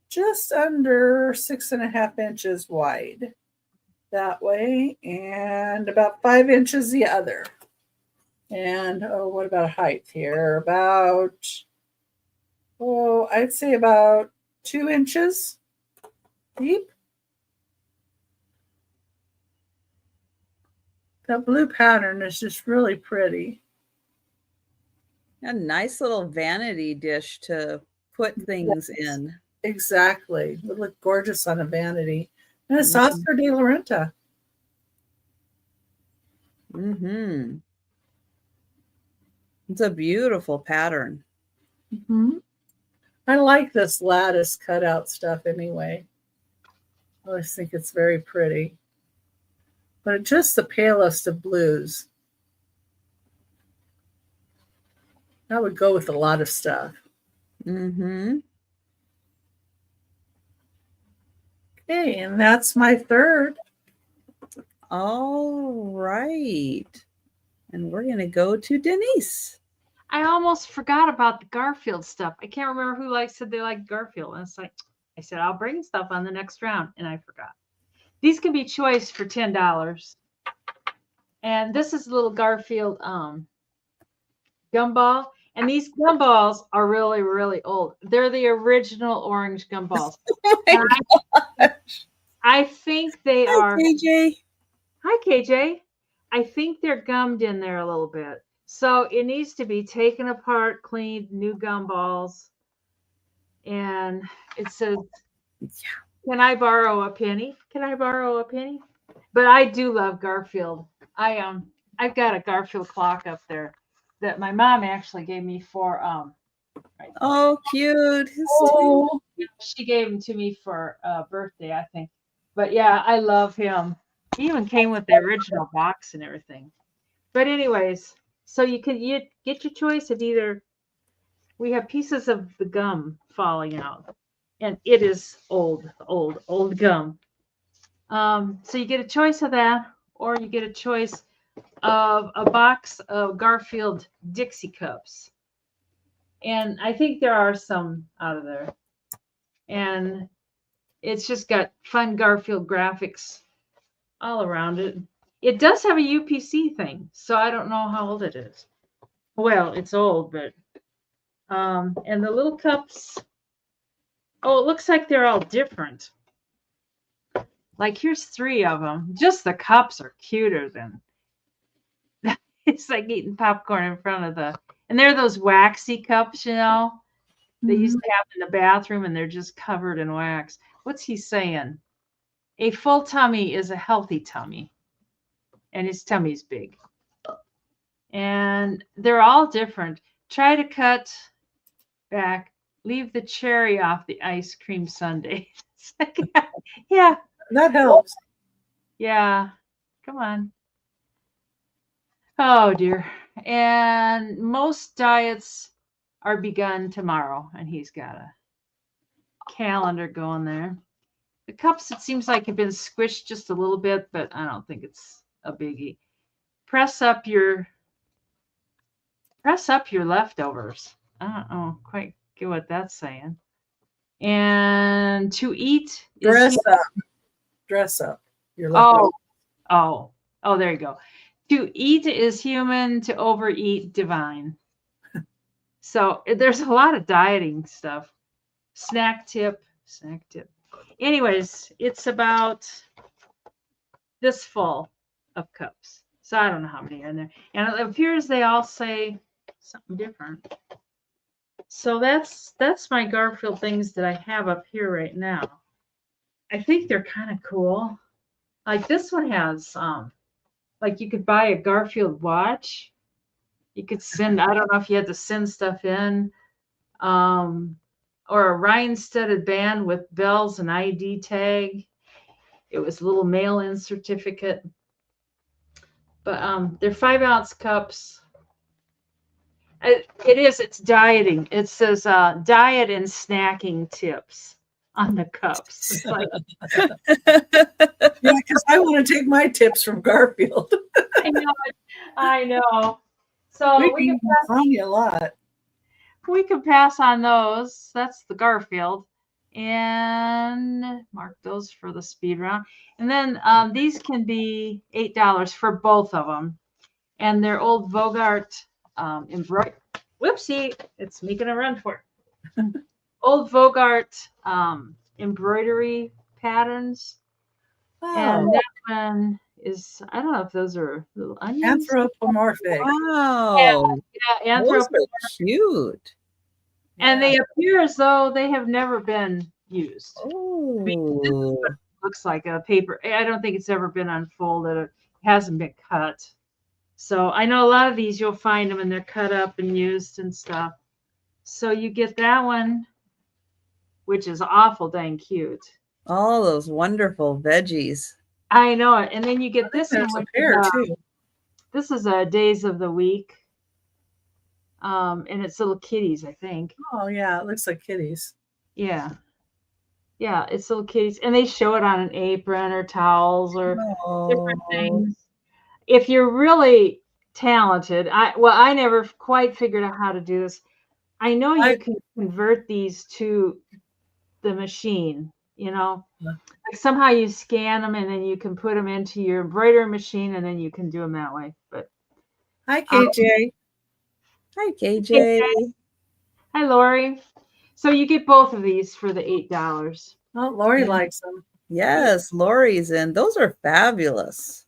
just under 6.5 inches wide that way, and about 5 inches the other. And what about height here? I'd say about 2 inches deep. That blue pattern is just really pretty. A nice little vanity dish to put things in. Exactly. It would look gorgeous on a vanity. And it's Oscar de la Renta. Mm-hmm. It's a beautiful pattern. Mm-hmm. I like this lattice cutout stuff anyway. I always think it's very pretty. But it's just the palest of blues. That would go with a lot of stuff. Mm-hmm. Okay, and that's my third. All right. And we're going to go to Denise. I almost forgot about the Garfield stuff. I can't remember who said they like Garfield. And it's like, I said, I'll bring stuff on the next round. And I forgot. These can be choice for $10. And this is a little Garfield gumball. And these gumballs are really, really old. They're the original orange gumballs. I think they are. KJ. Hi, KJ. I think they're gummed in there a little bit. So it needs to be taken apart, cleaned, new gumballs. And it says, can I borrow a penny? Can I borrow a penny? But I do love Garfield. I've got a Garfield clock up there that my mom actually gave me for Oh, cute. Oh, she gave him to me for birthday, I think. But yeah, I love him. He even came with the original box and everything. But anyways, so you get your choice of either. We have pieces of the gum falling out, and it is old gum. So you get a choice of that, or you get a choice of a box of Garfield Dixie cups. And I think there are some out of there. And It's just got fun Garfield graphics all around it. It does have a UPC thing, so I don't know how old it is. Well, it's old, but and the little cups. Oh, it looks like they're all different. Like here's 3 of them. Just the cups are cuter than. It's like eating popcorn in front of the. And they're those waxy cups, you know. They used to have in the bathroom, and they're just covered in wax. What's he saying? A full tummy is a healthy tummy, and his tummy's big. And they're all different. Try to cut back. Leave the cherry off the ice cream sundae. Yeah. That helps. Yeah. Come on. Oh, dear. And most diets are begun tomorrow, and he's got a calendar going there. The cups, it seems like, have been squished just a little bit, but I don't think it's a biggie. Press up your leftovers. I don't quite get what that's saying. And to eat Dress up your leftovers. Oh, there you go. To eat is human, to overeat divine. So there's a lot of dieting stuff. Snack tip. Anyways, it's about this full of cups. So I don't know how many are in there. And it appears they all say something different. So that's my Garfield things that I have up here right now. I think they're kind of cool. Like this one has like you could buy a Garfield watch. You could send, I don't know if you had to send stuff in. Or a rhine-studded band with bells and ID tag. It was a little mail-in certificate. But they're 5-ounce cups. It's dieting. It says diet and snacking tips on the cups. It's like, Yeah, because I want to take my tips from Garfield. I know. So we can pass on you a lot. We could pass on those. That's the Garfield. And mark those for the speed round. And then these can be $8 for both of them. And they're old Bogart embroidery. Whoopsie, it's making a run for it. Old Bogart embroidery patterns. Oh. And that one is, I don't know if those are little onions. Anthropomorphic. Wow. Yeah, Those are cute. And they appear as though they have never been used. Oh. I mean, this is what it looks like a paper. I don't think it's ever been unfolded. It hasn't been cut. So I know a lot of these you'll find them and they're cut up and used and stuff. So you get that one, which is awful dang cute. All those wonderful veggies. I know it. And then you get this one. A pair too. This is a days of the week. And it's little kitties, I think. Oh yeah, it looks like kitties. Yeah. Yeah, it's little kitties. And they show it on an apron or towels or different things. If you're really talented, I never quite figured out how to do this. I know you can convert these to the machine, you know. Yeah. Like somehow you scan them and then you can put them into your embroidery machine and then you can do them that way. But hi, KJ. Hi, KJ. Hi, Lori. So you get both of these for the $8. Oh, Lori likes them. Yes, Lori's in. Those are fabulous.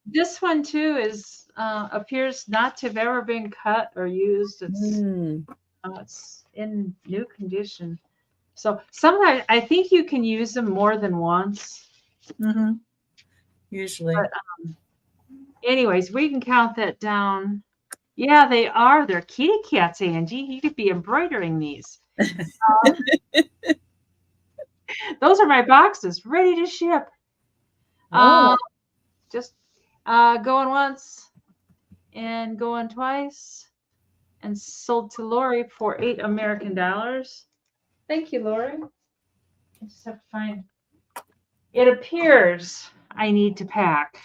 This one too is appears not to have ever been cut or used. It's in new condition. So sometimes I think you can use them more than once. Mm-hmm. Usually. But, anyways, we can count that down. Yeah, they are. They're kitty cats, Angie. You could be embroidering these. Those are my boxes ready to ship. Just going once and going twice and sold to Lori for $8 American. Thank you, Lori. I just have to find. It appears I need to pack.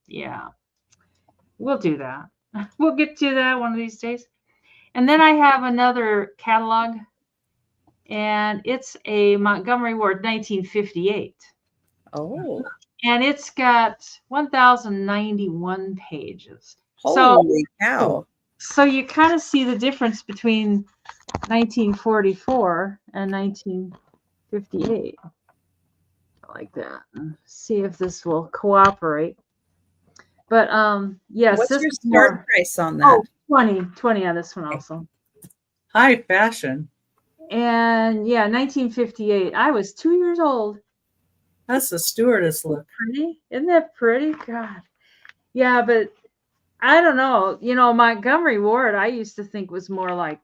Yeah, we'll do that. We'll get to that one of these days. And then I have another catalog, and it's a Montgomery Ward 1958. Oh, And it's got 1,091 pages. holy cow. So you kind of see the difference between 1944 and 1958. Like that. See if this will cooperate. But yes, What's this your is start more, price on that? 20 on this one also. High fashion. And yeah, 1958. I was 2 years old. That's the stewardess look. Pretty. Isn't that pretty? God. Yeah, but I don't know. You know, Montgomery Ward, I used to think was more like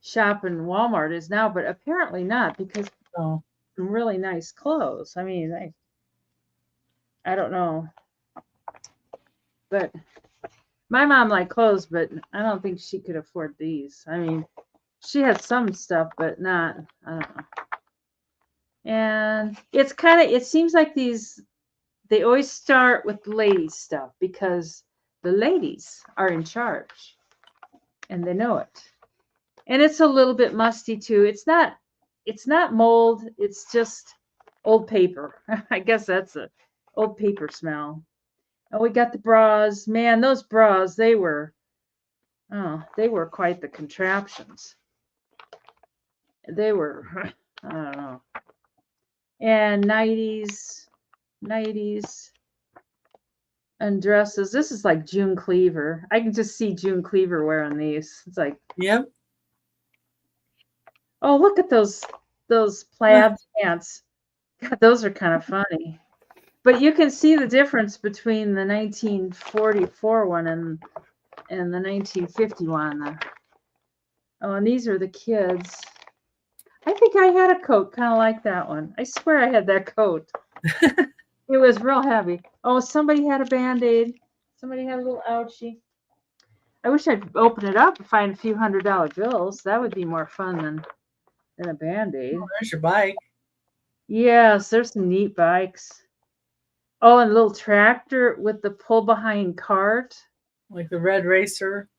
shopping Walmart is now, but apparently not, because Oh, some really nice clothes. I mean, I don't know. But my mom liked clothes, but I don't think she could afford these. I mean, she had some stuff, but not, I don't know. And it's kind of, it seems like they always start with ladies stuff because the ladies are in charge and they know it. And it's a little bit musty too. It's not mold. It's just old paper. I guess that's a old paper smell. And we got the bras. Man, those bras, they were quite the contraptions. They were, I don't know. And nighties and dresses. This is like June Cleaver. I can just see June Cleaver wearing these. It's like, yep. oh, look at those plaid pants. God, those are kind of funny. But you can see the difference between the 1944 one and the 1951. Oh, and these are the kids. I think I had a coat kind of like that one. I swear I had that coat. It was real heavy. Oh, somebody had a Band-Aid. Somebody had a little ouchie. I wish I'd open it up and find a few $100 bills. That would be more fun than a Band-Aid. Oh, there's your bike. Yes, there's some neat bikes. Oh, and a little tractor with the pull-behind cart. Like the red racer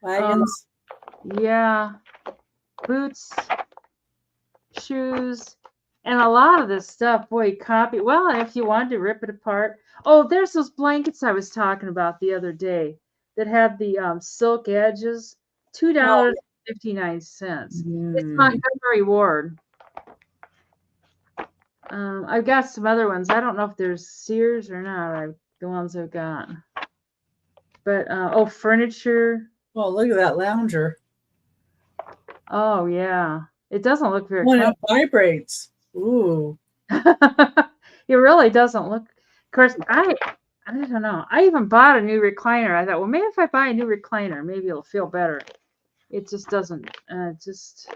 wagons. Yeah. Boots, shoes, and a lot of this stuff, boy, copy. Well, if you wanted to rip it apart. Oh, there's those blankets I was talking about the other day that had the silk edges. $2.59. It's Montgomery Ward. I've got some other ones. I don't know if there's Sears or not. The ones I've got. But furniture. Oh, look at that lounger. Oh yeah, it doesn't look very. When it vibrates. Ooh. It really doesn't look. Of course, I don't know. I even bought a new recliner. I thought, well, maybe if I buy a new recliner, maybe it'll feel better. It just doesn't. I don't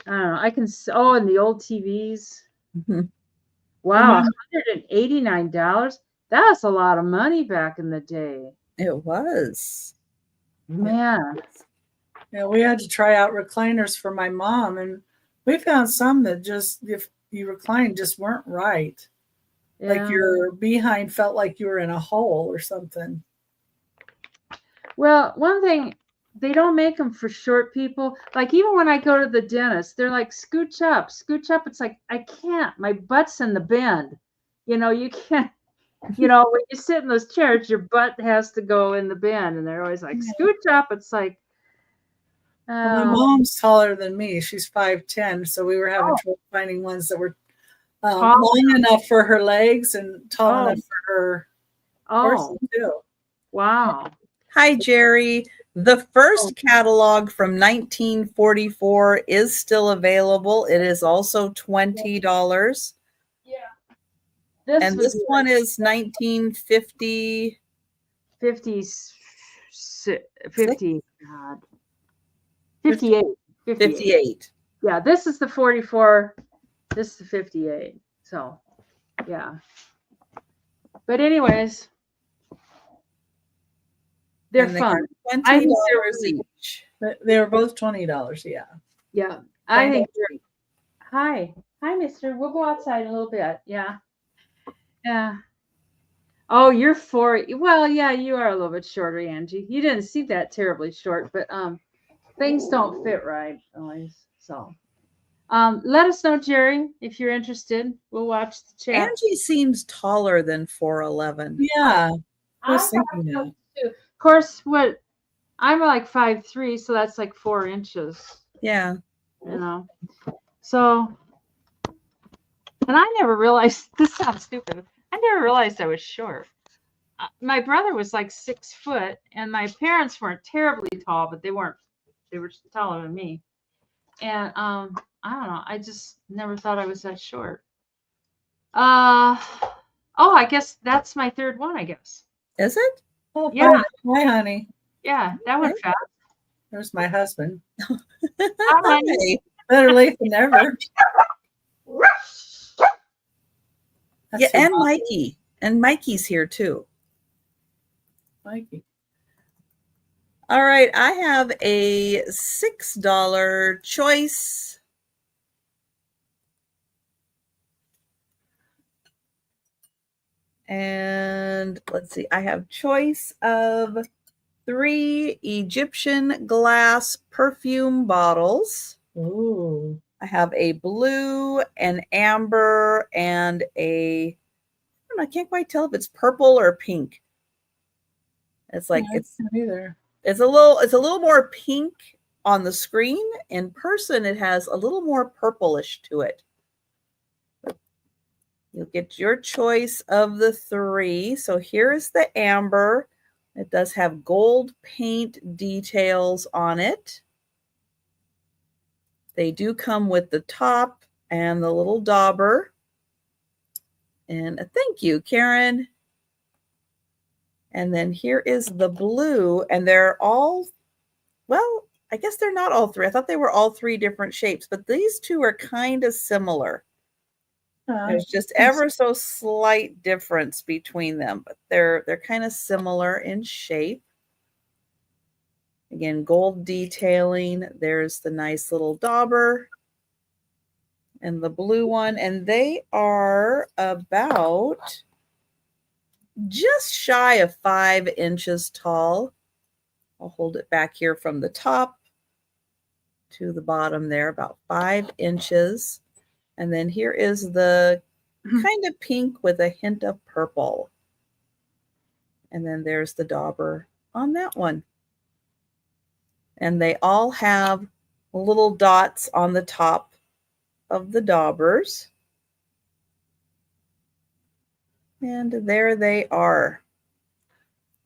know. I can. Oh, and the old TVs. Wow, $189. That's a lot of money back in the day. It was. Man. Yeah, we had to try out recliners for my mom, and we found some that just, if you recline, just weren't right. Yeah. Like your behind felt like you were in a hole or something. Well, one thing, they don't make them for short people. Like even when I go to the dentist, they're like, scooch up. It's like, I can't. My butt's in the bend. You know, you can't. You know, when you sit in those chairs, your butt has to go in the bend, and they're always like, scooch up. It's like, well, my mom's taller than me. She's 5'10", so we were having trouble finding ones that were long enough for her legs and tall enough for her person too. Wow. Hi, Jerry. The first catalog from 1944 is still available. It is also $20. Yeah. This one is 1950. 50. God. 58. 58. Yeah, this is the 44. This is the 58. So, yeah. But anyways, they're fun. $20 each. They were both $20. Yeah. Yeah. I think. Hi, mister. We'll go outside a little bit. Yeah. Yeah. Oh, you're 4. Well, yeah, you are a little bit shorter, Angie. You didn't see that terribly short, but things don't fit right always. So let us know, Jerry, if you're interested. We'll watch the chat. Angie seems taller than 4'11". Yeah, I was I thinking thought that. so too. Of course, what I'm like 5'3", so that's like 4 inches. Yeah. You know. So, and I never realized. This sounds stupid. I never realized I was short. My brother was like 6 foot, and my parents weren't terribly tall, but they weren't. They were taller than me. And I don't know. I just never thought I was that short. Oh, I guess that's my third one. I guess. Is it? Oh, Yeah. Hi, honey. Yeah, that went fast. There's my husband. Hi. Better late than never. Yeah, and Mikey. And Mikey's here too. Mikey. All right, I have a $6 choice. And let's see, I have choice of 3 Egyptian glass perfume bottles. Ooh. I have a blue, an amber, and I can't quite tell if it's purple or pink. It's like it's a little more pink on the screen. In person, it has a little more purplish to it. You'll get your choice of the 3. So here is the amber. It does have gold paint details on it. They do come with the top and the little dauber. And thank you, Karen. And then here is the blue, and they're all, well, I guess they're not all 3. I thought they were all 3 different shapes, but these 2 are kind of similar. There's just ever so slight difference between them, but they're kind of similar in shape. Again, gold detailing. There's the nice little dauber and the blue one, and they are about just shy of 5 inches tall. I'll hold it back here from the top to the bottom there, about 5 inches. And then here is the kind of pink with a hint of purple. And then there's the dauber on that one. And they all have little dots on the top of the daubers. And there they are.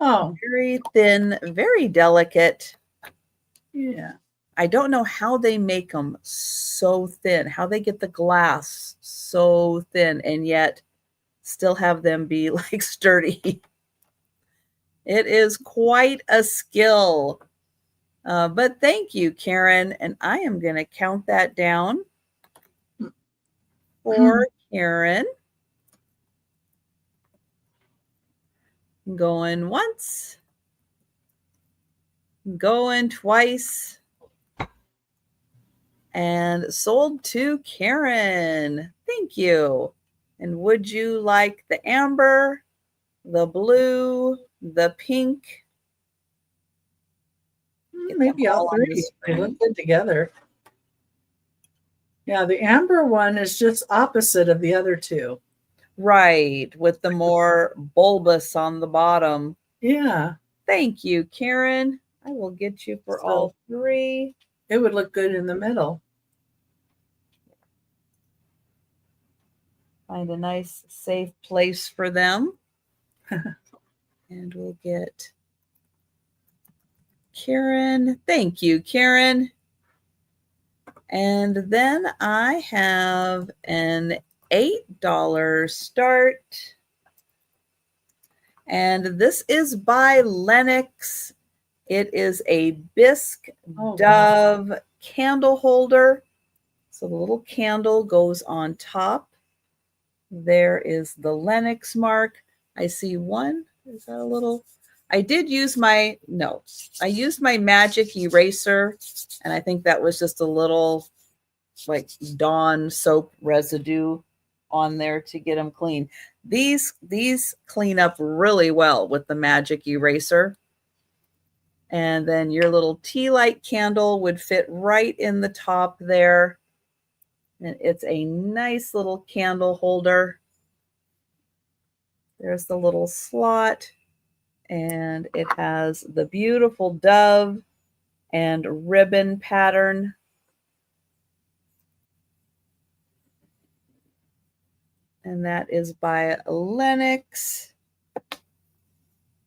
Oh. Very thin, very delicate. Yeah. I don't know how they make them so thin, how they get the glass so thin and yet still have them be like sturdy. It is quite a skill. But thank you, Karen. And I am going to count that down for Karen. Going once. Going twice. And sold to Karen. Thank you. And would you like the amber, the blue, the pink? Maybe all 3. They look good together. Yeah, the amber one is just opposite of the other 2. Right, with the more bulbous on the bottom. Yeah. Thank you, Karen. I will get you for all 3. It would look good in the middle. Find a nice, safe place for them. And we'll get Karen. Thank you, Karen. And then I have an $8 start. And this is by Lennox. It is a bisque dove candle holder. So the little candle goes on top. There is the Lennox mark. I see one. Is that a little? I used my magic eraser, and I think that was just a little like Dawn soap residue on there to get them clean. These clean up really well with the magic eraser. And then your little tea light candle would fit right in the top there. And it's a nice little candle holder. There's the little slot. And it has the beautiful dove and ribbon pattern. And that is by Lennox.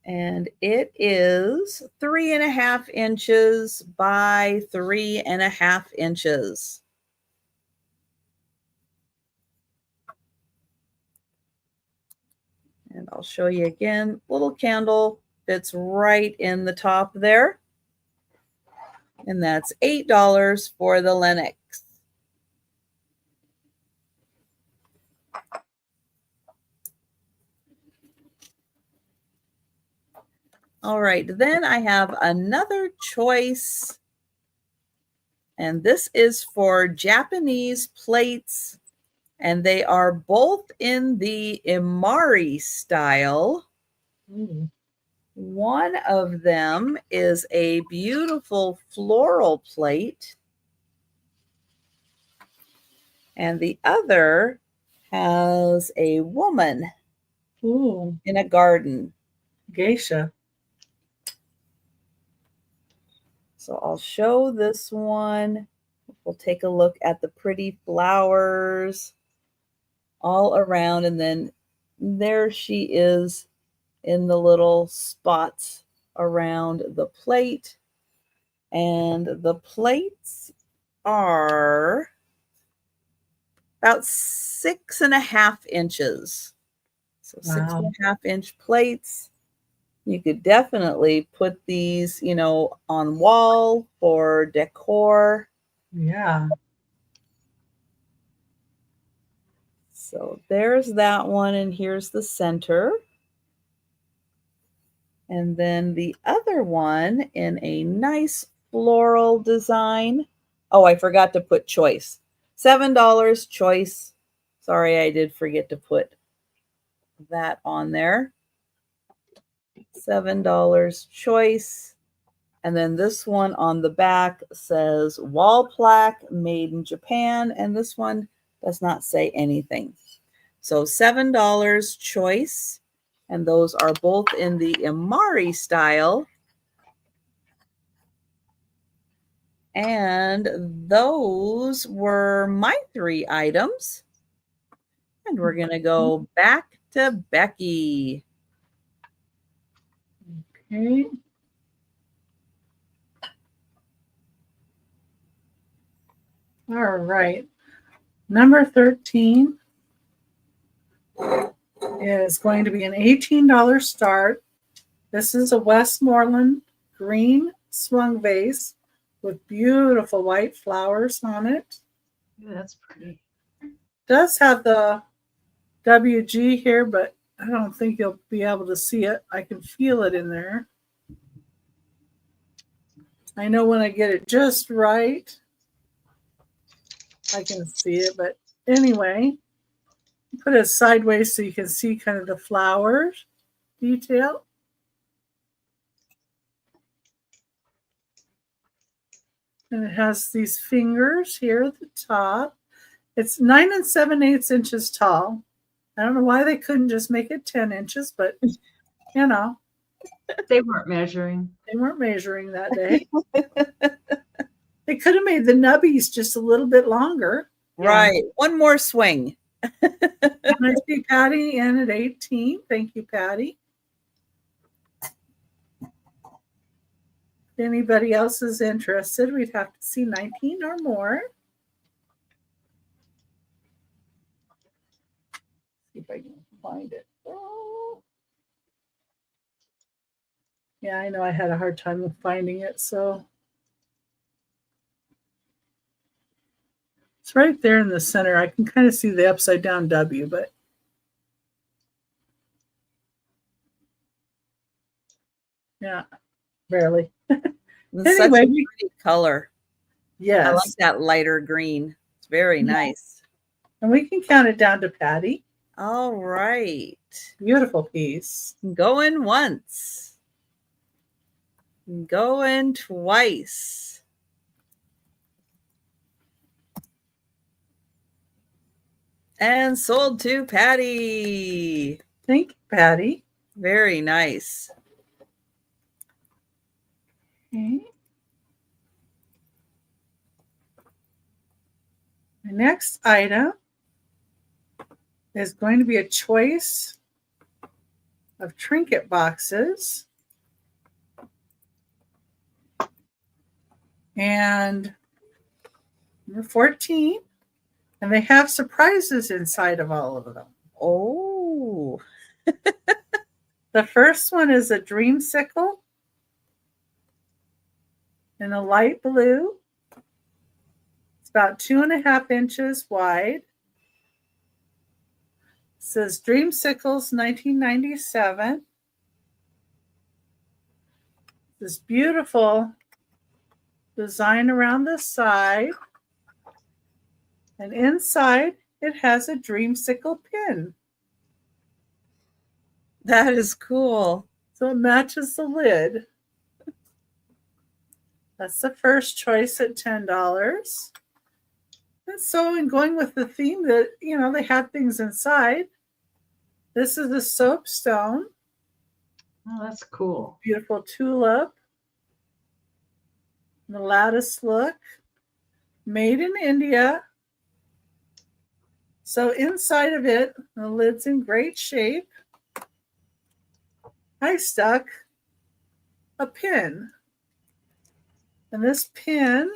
And it is 3.5 inches by 3.5 inches. And I'll show you again. Little candle fits right in the top there. And that's $8 for the Lennox. All right, then I have another choice. And this is for Japanese plates. And they are both in the Imari style. One of them is a beautiful floral plate. And the other has a woman in a garden. Geisha. So I'll show this one. We'll take a look at the pretty flowers all around. And then there she is in the little spots around the plate. And the plates are about 6.5 inches. So Wow. 6.5 inch plates. You could definitely put these, on wall for decor. Yeah. So there's that one, and here's the center. And then the other one in a nice floral design. Oh, I forgot to put choice. $7 choice. Sorry, I did forget to put that on there. $7 choice. And then this one on the back says wall plaque made in Japan. And this one does not say anything. So $7 choice. And those are both in the Imari style. And those were my 3 items. And we're going to go back to Becky. Okay. All right. Number 13 is going to be an $18 start. This is a Westmoreland green swung vase with beautiful white flowers on it. Yeah, that's pretty. Does have the WG here, but I don't think you'll be able to see it. I can feel it in there. I know when I get it just right, I can see it. But anyway, put it sideways so you can see kind of the flowers detail. And it has these fingers here at the top. It's 9 7/8 inches tall. I don't know why they couldn't just make it 10 inches, but They weren't measuring. They weren't measuring that day. They could have made the nubbies just a little bit longer. Right. Yeah. One more swing. And I see Patty in at 18. Thank you, Patty. If anybody else is interested, we'd have to see 19 or more. See if I can find it. Oh. Yeah, I know I had a hard time with finding it, so it's right there in the center. I can kind of see the upside down W, but yeah, barely. It's such a pretty color. Yes. I like that lighter green. It's very nice. And we can count it down to Patty. All right. Beautiful piece. Going once. Going twice. And sold to Patty. Thank you, Patty. Very nice. Okay. The next item is going to be a choice of trinket boxes. And number 14. And they have surprises inside of all of them. Oh. The first one is a dreamsicle in a light blue. It's about 2.5 inches wide. It says Dreamsicles 1997. This beautiful design around the side. And inside, it has a dreamsicle pin. That is cool. So it matches the lid. That's the first choice at $10. And so in going with the theme that, they have things inside, this is the soapstone. Oh, that's cool. Beautiful tulip. The lattice look. Made in India. So inside of it, the lid's in great shape. I stuck a pin. And this pin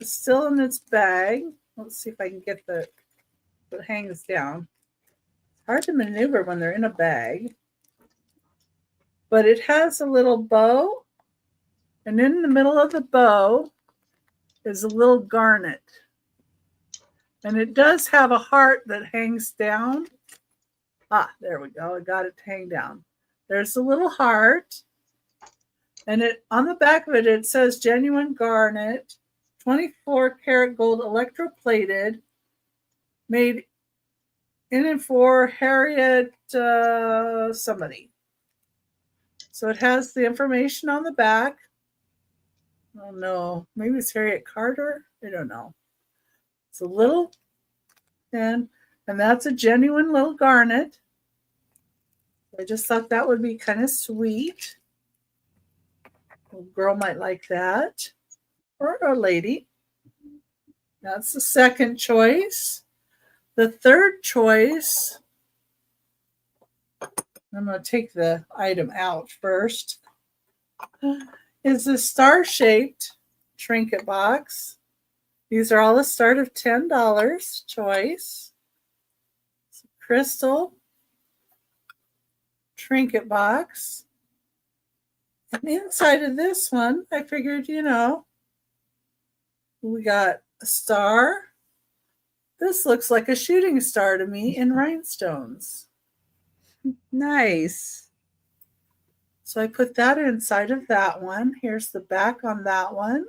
is still in its bag. Let's see if I can get it hangs down. It's hard to maneuver when they're in a bag. But it has a little bow. And in the middle of the bow is a little garnet. And it does have a heart that hangs down. Ah, there we go. I got it to hang down. There's a little heart. And on the back of it, it says genuine garnet, 24 karat gold electroplated, made in and for Harriet somebody. So it has the information on the back. Oh no, maybe it's Harriet Carter. I don't know. It's a little pin, and that's a genuine little garnet. I just thought that would be kind of sweet. A little girl might like that, or a lady. That's the second choice. The third choice, I'm going to take the item out first, is a star-shaped trinket box. These are all a start of $10 choice. It's a crystal trinket box. And inside of this one, I figured, we got a star. This looks like a shooting star to me in rhinestones. Nice. So I put that inside of that one. Here's the back on that one.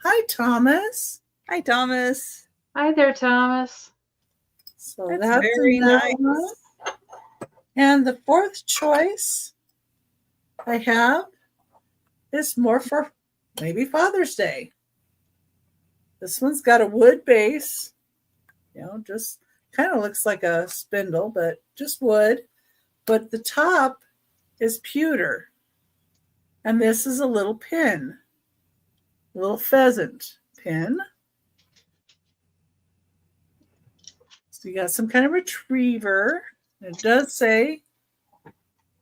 Hi, Thomas. Hi, Thomas. Hi there, Thomas. So That's very nice. One. And the fourth choice I have is more for maybe Father's Day. This one's got a wood base. Just kind of looks like a spindle, but just wood. But the top is pewter. And this is a little pin. A little pheasant pin. So you got some kind of retriever. It does say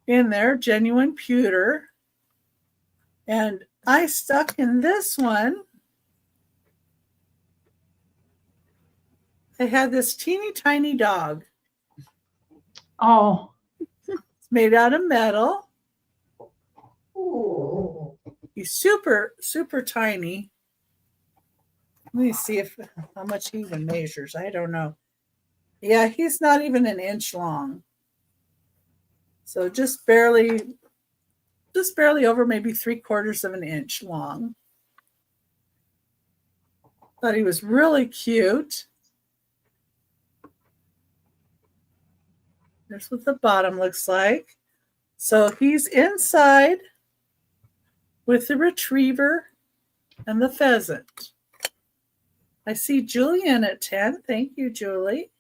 in there, genuine pewter. And I stuck in this one. I had this teeny tiny dog. Oh. It's made out of metal. Ooh. He's super, super tiny. Let me see how much he even measures. I don't know. Yeah, he's not even an inch long. So just barely over maybe 3/4 of an inch long. Thought he was really cute. Here's what the bottom looks like. So he's inside with the retriever and the pheasant. I see Julian at 10. Thank you, Julie.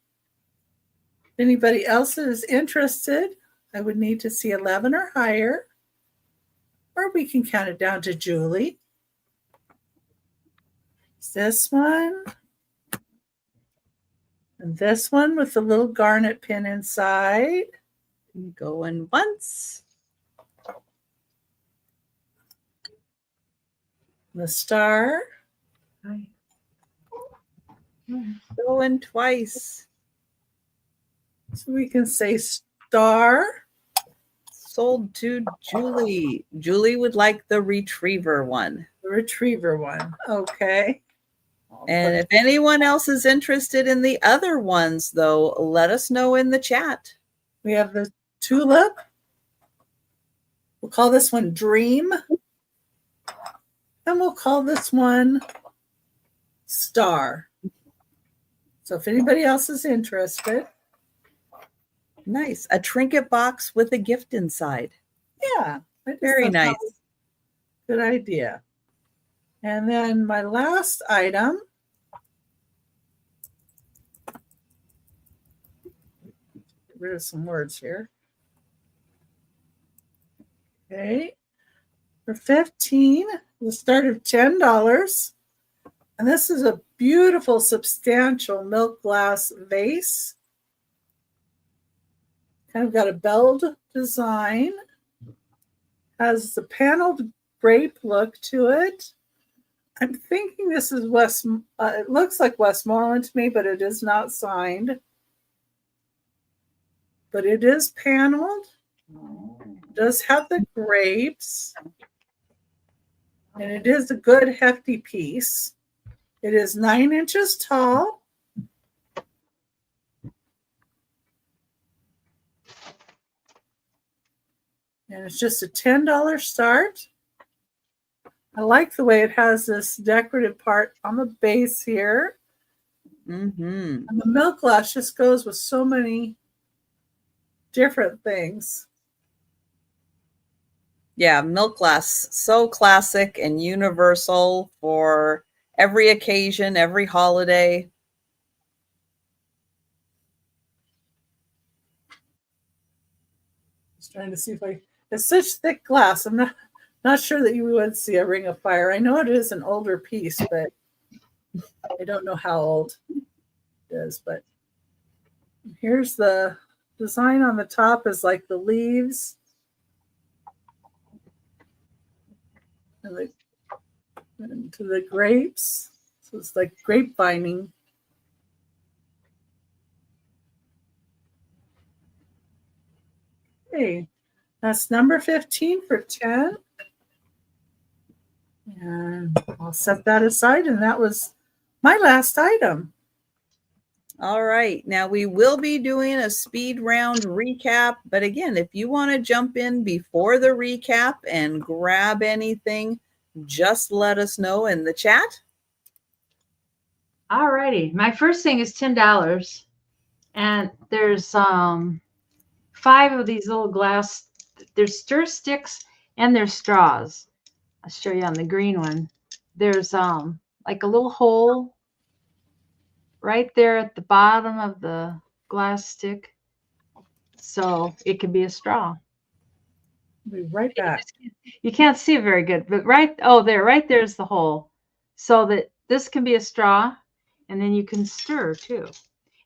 If anybody else is interested, I would need to see 11 or higher, or we can count it down to Julie. This one, and this one with the little garnet pin inside. Going once. The star. Going twice. So we can say star. Sold to Julie. Julie would like the retriever one. The retriever one. Okay. And if anyone else is interested in the other ones, though, let us know in the chat. We have the tulip. We'll call this one Dream. And we'll call this one Star. So if anybody else is interested. Nice. A trinket box with a gift inside. Yeah. Very nice. Good idea. And then my last item. Get rid of some words here. Okay. For 15, the start of $10. And this is a beautiful, substantial milk glass vase. Kind of got a belled design. Has the paneled grape look to it. I'm thinking this is it looks like Westmoreland to me, but it is not signed. But it is paneled. It does have the grapes. And it is a good hefty piece. It is 9 inches tall. And it's just a $10 start. I like the way it has this decorative part on the base here. Mm-hmm. And the milk glass just goes with so many different things. Yeah, milk glass, so classic and universal for every occasion, every holiday. Just trying to see if it's such thick glass. I'm not sure that you would see a ring of fire. I know it is an older piece, but I don't know how old it is. But here's the design on the top is like the leaves. And to the grapes. So it's like grapevining. Okay, that's number 15 for 10. And I'll set that aside. And that was my last item. All right. Now we will be doing a speed round recap. But again, if you want to jump in before the recap and grab anything, just let us know in the chat. All righty. My first thing is $10. And there's 5 of these little glass. There's stir sticks and there's straws. I'll show you on the green one. There's like a little hole right there at the bottom of the glass stick. So it can be a straw. I'll be right back. You can't see it very good, but right there's the hole. So that this can be a straw, and then you can stir too.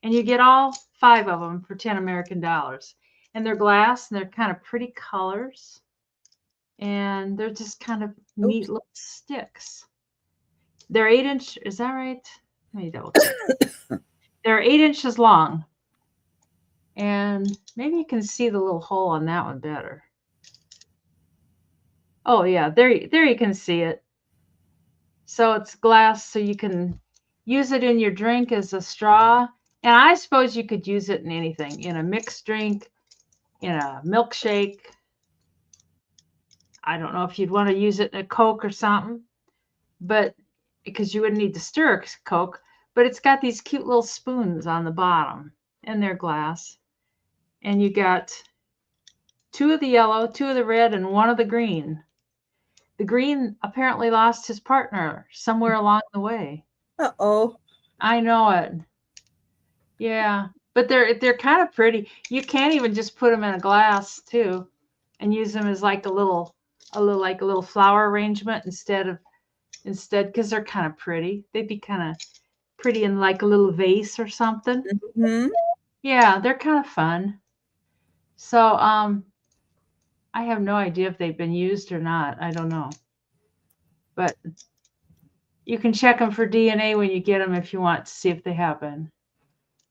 And you get all 5 of them for 10 American dollars. And they're glass, and they're kind of pretty colors. And they're just kind of neat little sticks. They're 8 inch, is that right? Let me double check. They're 8 inches long. And maybe you can see the little hole on that one better. Oh yeah, there you can see it. So it's glass, so you can use it in your drink as a straw. And I suppose you could use it in anything, in a mixed drink, in a milkshake. I don't know if you'd want to use it in a Coke or something, but because you wouldn't need to stir Coke, but it's got these cute little spoons on the bottom, and they're glass. And you got 2 of the yellow, 2 of the red, and 1 of the green. The green apparently lost his partner somewhere along the way. Uh-oh. I know it. Yeah, but they're kind of pretty. You can't even just put them in a glass too, and use them as like a little flower arrangement instead because they're kind of pretty. They'd be kind of pretty in like a little vase or something. Hmm. Yeah, they're kind of fun. So I have no idea if they've been used or not. I don't know, but you can check them for DNA when you get them if you want to see if they have been.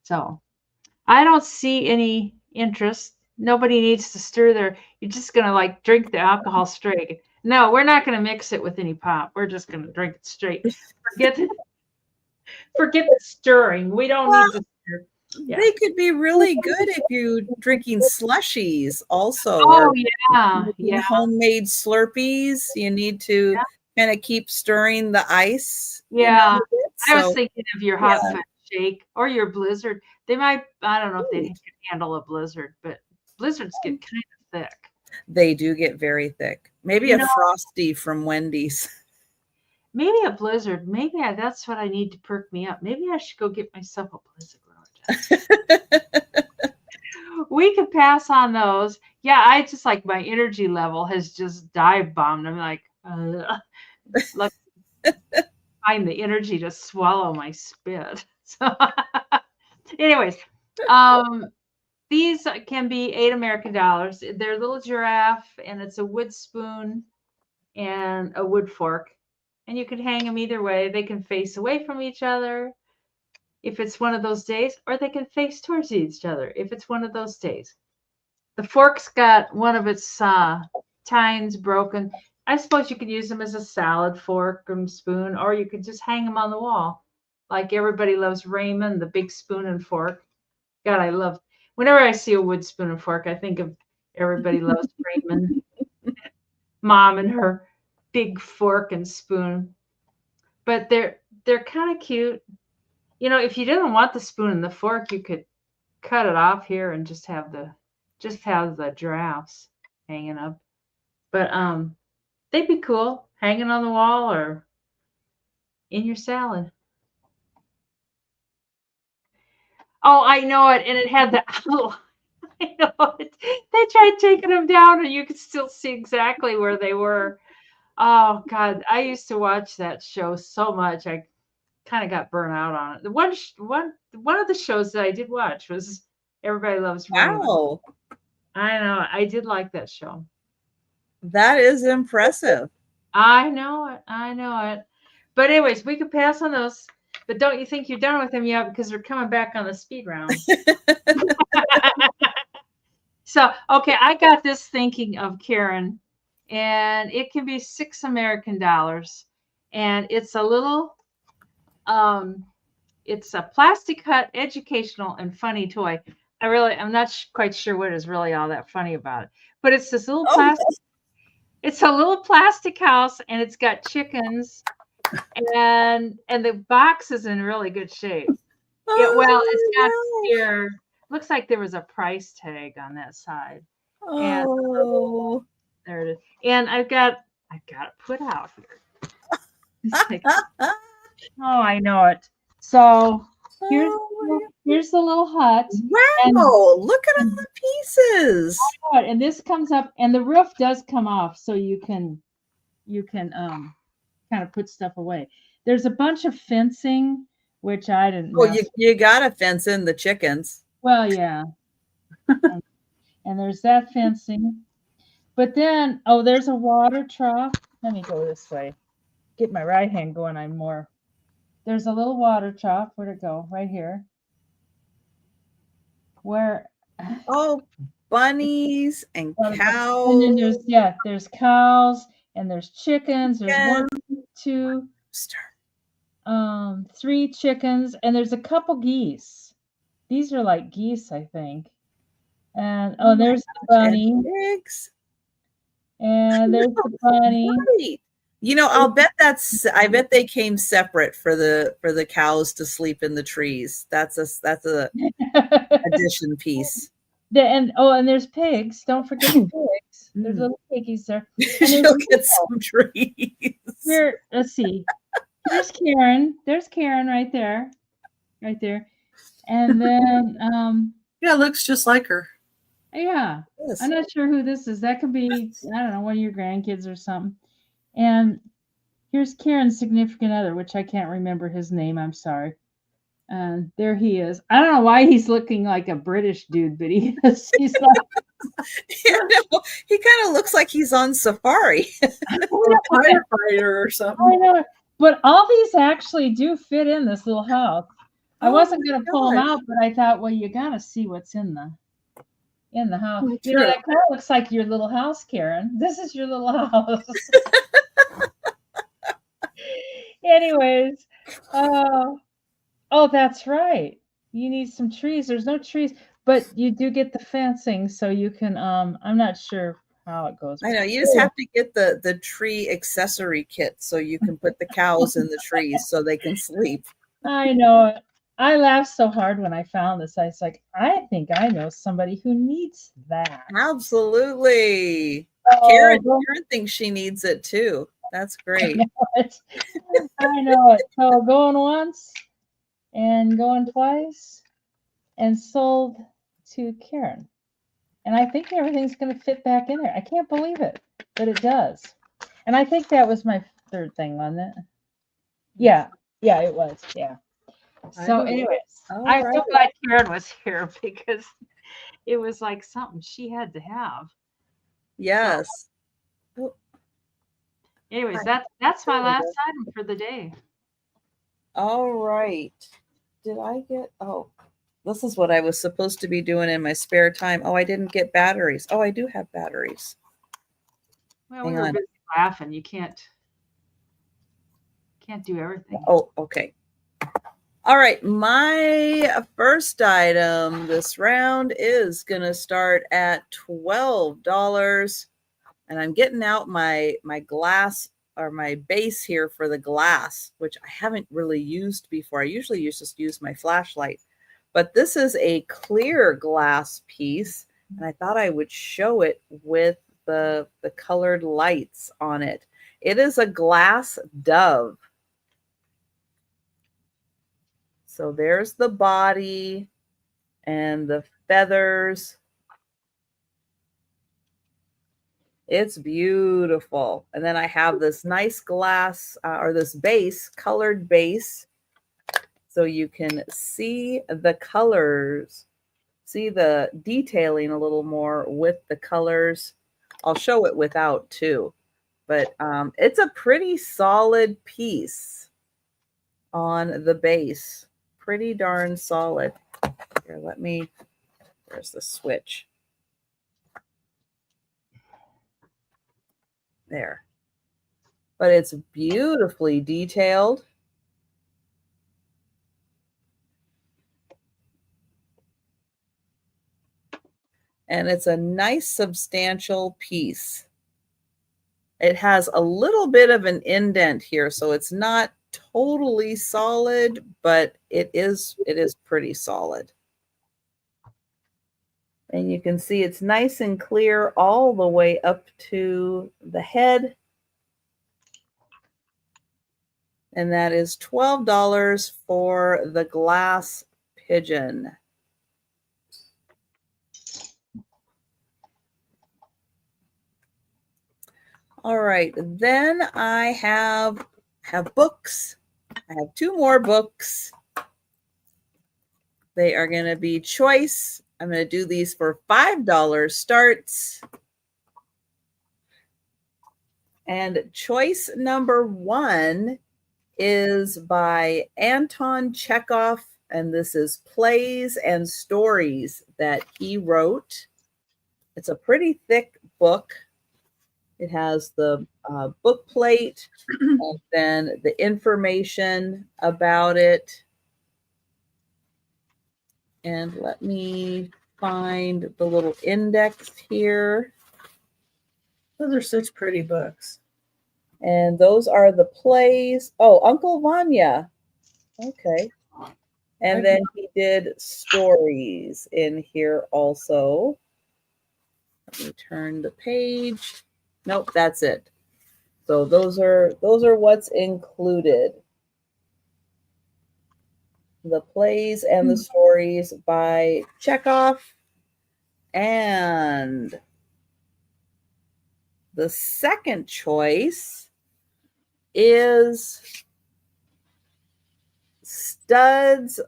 So I don't see any interest. Nobody needs to stir their. You're just gonna like drink the alcohol straight. No, we're not gonna mix it with any pop. We're just gonna drink it straight. Forget the stirring. We don't need to stir. Yeah. They could be really good if you're drinking slushies also. Oh or yeah, making yeah. homemade Slurpees. You need to kind of keep stirring the ice. Yeah. I was So, thinking of your hot fudge shake or your blizzard. They might. I don't know if they can handle a blizzard, but blizzards get kind of thick. they do get very thick. Maybe a Frosty from Wendy's. Maybe a blizzard. Maybe that's what I need to perk me up. Maybe I should go get myself a blizzard. We could pass on those. Yeah, I just like my energy level has just dive bombed. I'm like find the energy to swallow my spit. So, anyways, these can be $8 American. They're a little giraffe, and it's a wood spoon and a wood fork, and you can hang them either way. They can face away from each other if it's one of those days, or they can face towards each other if it's one of those days. The fork's got one of its tines broken. I suppose you could use them as a salad fork and spoon, or you could just hang them on the wall. Like Everybody Loves Raymond, the big spoon and fork. God, I love, whenever I see a wood spoon and fork, I think of Everybody Loves Raymond. Mom and her big fork and spoon. But they're kind of cute. You know, if you didn't want the spoon and the fork, you could cut it off here and just have the giraffes hanging up. But they'd be cool hanging on the wall or in your salad. Oh, I know it. And it had the I know it. They tried taking them down and you could still see exactly where they were. Oh God, I used to watch that show so much. I kind of got burnt out on it. The one of the shows that I did watch was Everybody Loves Raymond. Wow. I know. I did like that show. That is impressive. I know it. I know it. But anyways, we could pass on those. But don't you think you're done with them yet? Because they're coming back on the speed round. So, okay, I got this thinking of Karen, and it can be $6 American. And it's a little, it's a plastic hut, educational and funny toy. I'm not quite sure what is really all that funny about it. But it's this little plastic. It's a little plastic house, and it's got chickens, and the box is in really good shape. It's got here. Looks like there was a price tag on that side. And there it is. And I've got it put out here. Oh, I know it. So here's the little hut. Wow, look at all the pieces. And this comes up, and the roof does come off, so you can kind of put stuff away. There's a bunch of fencing, which I didn't know. Well, you gotta fence in the chickens. Well, yeah. And there's that fencing. But then, there's a water trough. Let me go this way. Get my right hand going. There's a little water trough. Where'd it go? Right here. Oh, bunnies and cows. And then there's cows and there's chickens. There's 1, 2, 3 chickens, and there's a couple geese. These are like geese, I think. And there's the bunny. And there's the bunny. Right. You know, I bet they came separate for the cows to sleep in the trees. That's a addition piece. And there's pigs. Don't forget the pigs. There's little piggies there. And She'll get some trees. here, let's see. Here's Karen. There's Karen right there. Right there. And then Yeah, it looks just like her. yeah. Yes. I'm not sure who this is. That could be, I don't know, one of your grandkids or something. And here's Karen's significant other, which I can't remember his name. I'm sorry. And there he is. I don't know why he's looking like a British dude, but he is. He's like, He kind of looks like he's on safari. Or a firefighter or something. I know. But all these actually do fit in this little house. I wasn't going to pull them out, but I thought, well, you got to see what's in the house. Oh, You know, true. that kind of looks like your little house, Karen. This is your little house. Anyways, oh, that's right. You need some trees. There's no trees, but you do get the fencing, so you can. I'm not sure how it goes. I know you just have to get the tree accessory kit so you can put the cows in the trees so they can sleep. I know. I laughed so hard when I found this. I was like, I think I know somebody who needs that. Absolutely. Oh, Karen thinks she needs it too. That's great. I know it. So going once and going twice and sold to Karen. And I think everything's going to fit back in there. I can't believe it, but it does. And I think that was my third thing, wasn't it? Yeah, it was. Yeah. So, anyways, I'm so glad Karen was here because it was like something she had to have. Yes. So, anyways, that's my last item for the day. All right. Did I get? Oh, this is what I was supposed to be doing in my spare time. Oh, I didn't get batteries. Oh, I do have batteries. Well, we were busy laughing. You can't do everything. Oh, okay. All right. My first item this round is going to start at $12. And I'm getting out my glass or my base here for the glass, which I haven't really used before. I usually just use my flashlight. But this is a clear glass piece, and I thought I would show it with the colored lights on it. It is a glass dove. So there's the body and the feathers. It's beautiful. And then I have this nice glass or this base, colored base. So you can see the colors, see the detailing a little more with the colors. I'll show it without too. But it's a pretty solid piece on the base. Pretty darn solid. Here, where's the switch? There. But it's beautifully detailed. And it's a nice substantial piece. It has a little bit of an indent here, so it's not totally solid, but it is pretty solid. And you can see it's nice and clear all the way up to the head. And that is $12 for the glass pigeon. All right, then I have books. I have two more books. They are going to be choice. I'm going to do these for $5 starts. And choice number 1 is by Anton Chekhov, and this is Plays and Stories that he wrote. It's a pretty thick book. It has the book plate and then the information about it. And let me find the little index here. Those are such pretty books. And those are the plays. Oh, Uncle Vanya. Okay. And then he did stories in here also. Let me turn the page. Nope, that's it. So those are what's included. The plays and the stories by Chekhov. And the second choice is Studs.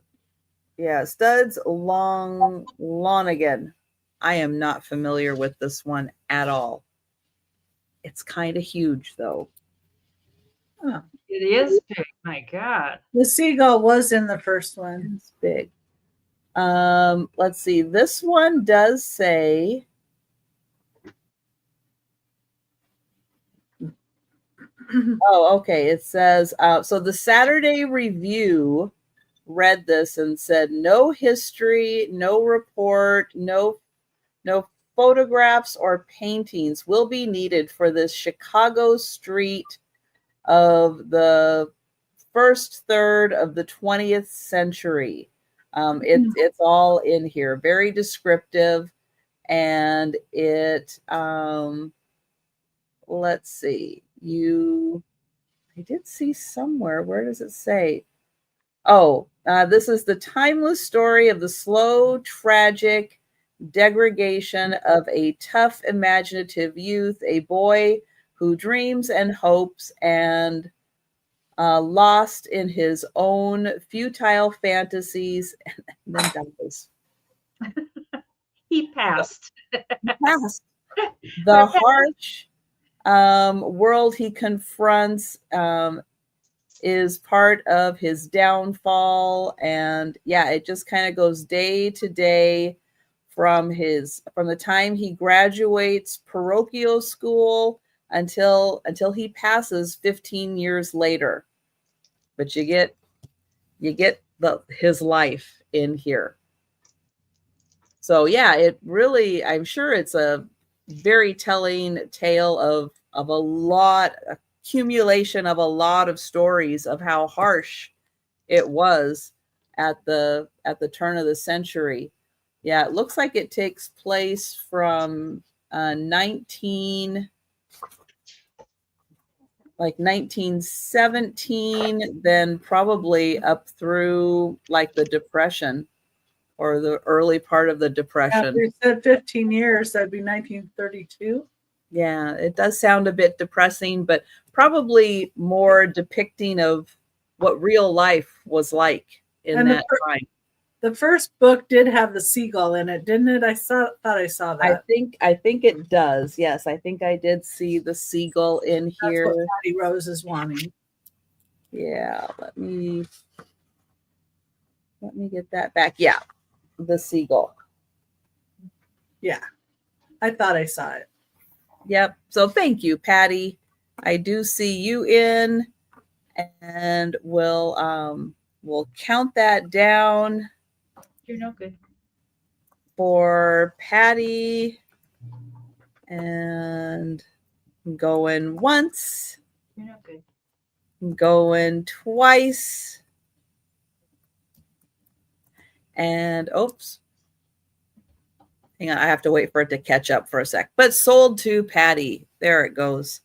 Yeah, Studs Lonigan. I am not familiar with this one at all. It's kind of huge, though. Huh. It is big. My God. The seagull was in the first one. It's big. Let's see. This one does say oh, okay. It says so the Saturday Review read this and said no history, no report, no photographs or paintings will be needed for this Chicago street of the first third of the 20th century. It's all in here, very descriptive, and it let's see. I did see somewhere. Where does it say? Oh, this is the timeless story of the slow, tragic degradation of a tough, imaginative youth, a boy who dreams and hopes and lost in his own futile fantasies and then dies. He passed. Yes. The harsh world he confronts is part of his downfall, and yeah, it just kind of goes day to day from the time he graduates parochial school until he passes 15 years later. But you get his life in here. So yeah, it really, I'm sure it's a very telling tale of accumulation of a lot of stories of how harsh it was at the turn of the century. Yeah, it looks like it takes place from 1917, then probably up through like the Depression or the early part of the Depression. After you said 15 years, that'd be 1932. Yeah, it does sound a bit depressing, but probably more depicting of what real life was like in that time. The first book did have the seagull in it, didn't it? Thought I saw that. I think it does. Yes, I think I did see the seagull in here. That's what Patty Rose is wanting. Yeah, let me get that back. Yeah, the seagull. Yeah, I thought I saw it. Yep. So thank you, Patty. I do see you in, and we'll count that down. You're no good. For Patty, and going once. You're no good. Going twice. And oops. Hang on, I have to wait for it to catch up for a sec. But sold to Patty. There it goes.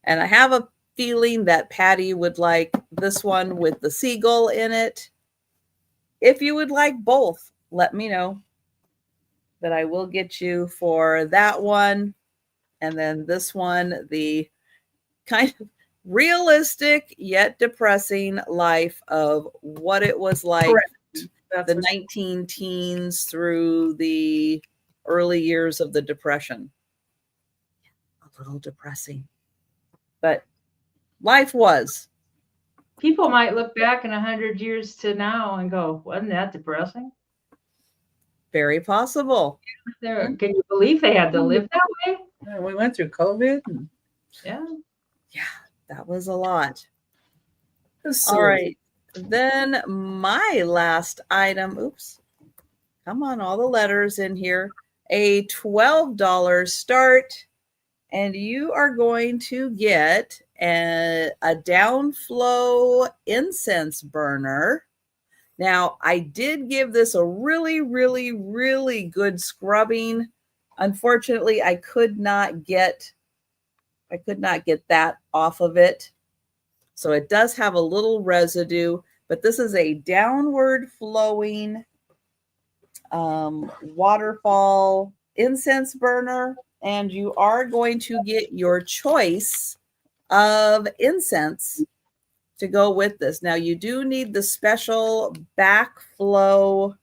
And I have a feeling that Patty would like this one with the seagull in it. If you would like both, let me know. That I will get you for that one. And then this one, the kind of realistic yet depressing life of what it was like the 19 teens through the early years of the Depression. A little depressing. But life was. People might look back in 100 years to now and go, wasn't that depressing? Very possible. Can you believe they had to live that way? Yeah, we went through COVID. Yeah. Yeah, that was a lot. So, all right. Then my last item, oops, come on, all the letters in here. A $12 start, and you are going to get a downflow incense burner Now, I did give this a really, really, really good scrubbing. Unfortunately, I could not get that off of it. So it does have a little residue, but this is a downward flowing waterfall incense burner, and you are going to get your choice of incense to go with this. Now, you do need the special backflow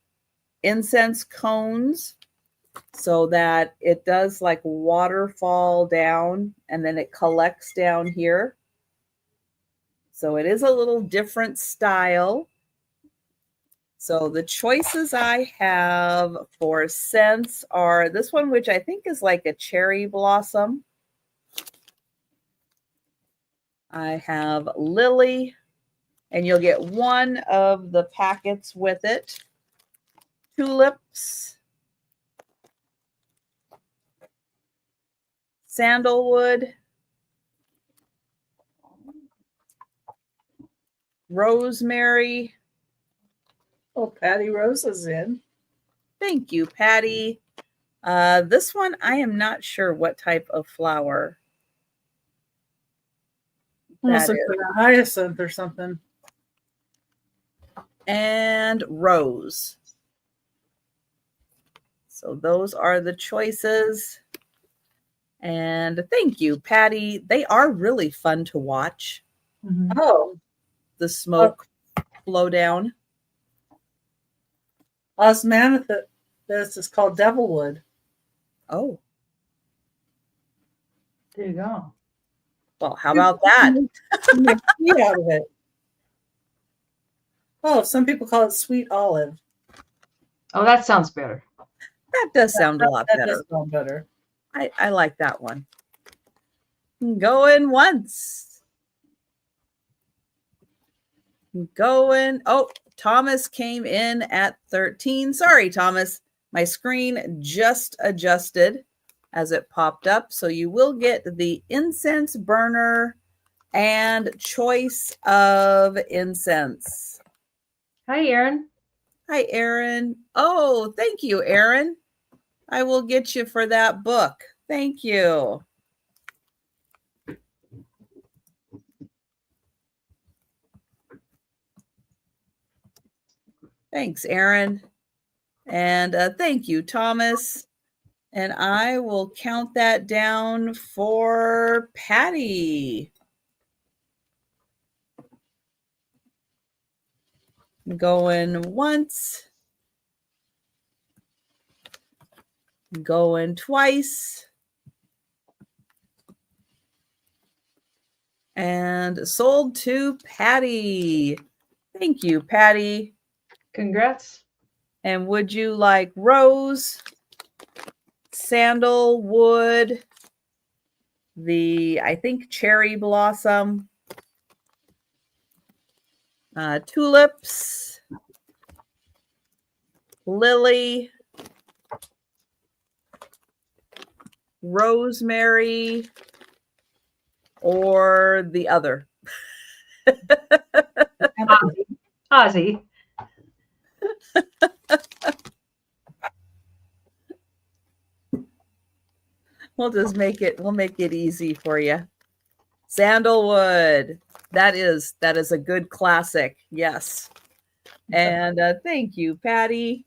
incense cones so that it does like waterfall down and then it collects down here. So it is a little different style. So the choices I have for scents are this one, which I think is like a cherry blossom. I have lily, and you'll get one of the packets with it. Tulips, sandalwood, rosemary. Oh, Patty Rose is in. Thank you, Patty. This one, I am not sure what type of flower Almost that looks is. like a hyacinth or something. And rose. So those are the choices. And thank you, Patty. They are really fun to watch. Mhm. Oh, The smoke flow down. osmanthus. This is called devilwood. Oh, There you go. well, how about that? You make tea out of it. Oh, some people call it sweet olive. Oh, that sounds better. That does sound a lot That better. does sound better. I like that one. Going once. Going. Oh, Thomas came in at 13. Sorry, Thomas. My screen just adjusted as it popped up. So you will get the incense burner and choice of incense. Hi, Erin. Hi, Erin. Oh, thank you, Erin. I will get you for that book. Thank you. Thanks, Erin. And thank you, Thomas. And I will count that down for Patty. Going once. Going twice. And sold to Patty. Thank you, Patty. Congrats. And would you like rose, sandalwood, I think cherry blossom, tulips, lily, rosemary, or the other? Ozzy. We'll make it easy for you. Sandalwood. That is a good classic. Yes. And thank you, Patty.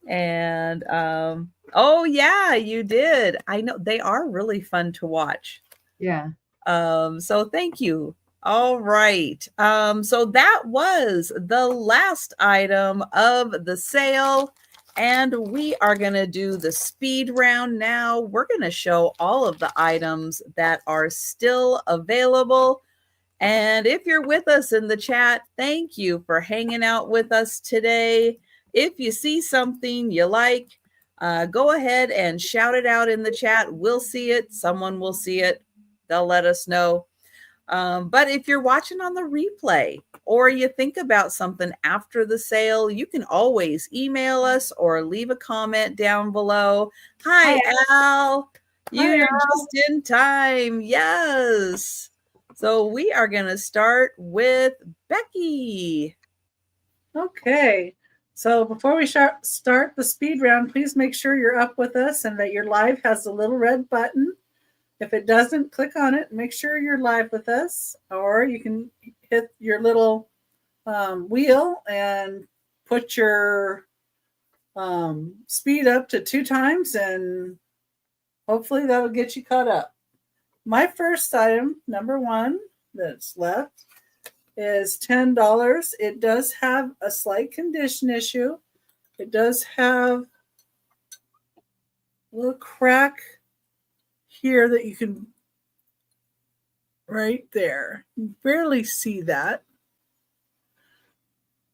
And oh yeah, you did. I know they are really fun to watch. Yeah. So thank you. All right. So that was the last item of the sale. And we are going to do the speed round now. We're going to show all of the items that are still available. And if you're with us in the chat, thank you for hanging out with us today. If you see something you like, go ahead and shout it out in the chat. We'll see it. Someone will see it. They'll let us know. But if you're watching on the replay or you think about something after the sale, you can always email us or leave a comment down below. Hi, Al. You're just in time. Yes. So we are going to start with Becky. Okay. So before we start the speed round, please make sure you're up with us and that your live has a little red button. If it doesn't, click on it. Make sure you're live with us, or you can hit your little wheel and put your speed up to 2 times, and hopefully that'll get you caught up. My first item, number 1, that's left, is $10. It does have a slight condition issue. It does have a little crack here that you can, right there. You barely see that.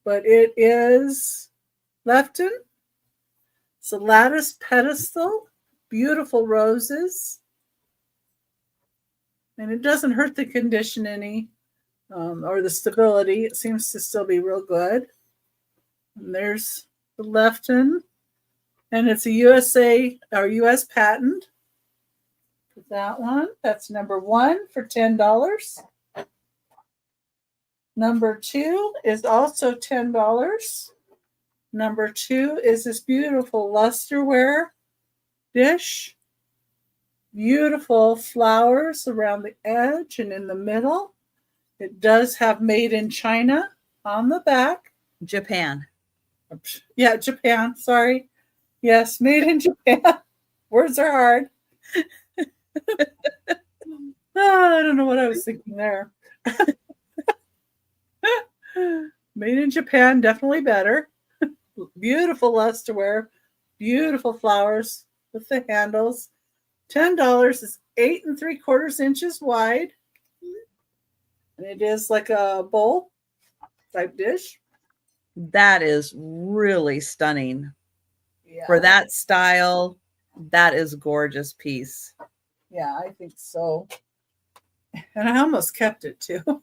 But it is Lefton. It's a lattice pedestal, beautiful roses. And it doesn't hurt the condition any. Or the stability. It seems to still be real good. And there's the Lefton, and it's a US patent. Put that one. That's number 1 for $10. Number 2 is also $10. Number 2 is this beautiful lusterware dish. Beautiful flowers around the edge and in the middle. It does have made in China on the back. Japan. Yeah, Japan. Sorry. Yes, made in Japan. Words are hard. I don't know what I was thinking there. Made in Japan, definitely better. Beautiful lusterware. Beautiful flowers with the handles. $10 is 8 3/4 inches wide. And it is like a bowl type dish. That is really stunning. Yeah. For that style, that is a gorgeous piece. Yeah, I think so. And I almost kept it too.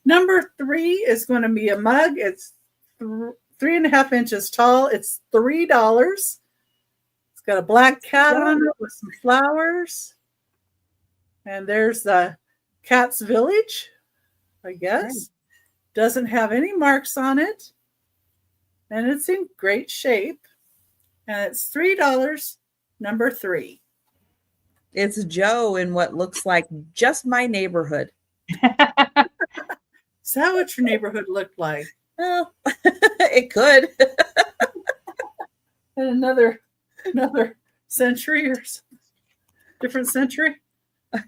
Number 3 is going to be a mug. It's 3.5 inches tall. It's $3. It's got a black cat on it with some flowers. And there's the Cat's Village, I guess. Right. Doesn't have any marks on it. And it's in great shape. And it's $3, number 3. It's Joe in what looks like just my neighborhood. Is that what your neighborhood looked like? Well, it could. In another century or different century.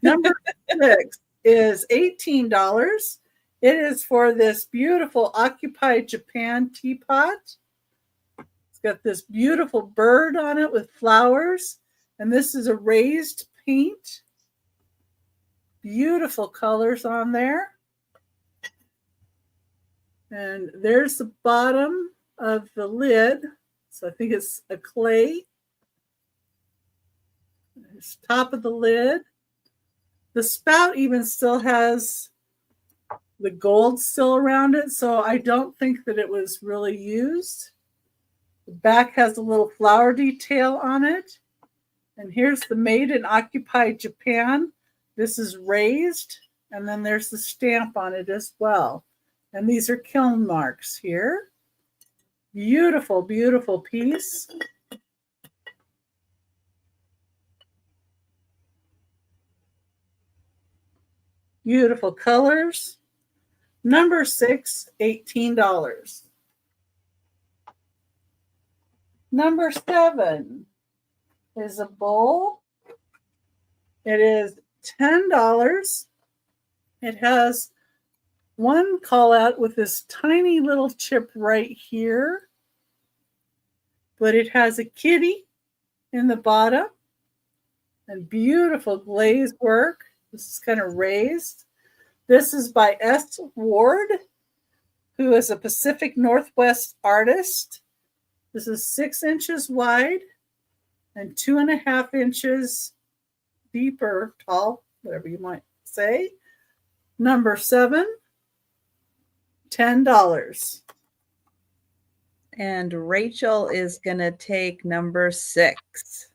Number 6 is $18. It is for this beautiful Occupy Japan teapot. It's got this beautiful bird on it with flowers. And this is a raised paint. Beautiful colors on there. And there's the bottom of the lid. So I think it's a clay. There's top of the lid. The spout even still has the gold still around it. So I don't think that it was really used. The back has a little flower detail on it. And here's the Made in Occupy Japan. This is raised. And then there's the stamp on it as well. And these are kiln marks here. Beautiful, beautiful piece. Beautiful colors. Number 6, $18. Number 7 is a bowl. It is $10. It has one call out with this tiny little chip right here. But it has a kitty in the bottom and beautiful glaze work. This is kind of raised. This is by S. Ward, who is a Pacific Northwest artist. This is 6 inches wide and 2.5 inches deeper, tall, whatever you might say. Number 7, $10. And Rachel is going to take number 6.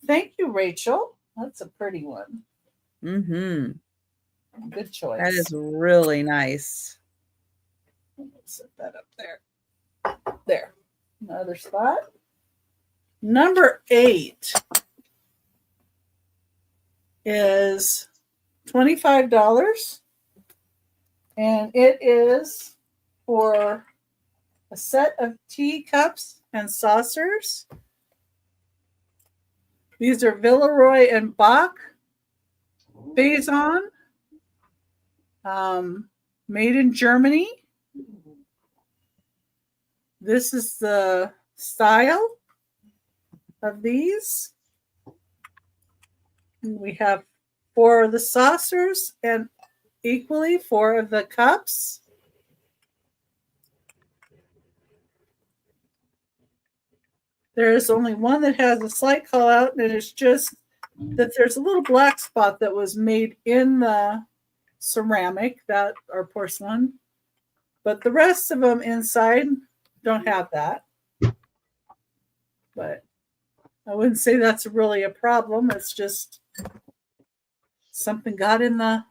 Thank you, Rachel. That's a pretty one. Mm-hmm. Good choice. That is really nice. Set that up there. There. Another spot. Number 8 is $25. And it is for a set of teacups and saucers. These are Villeroy and Bach bygone, made in Germany. This is the style of these. We have 4 of the saucers and equally 4 of the cups. There is only one that has a slight call out, and it's just that there's a little black spot that was made in the ceramic that or porcelain, but the rest of them inside don't have that. But I wouldn't say that's really a problem. It's just something got in the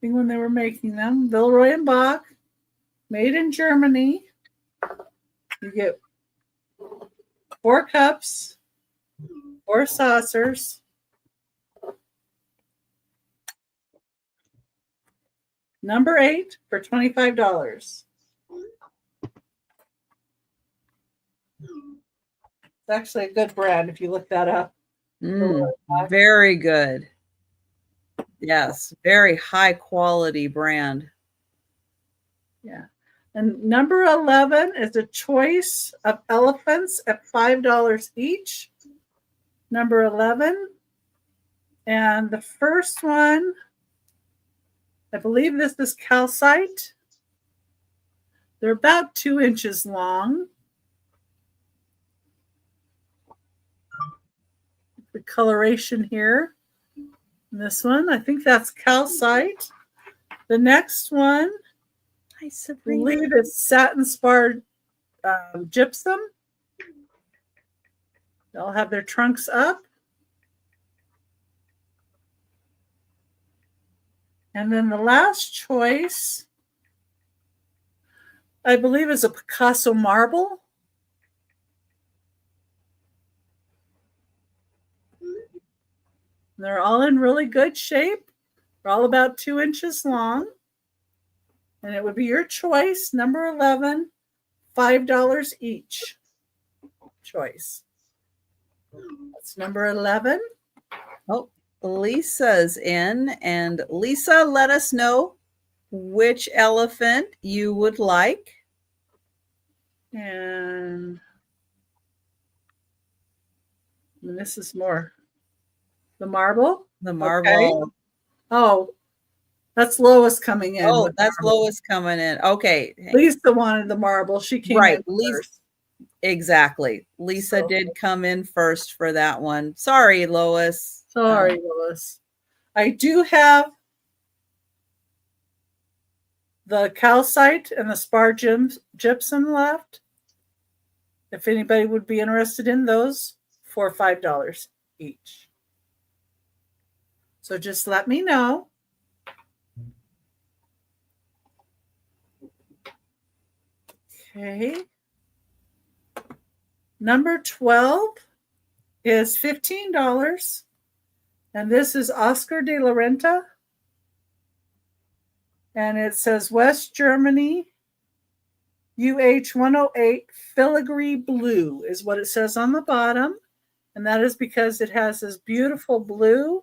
thing when they were making them. Villeroy and Bach, made in Germany. You get 4 cups, 4 saucers. Number 8 for $25. It's actually a good brand if you look that up. Very good. Yes, very high quality brand. Yeah. And number 11 is a choice of elephants at $5 each. Number 11. And the first one, I believe this is calcite. They're about 2 inches long. The coloration here. This one, I think that's calcite. The next one, I believe it's satin spar gypsum. They'll have their trunks up. And then the last choice, I believe, is a Picasso marble. They're all in really good shape. They're all about 2 inches long. And it would be your choice, number 11, $5 each. Choice. That's number 11. Oh, Lisa's in. And Lisa, let us know which elephant you would like. And this is more. The marble? The marble. Okay. Oh, that's Lois coming in. Oh, that's Lois coming in. Okay. Lisa wanted the marble. She came in first. Exactly. Lisa did come in first for that one. Sorry, Lois. Sorry, Lois. I do have the calcite and the spar gypsum left. If anybody would be interested in those, for $5 each. So just let me know. Okay. Number 12 is $15. And this is Oscar de la Renta. And it says West Germany, UH 108 filigree blue is what it says on the bottom. And that is because it has this beautiful blue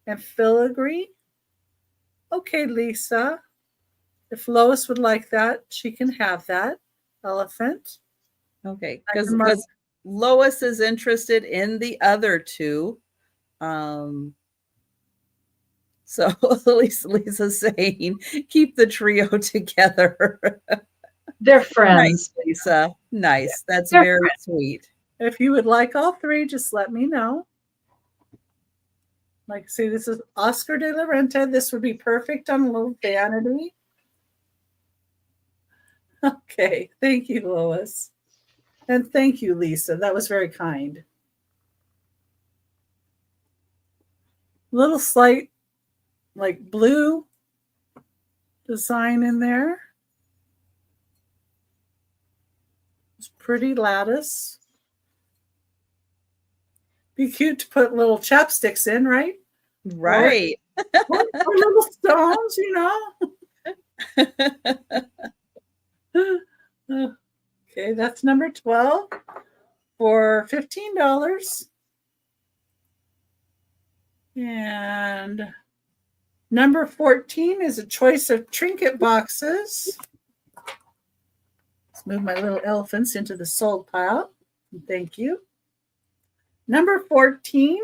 and filigree. Okay, Lisa. If Lois would like that, she can have that elephant. Okay, because Lois is interested in the other two. So Lisa's saying, keep the trio together. They're friends. Nice, Lisa. Nice. That's very sweet. If you would like all 3, just let me know. Like I say, this is Oscar de la Renta. This would be perfect on a little vanity. Okay. Thank you, Lois. And thank you, Lisa. That was very kind. Little slight, like blue, design in there. It's pretty lattice. Be cute to put little chapsticks in, right? Right. Or little stones, Okay, that's number 12 for $15. And number 14 is a choice of trinket boxes. Let's move my little elephants into the sold pile. Thank you. Number 14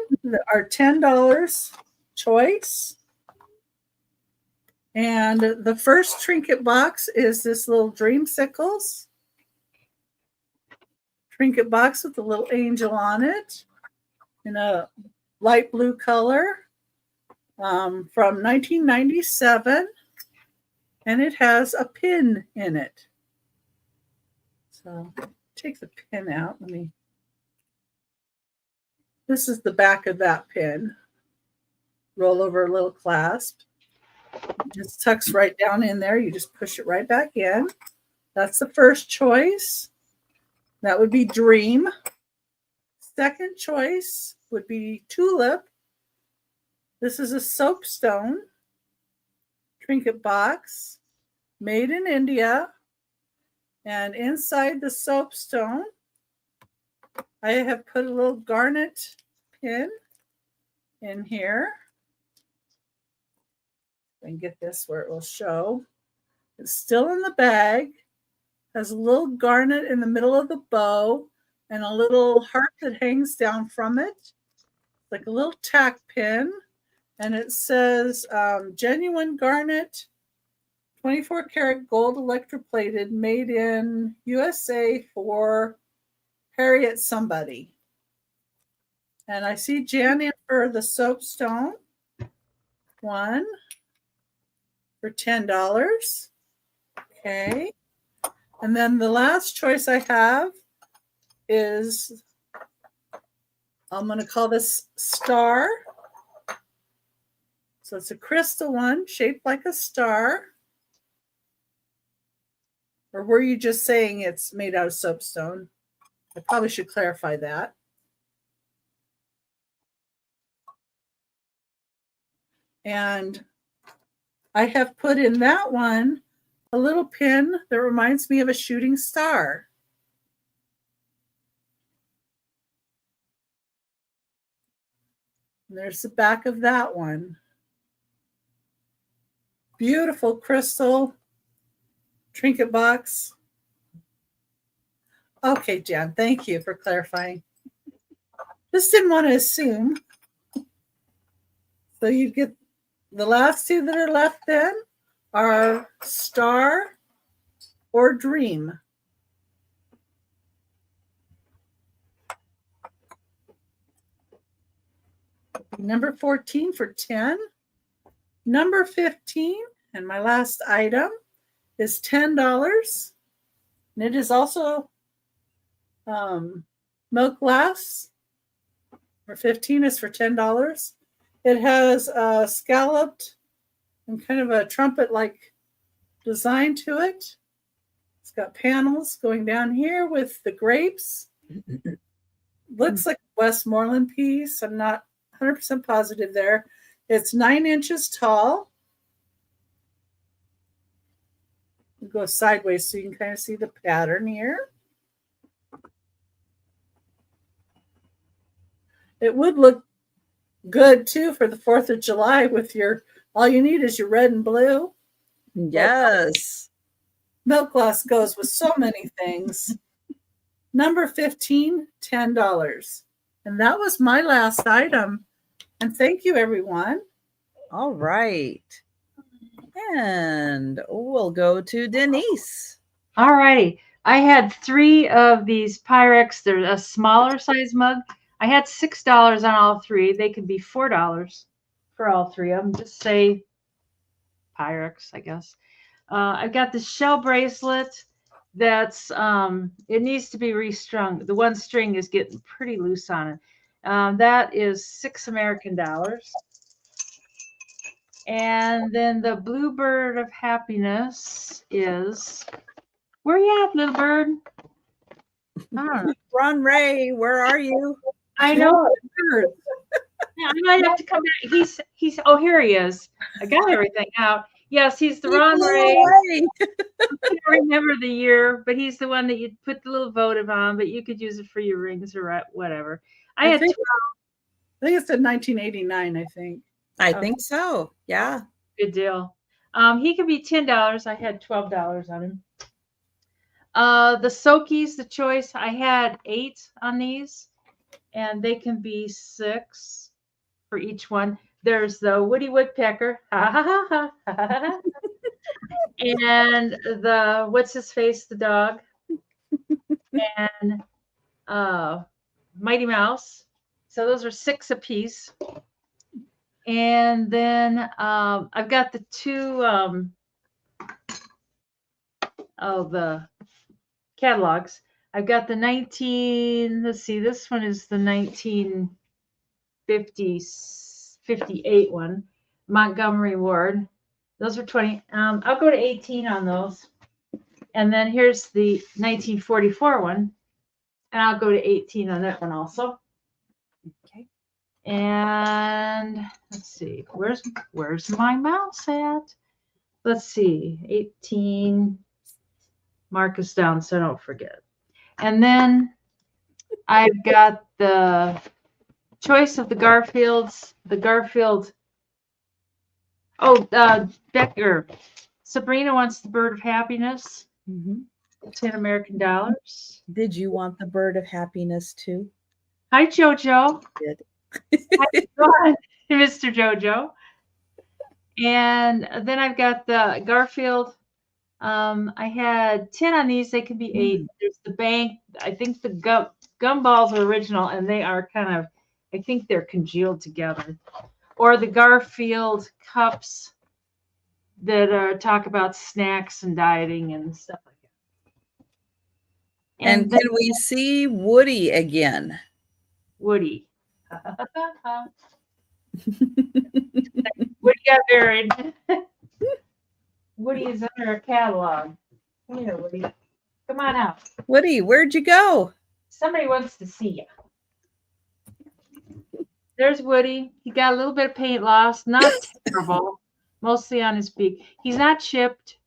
are $10 choice. And the first trinket box is this little dreamsicles trinket box with a little angel on it in a light blue color from 1997. And it has a pin in it. So take the pin out. This is the back of that pin. Roll over a little clasp. It just tucks right down in there. You just push it right back in. That's the first choice. That would be Dream. Second choice would be Tulip. This is a soapstone trinket box made in India. And inside the soapstone, I have put a little garnet pin in here. And get this where it will show. It's still in the bag. Has a little garnet in the middle of the bow and a little heart that hangs down from it, like a little tack pin. And it says genuine garnet, 24 karat gold electroplated, made in USA for Harriet somebody. And I see Jan in for the soapstone one for $10. Okay. And then the last choice I have is, I'm going to call this Star. So it's a crystal one shaped like a star. Or were you just saying it's made out of soapstone? I probably should clarify that. And I have put in that one a little pin that reminds me of a shooting star. And there's the back of that one. Beautiful crystal trinket box. Okay, Jan, thank you for clarifying. Just didn't want to assume. So you get the last two that are left then are Star or Dream. Number 14 for 10. Number 15, and my last item, is $10. And it is also milk glass. Or 15 is for $10. It has a scalloped and kind of a trumpet-like design to it. It's got panels going down here with the grapes. Looks like a Westmoreland piece. I'm not 100% positive there. It's 9 inches tall. It goes sideways so you can kind of see the pattern here. It would look good too for the 4th of July with your, all you need is your red and blue. Yes. Milk glass goes with so many things. Number 15, $10. And that was my last item. And thank you, everyone. All right. And we'll go to Denise. All righty. I had 3 of these Pyrex. They're a smaller size mug. I had $6 on all 3. They could be $4 for all 3 of them. Just say Pyrex, I guess. I've got the shell bracelet that's, it needs to be restrung. The one string is getting pretty loose on it. That is $6 American. And then the bluebird of happiness is, where you at, little bird? I don't know. Ron Ray, where are you? I know. Bird. Yeah, I might have to come back. He's. Oh, here he is. I got everything out. Yes, he's the He Ron flew Ray. away. I can't remember the year, but he's the one that you put the little votive on. But you could use it for your rings or whatever. I had think it said 1989, I think. I think so. Yeah. good deal. He could be $10. I had $12 on him. The Sokies, the choice, I had 8 on these, and they can be 6 for each one. There's the Woody Woodpecker, ha ha ha ha, ha, ha, ha. And the what's his face, the dog, and Mighty Mouse. So those are 6 apiece. And then I've got the 2 the catalogs. I've got the 19, let's see, this one is the 1958 one, Montgomery Ward. Those are 20. I'll go to 18 on those. And then here's the 1944 one, and I'll go to 18 on that one also. Okay. And let's see, where's my mouse at? Let's see, 18. Mark this down so I don't forget. And then I've got the choice of the Garfields. The Garfield. Oh, Becker. Sabrina wants the Bird of Happiness. Mhm. $10 American. Did you want the bird of happiness too? Hi, JoJo. Did. Hi, Mr. JoJo. And then I've got the Garfield. I had 10 on these. They can be 8. There's the bank. I think the gumballs are original, and they are kind of, I think they're congealed together. Or the Garfield cups that talk about snacks and dieting and stuff like that. And then can we see Woody again? Woody. Woody got buried. Woody is under a catalog. Come here, Woody. Come on out. Woody, where'd you go? Somebody wants to see you. There's Woody. He got a little bit of paint loss. Not terrible. Mostly on his beak. He's not chipped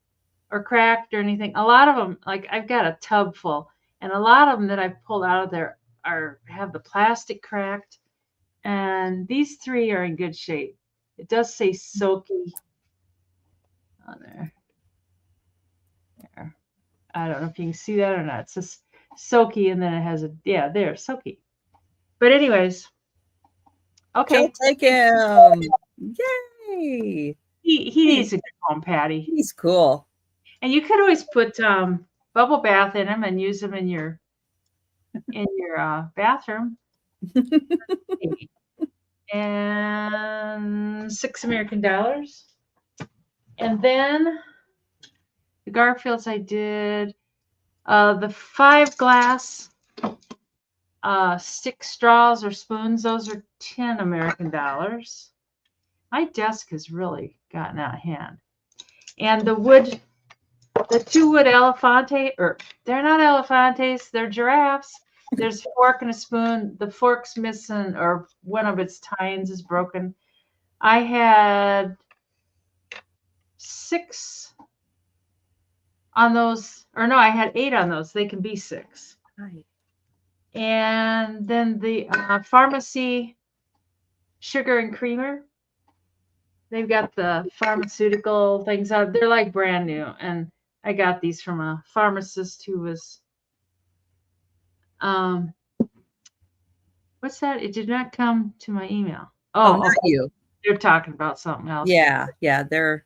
or cracked or anything. A lot of them, like I've got a tub full, and a lot of them that I've pulled out of there have the plastic cracked. And these 3 are in good shape. It does say Soaky on there. There. I don't know if you can see that or not. It says Soaky, and then it has there, Soaky. But anyways, okay. I'll take him. Yay. He needs to go home, Patty. He's cool. And you could always put bubble bath in him and use him in your bathroom. And $6 American. And then the Garfields I did the 5 glass stick straws or spoons. Those are $10 American. My desk has really gotten out of hand. And the 2 wood elefante, or they're not elefantes, they're giraffes. There's a fork and a spoon. The fork's missing, or one of its tines is broken. I had 6 on those, or no, I had 8 on those. They can be 6. Right. And then the pharmacy sugar and creamer. They've got the pharmaceutical things out. They're like brand new. And I got these from a pharmacist who was, what's that? It did not come to my email. Oh, not you. They're talking about something else. Yeah. They're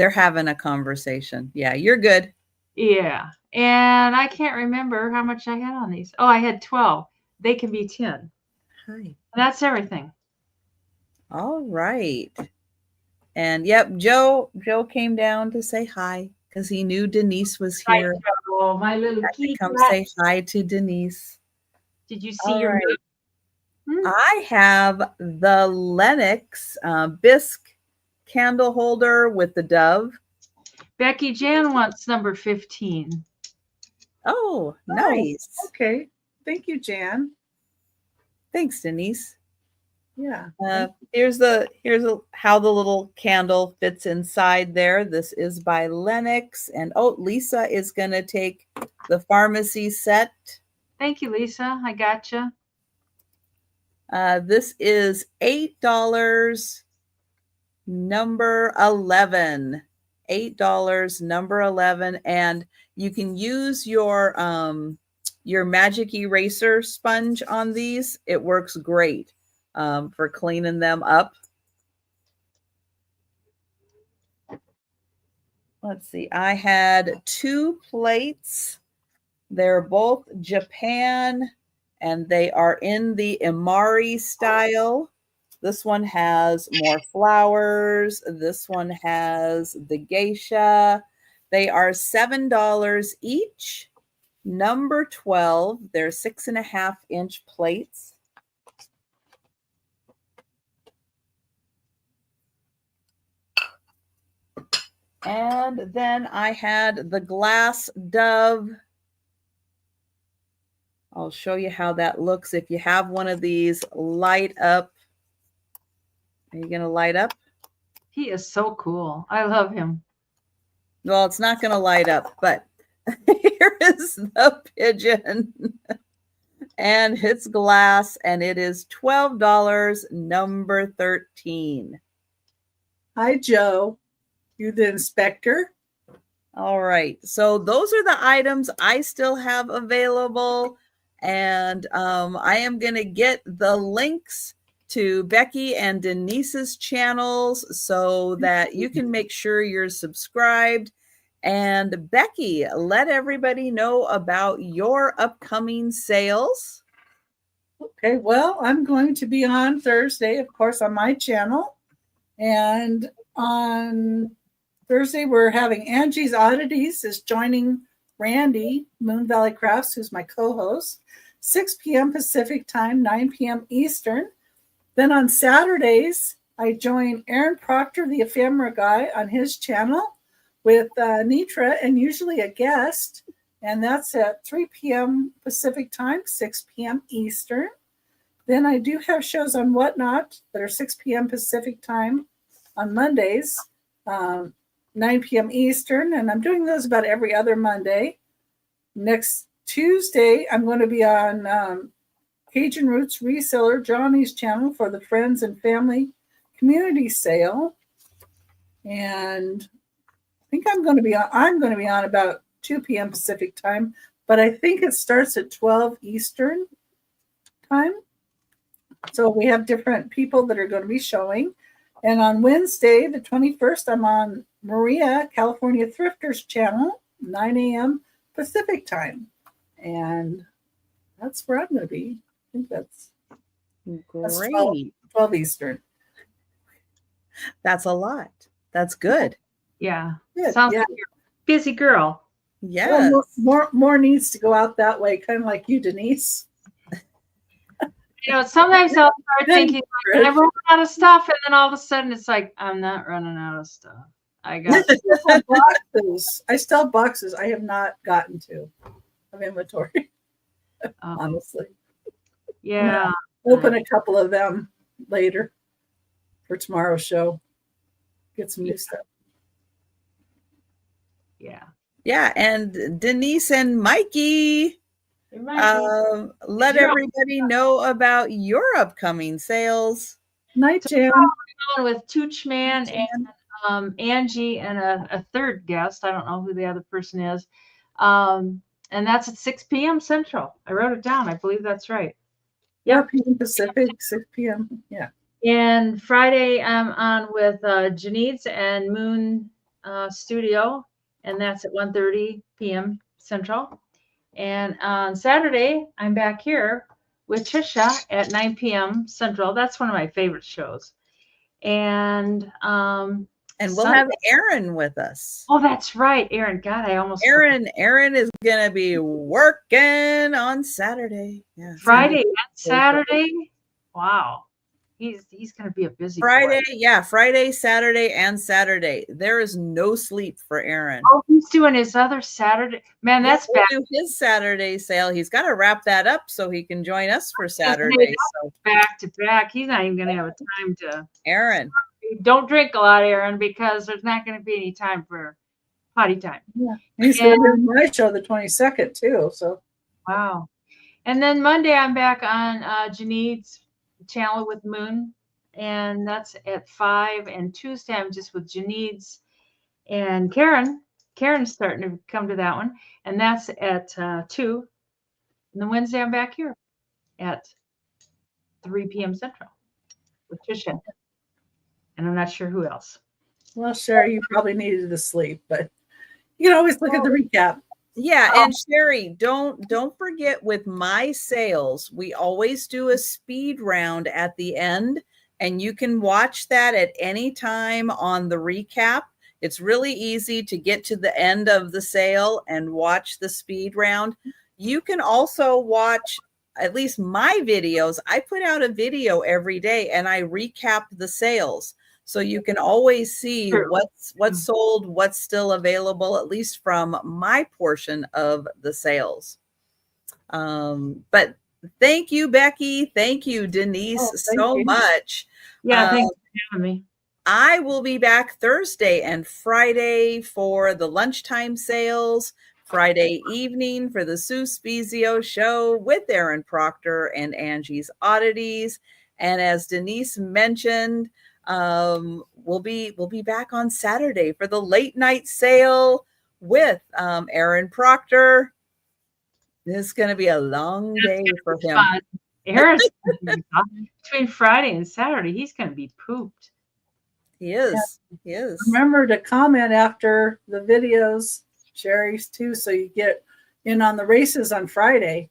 having a conversation. Yeah, you're good. Yeah. And I can't remember how much I had on these. Oh, I had 12. They can be 10. Hi. And that's everything. All right. And yep, Joe came down to say hi because he knew Denise was here. Hi, Joe, my little kid. Come say hi to Denise. Did you see your I have the Lennox bisque candle holder with the dove. Becky Jan wants number 15. Oh, nice. Okay. Thank you, Jan. Thanks, Denise. Yeah. Here's how the little candle fits inside there. This is by Lennox. And Lisa is going to take the pharmacy set. Thank you, Lisa. I gotcha. This is $8, number 11. $8, number 11. And you can use your magic eraser sponge on these. It works great for cleaning them up. Let's see. I had 2 plates. They're both Japan, and they are in the Imari style. This one has more flowers. This one has the geisha. They are $7 each. Number 12. They're 6.5-inch plates. And then I had the glass dove. I'll show you how that looks. If you have one of these, light up. Are you going to light up? He is so cool. I love him. Well, it's not going to light up, but here is the pigeon. And it's glass, and it is $12, number 13. Hi, Joe. You the inspector? All right. So those are the items I still have available. And I am going to get the links to Becky and Denise's channels so that you can make sure you're subscribed. And Becky, let everybody know about your upcoming sales. Okay, well, I'm going to be on Thursday, of course, on my channel. And on Thursday, we're having Angie's Oddities is joining Randy, Moon Valley Crafts, who's my co-host, 6 p.m. Pacific time, 9 p.m. Eastern. Then on Saturdays, I join Aaron Proctor, the ephemera guy, on his channel with Nitra and usually a guest. And that's at 3 p.m. Pacific time, 6 p.m. Eastern. Then I do have shows on Whatnot that are 6 p.m. Pacific time on Mondays, 9 p.m. Eastern. And I'm doing those about every other Monday. Next Tuesday, I'm going to be on Cajun Roots Reseller Johnny's channel for the Friends and Family Community Sale. And I think I'm going to be on about 2 p.m. Pacific time, but I think it starts at 12 Eastern time. So we have different people that are going to be showing. And on Wednesday, the 21st, I'm on Maria, California Thrifters channel, 9 a.m. Pacific time. And that's where I'm going to be. I think that's Great. 12 Eastern. That's a lot. That's good. Yeah. Good, Sounds yeah. like you're a busy girl. Yes. Well, more needs to go out that way, kind of like you, Denise. You know, sometimes I'll start thinking, like, I run out of stuff, and then all of a sudden it's like, I'm not running out of stuff. I got boxes. I still have boxes I have not gotten to of inventory, honestly. Yeah. Open a couple of them later for tomorrow's show. Get some new stuff. Yeah. Yeah. And Denise and Mikey, let everybody know about your upcoming sales. Night Jam. With Toochman and Angie and a third guest. I don't know who the other person is. And that's at 6 p.m. Central. I wrote it down. I believe that's right. 4 p.m. Pacific, 6 p.m. Yeah. And Friday, I'm on with Janice and Moon Studio, and that's at 1:30 p.m. Central. And on Saturday, I'm back here with Trisha at 9 p.m. Central. That's one of my favorite shows. And we'll have Erin with us. Oh, that's right, Erin. God, I almost Erin is gonna be working on Saturday. Yeah. Friday and Saturday. Wow. He's going to be a busy Friday, boy. yeah, Friday, Saturday, and Saturday. There is no sleep for Aaron. Oh, he's doing his other Saturday. Man, Yeah, that's we'll back do his Saturday sale. He's got to wrap that up so he can join us for Hey, Saturday. So, back to back. He's not even going to have a time to. Aaron, Don't drink a lot, Aaron, because there's not going to be any time for potty time. Yeah. He's going to be on my show the 22nd too. So Wow. And then Monday I'm back on Janine's channel with Moon, and that's at 5. And Tuesday I'm just with Janine's and Karen. Karen's starting to come to that one, and that's at 2. And then Wednesday I'm back here at 3 p.m. Central with Trisha. And I'm not sure who else. well, Sherry, you probably needed to sleep, but you can always look at the recap. yeah, and Sherry, don't forget with my sales, we always do a speed round at the end, and you can watch that at any time on the recap. It's really easy to get to the end of the sale and watch the speed round. You can also watch at least my videos. I put out a video every day and I recap the sales. So you can always see what's sold, what's still available, at least from my portion of the sales. But thank you, Becky. Thank you, Denise, so much. Yeah, thanks for having me. I will be back Thursday and Friday for the lunchtime sales, Friday evening for the Sue Spezio show with Aaron Proctor and Angie's Oddities. And as Denise mentioned, we'll be back on Saturday for the late night sale with Aaron Proctor. This is going to be a long day for him. Aaron's between Friday and Saturday, he's going to be pooped. He is. Yeah. He is. Remember to comment after the videos, Sherry's too, so you get in on the races on Friday.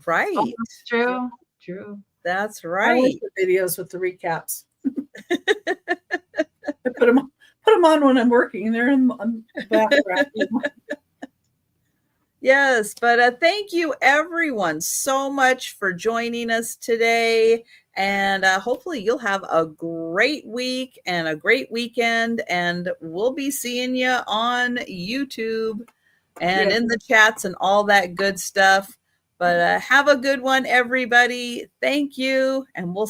Right. Oh, that's true. True. That's right. I like the videos with the recaps. I put them on when I'm working. They're in the background. Yes, but thank you everyone so much for joining us today. And hopefully you'll have a great week and a great weekend. And we'll be seeing you on YouTube and in the chats and all that good stuff. But have a good one, everybody. Thank you. And we'll